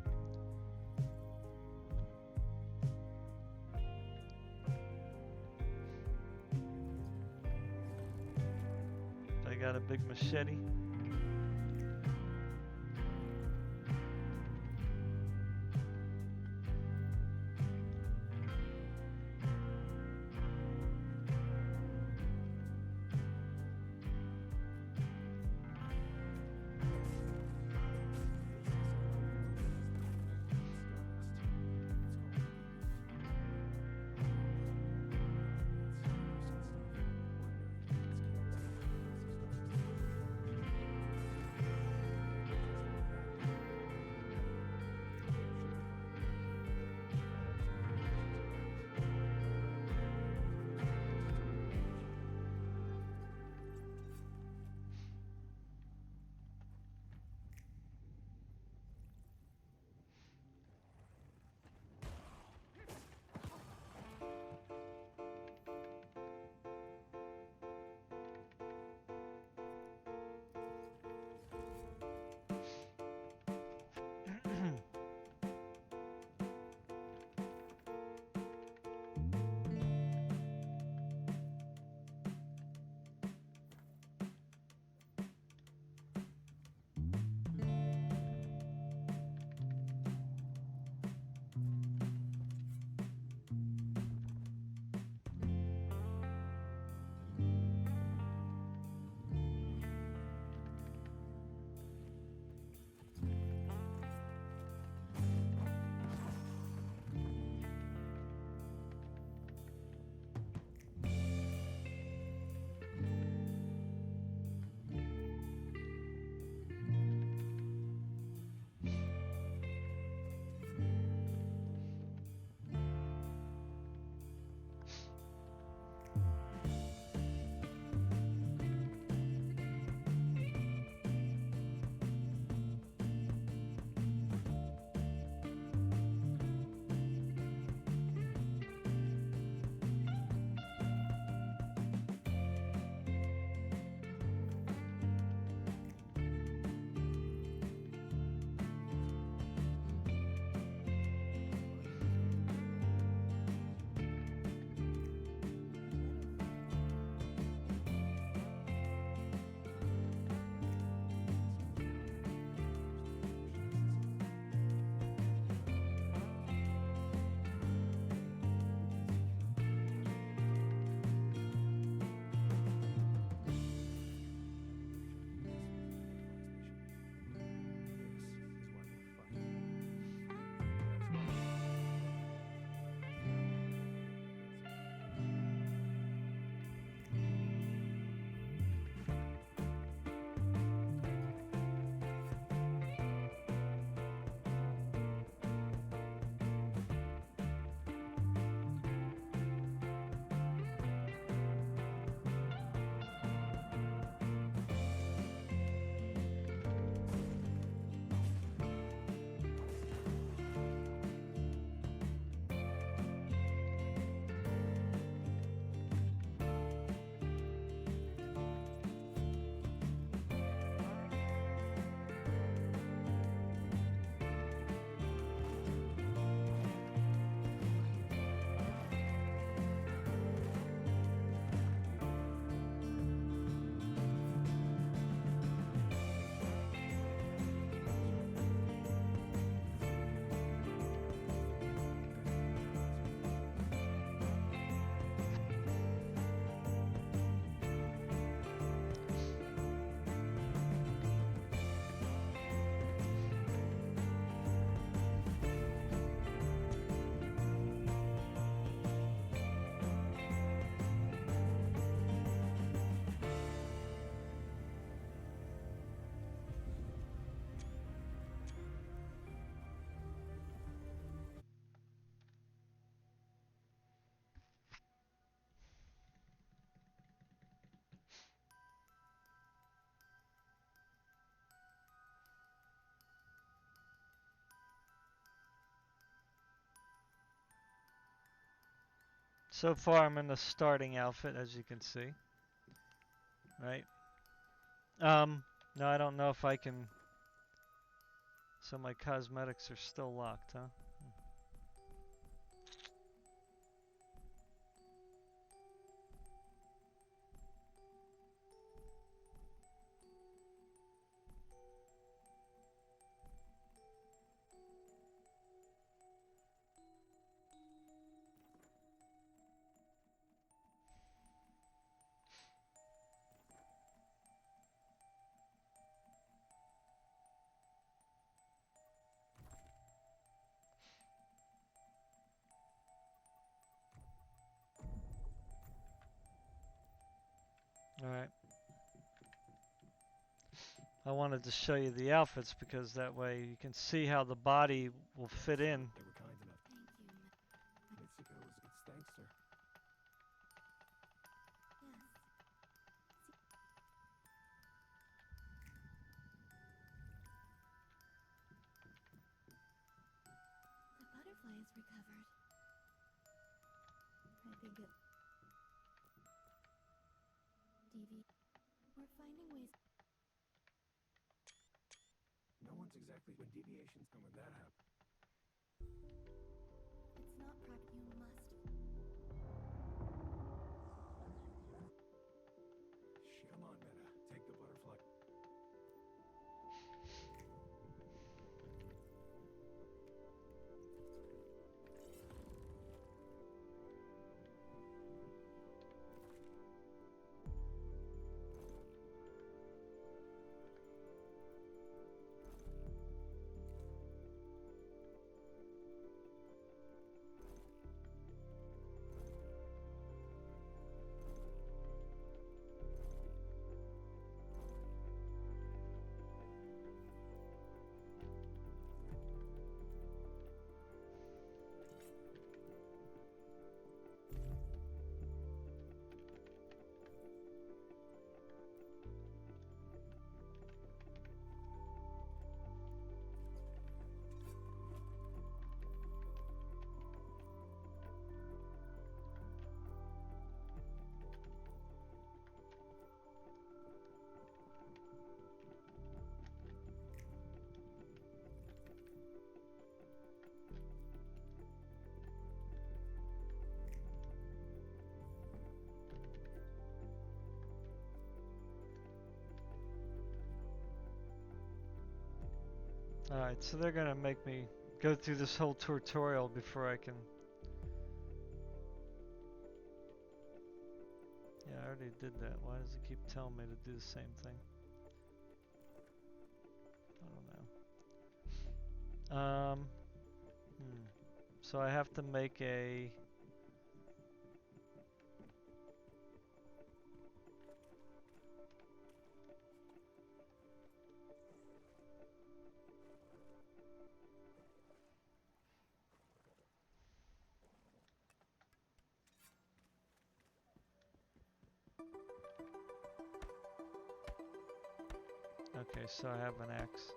I got a big machete. So far I'm in the starting outfit, as you can see. Right? No, I don't know if I can... So my cosmetics are still locked, huh? Alright. I wanted to show you the outfits because that way you can see how the body will fit in. They were kind enough. Thank you. It's thanks, sir. Yes. The butterfly is recovered. I think it... We're finding ways... No one's exactly when deviations come when that happens. It's not proper. You must... Come on, Meta. Take the butterfly. Alright, so they're gonna make me go through this whole tutorial before I can... Yeah, I already did that. Why does it keep telling me to do the same thing? I don't know. So I have to make a... Okay, so I have an axe.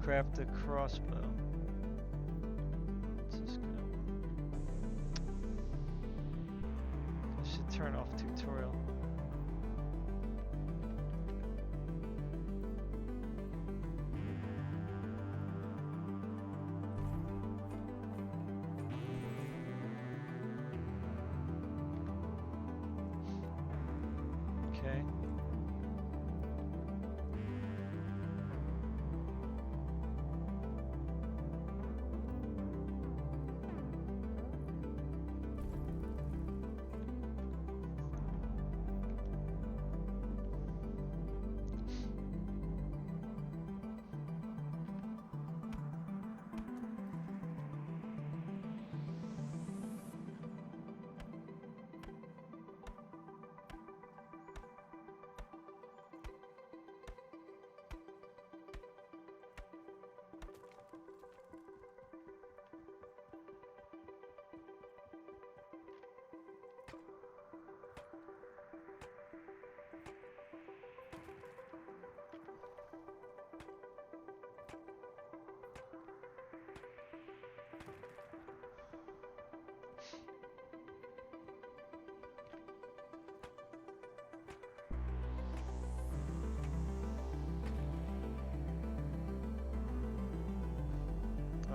Craft a crossbow. Let's just go. I should turn off tutorial. Okay.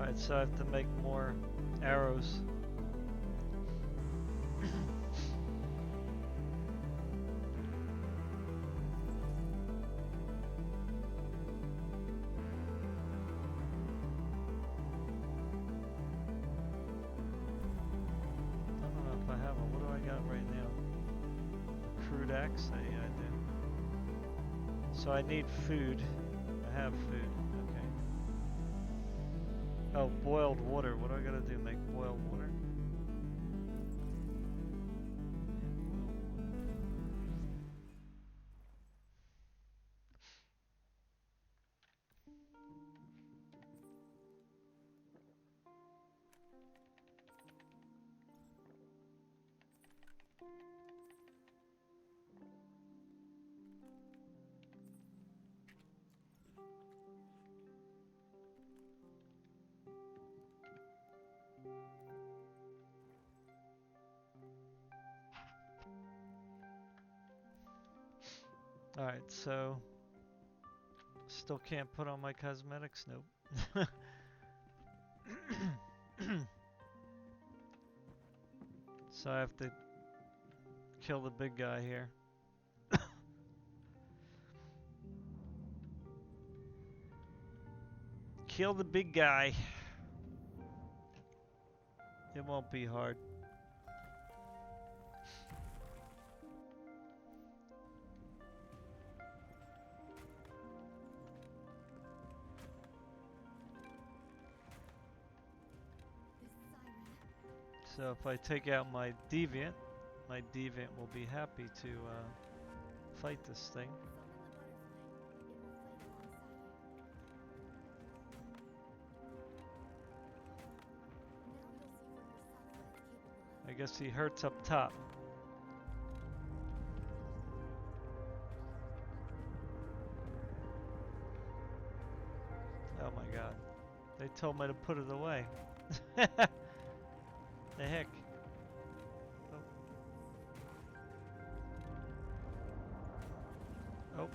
Alright, so I have to make more arrows. I don't know if I have one. What do I got right now? Crude axe? Yeah, I do. So I need food. I have food. Okay. Oh, boiled water. What do I gotta do? Make boiled water? Alright, so still can't put on my cosmetics? Nope. So I have to kill the big guy here. Kill the big guy. It won't be hard. So if I take out my deviant will be happy to fight this thing. I guess he hurts up top. Oh my god. They told me to put it away. The heck? Oh. Oh.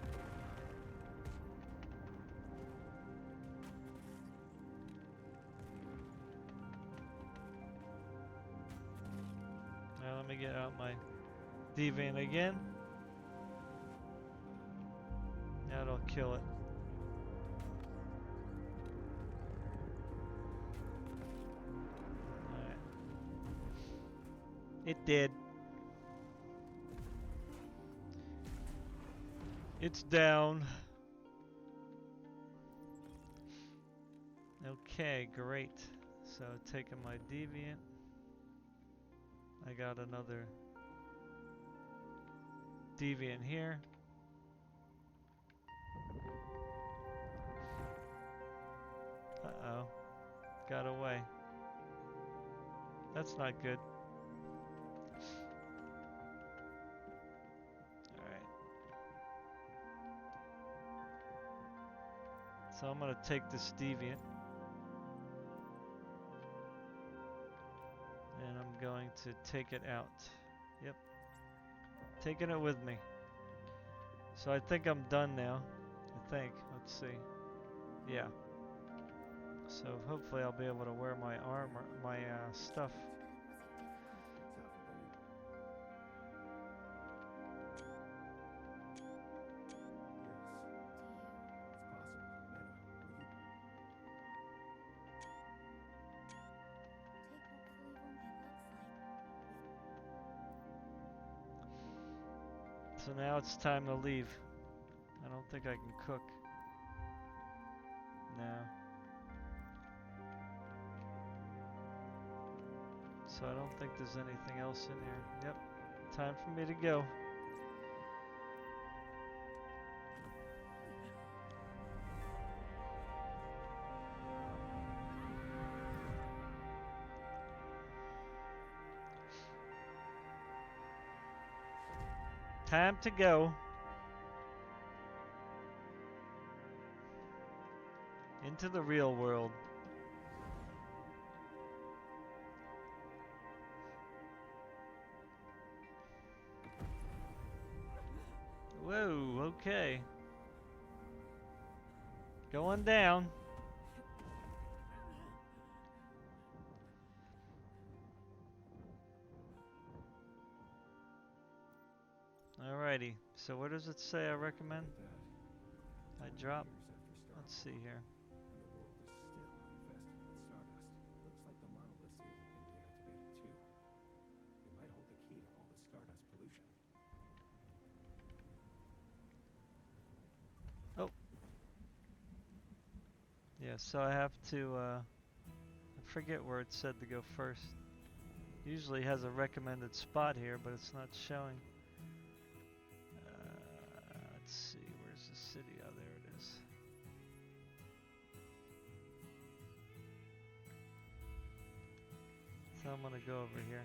Now let me get out my deviant again. That'll kill it. It did. It's down. Okay, great. So taking my deviant. I got another deviant here. Uh-oh. Got away. That's not good. So I'm going to take this deviant and I'm going to take it out. Yep. Taking it with me. So I think I'm done now. I think. Let's see. Yeah. So hopefully I'll be able to wear my armor, my stuff. So now it's time to leave. I don't think I can cook. No. So I don't think there's anything else in here. Yep. Time for me to go. Time to go. Into the real world. Whoa, okay. Going down. Alrighty, so what does it say I recommend? Look at that. I drop. Years after Let's Star see here. and the world is still infested with stardust. Looks like the monoliths here have been deactivated too. They might hold the key to all the stardust pollution. Oh. Yeah, so I have to, I forget where it said to go first. Usually has a recommended spot here, but it's not showing. Let's see, where's the city? Oh, there it is. So I'm gonna go over here.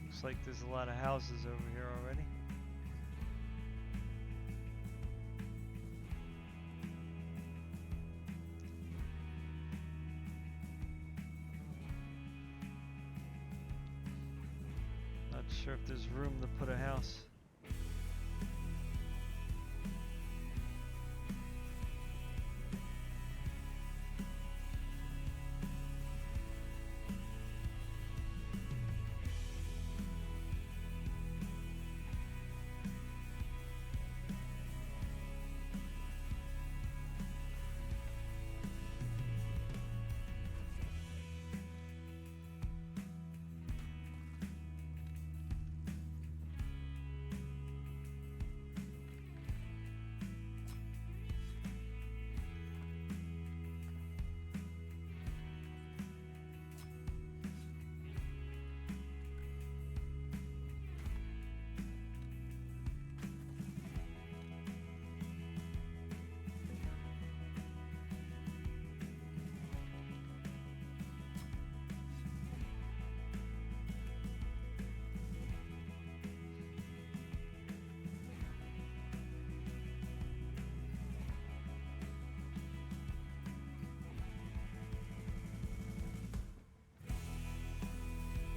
Looks like there's a lot of houses over here already. Not sure if there's room to put a house.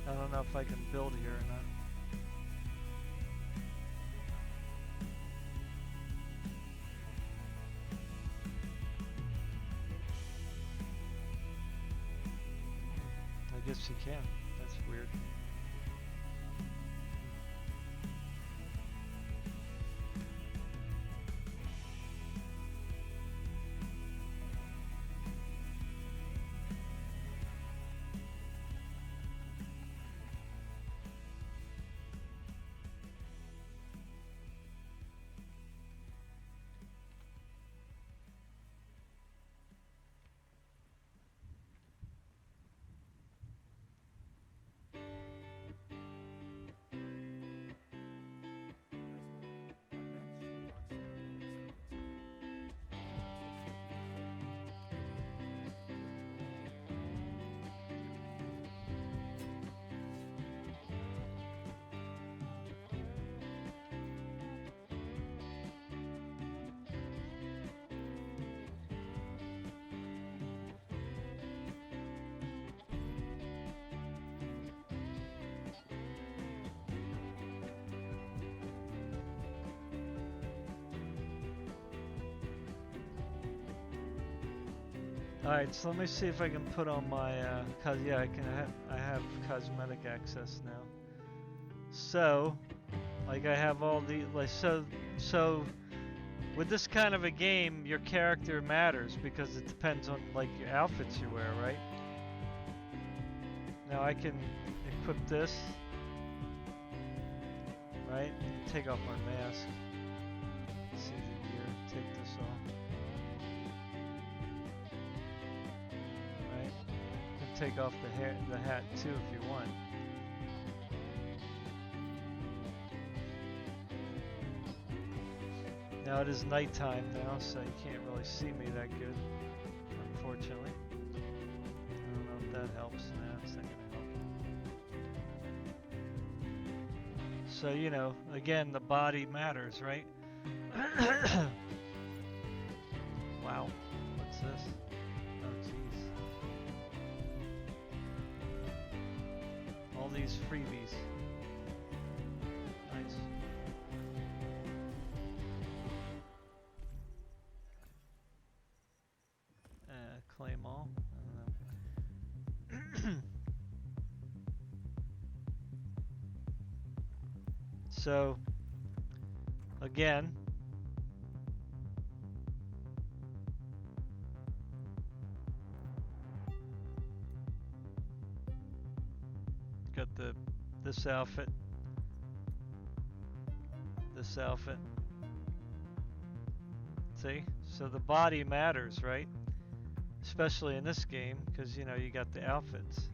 I don't know if I can build here or not. I guess you can. That's weird. Alright, so let me see if I can put on my, cause yeah, I have cosmetic access now. So, like I have all the, like, so, with this kind of a game, your character matters because it depends on, like, your outfits you wear, right? Now I can equip this, right? Take off my mask. See the gear, take this off. Take off the hat too if you want. Now it is nighttime now, so you can't really see me that good, unfortunately. I don't know if that helps. Nah, it's not gonna help. So, you know, again, the body matters, right? Wow, what's this? Oh, jeez. All these freebies. Nice. So, again, got this outfit, this outfit. See? So the body matters, right? Especially in this game, because you know you got the outfits.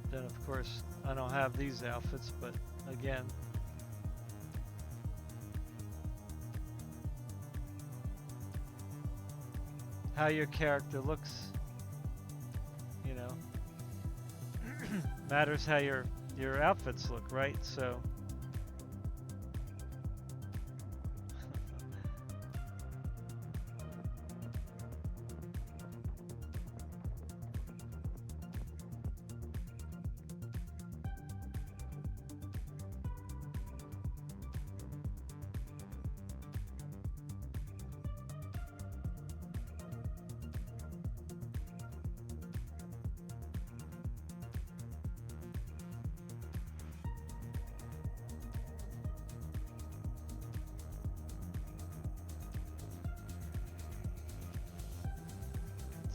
Then of course I don't have these outfits, but again, how your character looks, you know, matters how your outfits look, right? So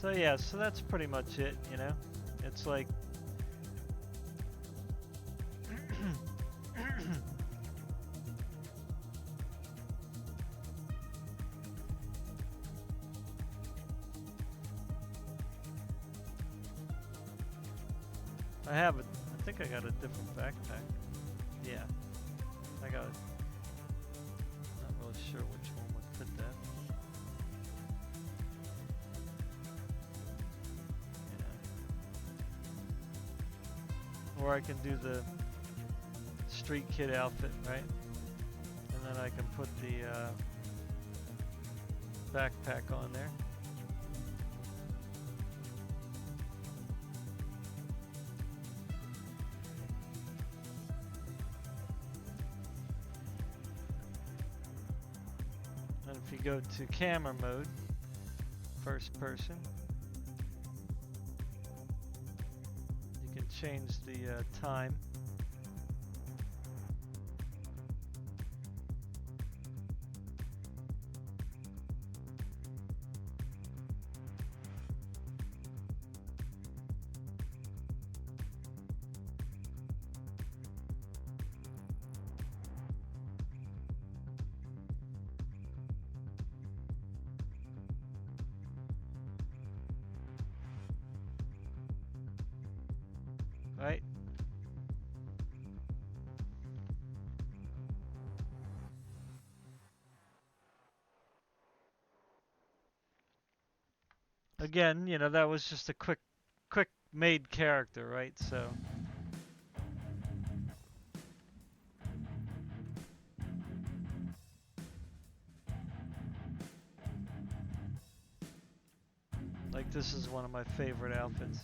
So yeah, so that's pretty much it, you know? It's like I think I got a different backpack. Yeah. I got it. Not really sure which one would fit that. Or I can do the street kid outfit, right? And then I can put the backpack on there. And if you go to camera mode, first person, change the time. Right? Again, you know, that was just a quick made character, right? So like this is one of my favorite outfits.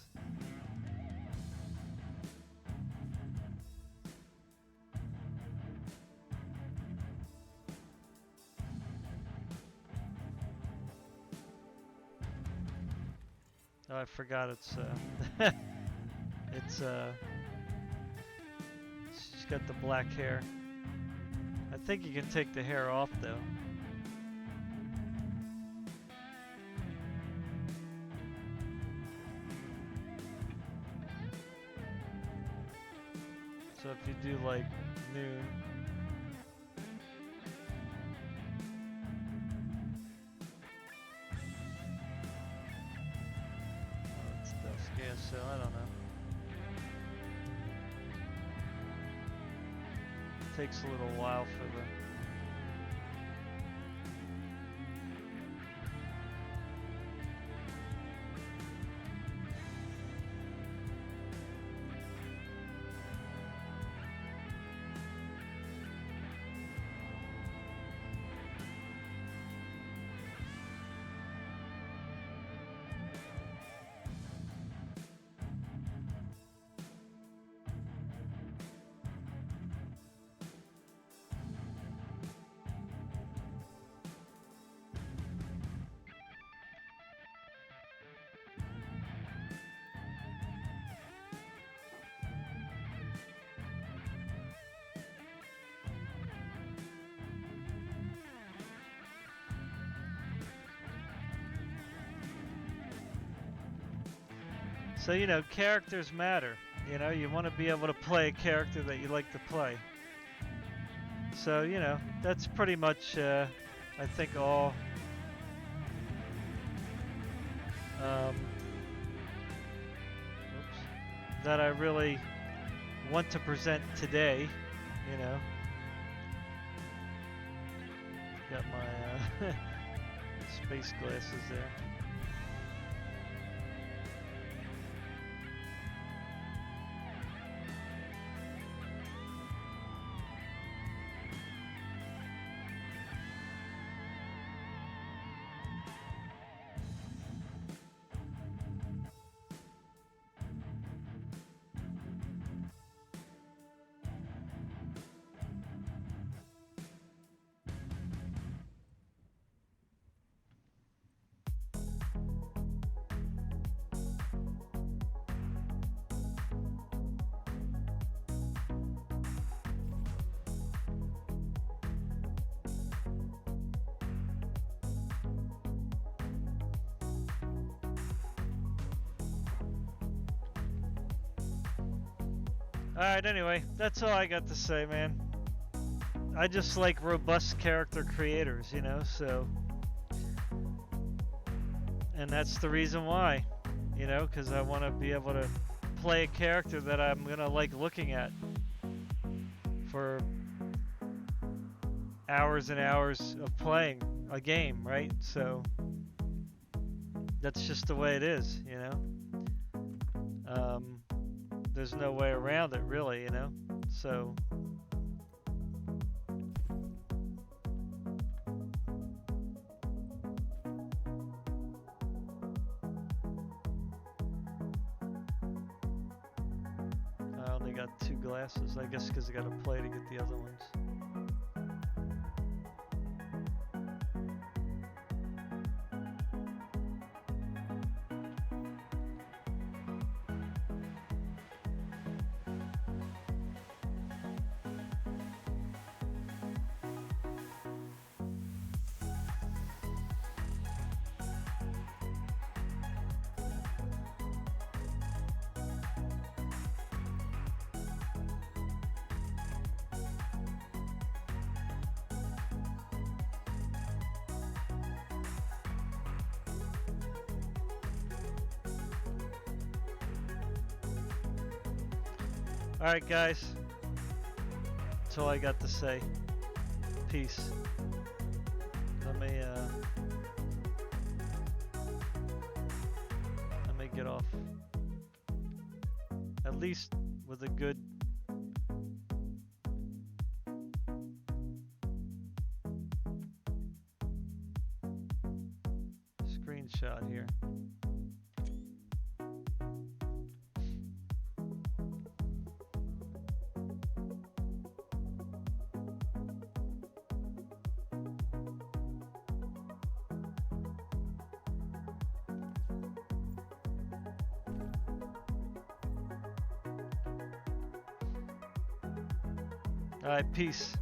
Oh, I forgot it's she's got the black hair. I think you can take the hair off though. So if you do like noon, Takes a little while for the... So, you know, characters matter. You know, you want to be able to play a character that you like to play. So, you know, that's pretty much, I think, all that I really want to present today, you know. Got my space glasses there. Alright, anyway, that's all I got to say, man. I just like robust character creators, you know, so... And that's the reason why, you know, because I want to be able to play a character that I'm going to like looking at for hours and hours of playing a game, right? So, that's just the way it is, you know? There's no way around it, really, you know? So... I only got 2 glasses, I guess because I got to play to get the other ones. Alright guys, that's all I got to say. Peace. Let me get off. At least with a good screenshot here. All right, peace.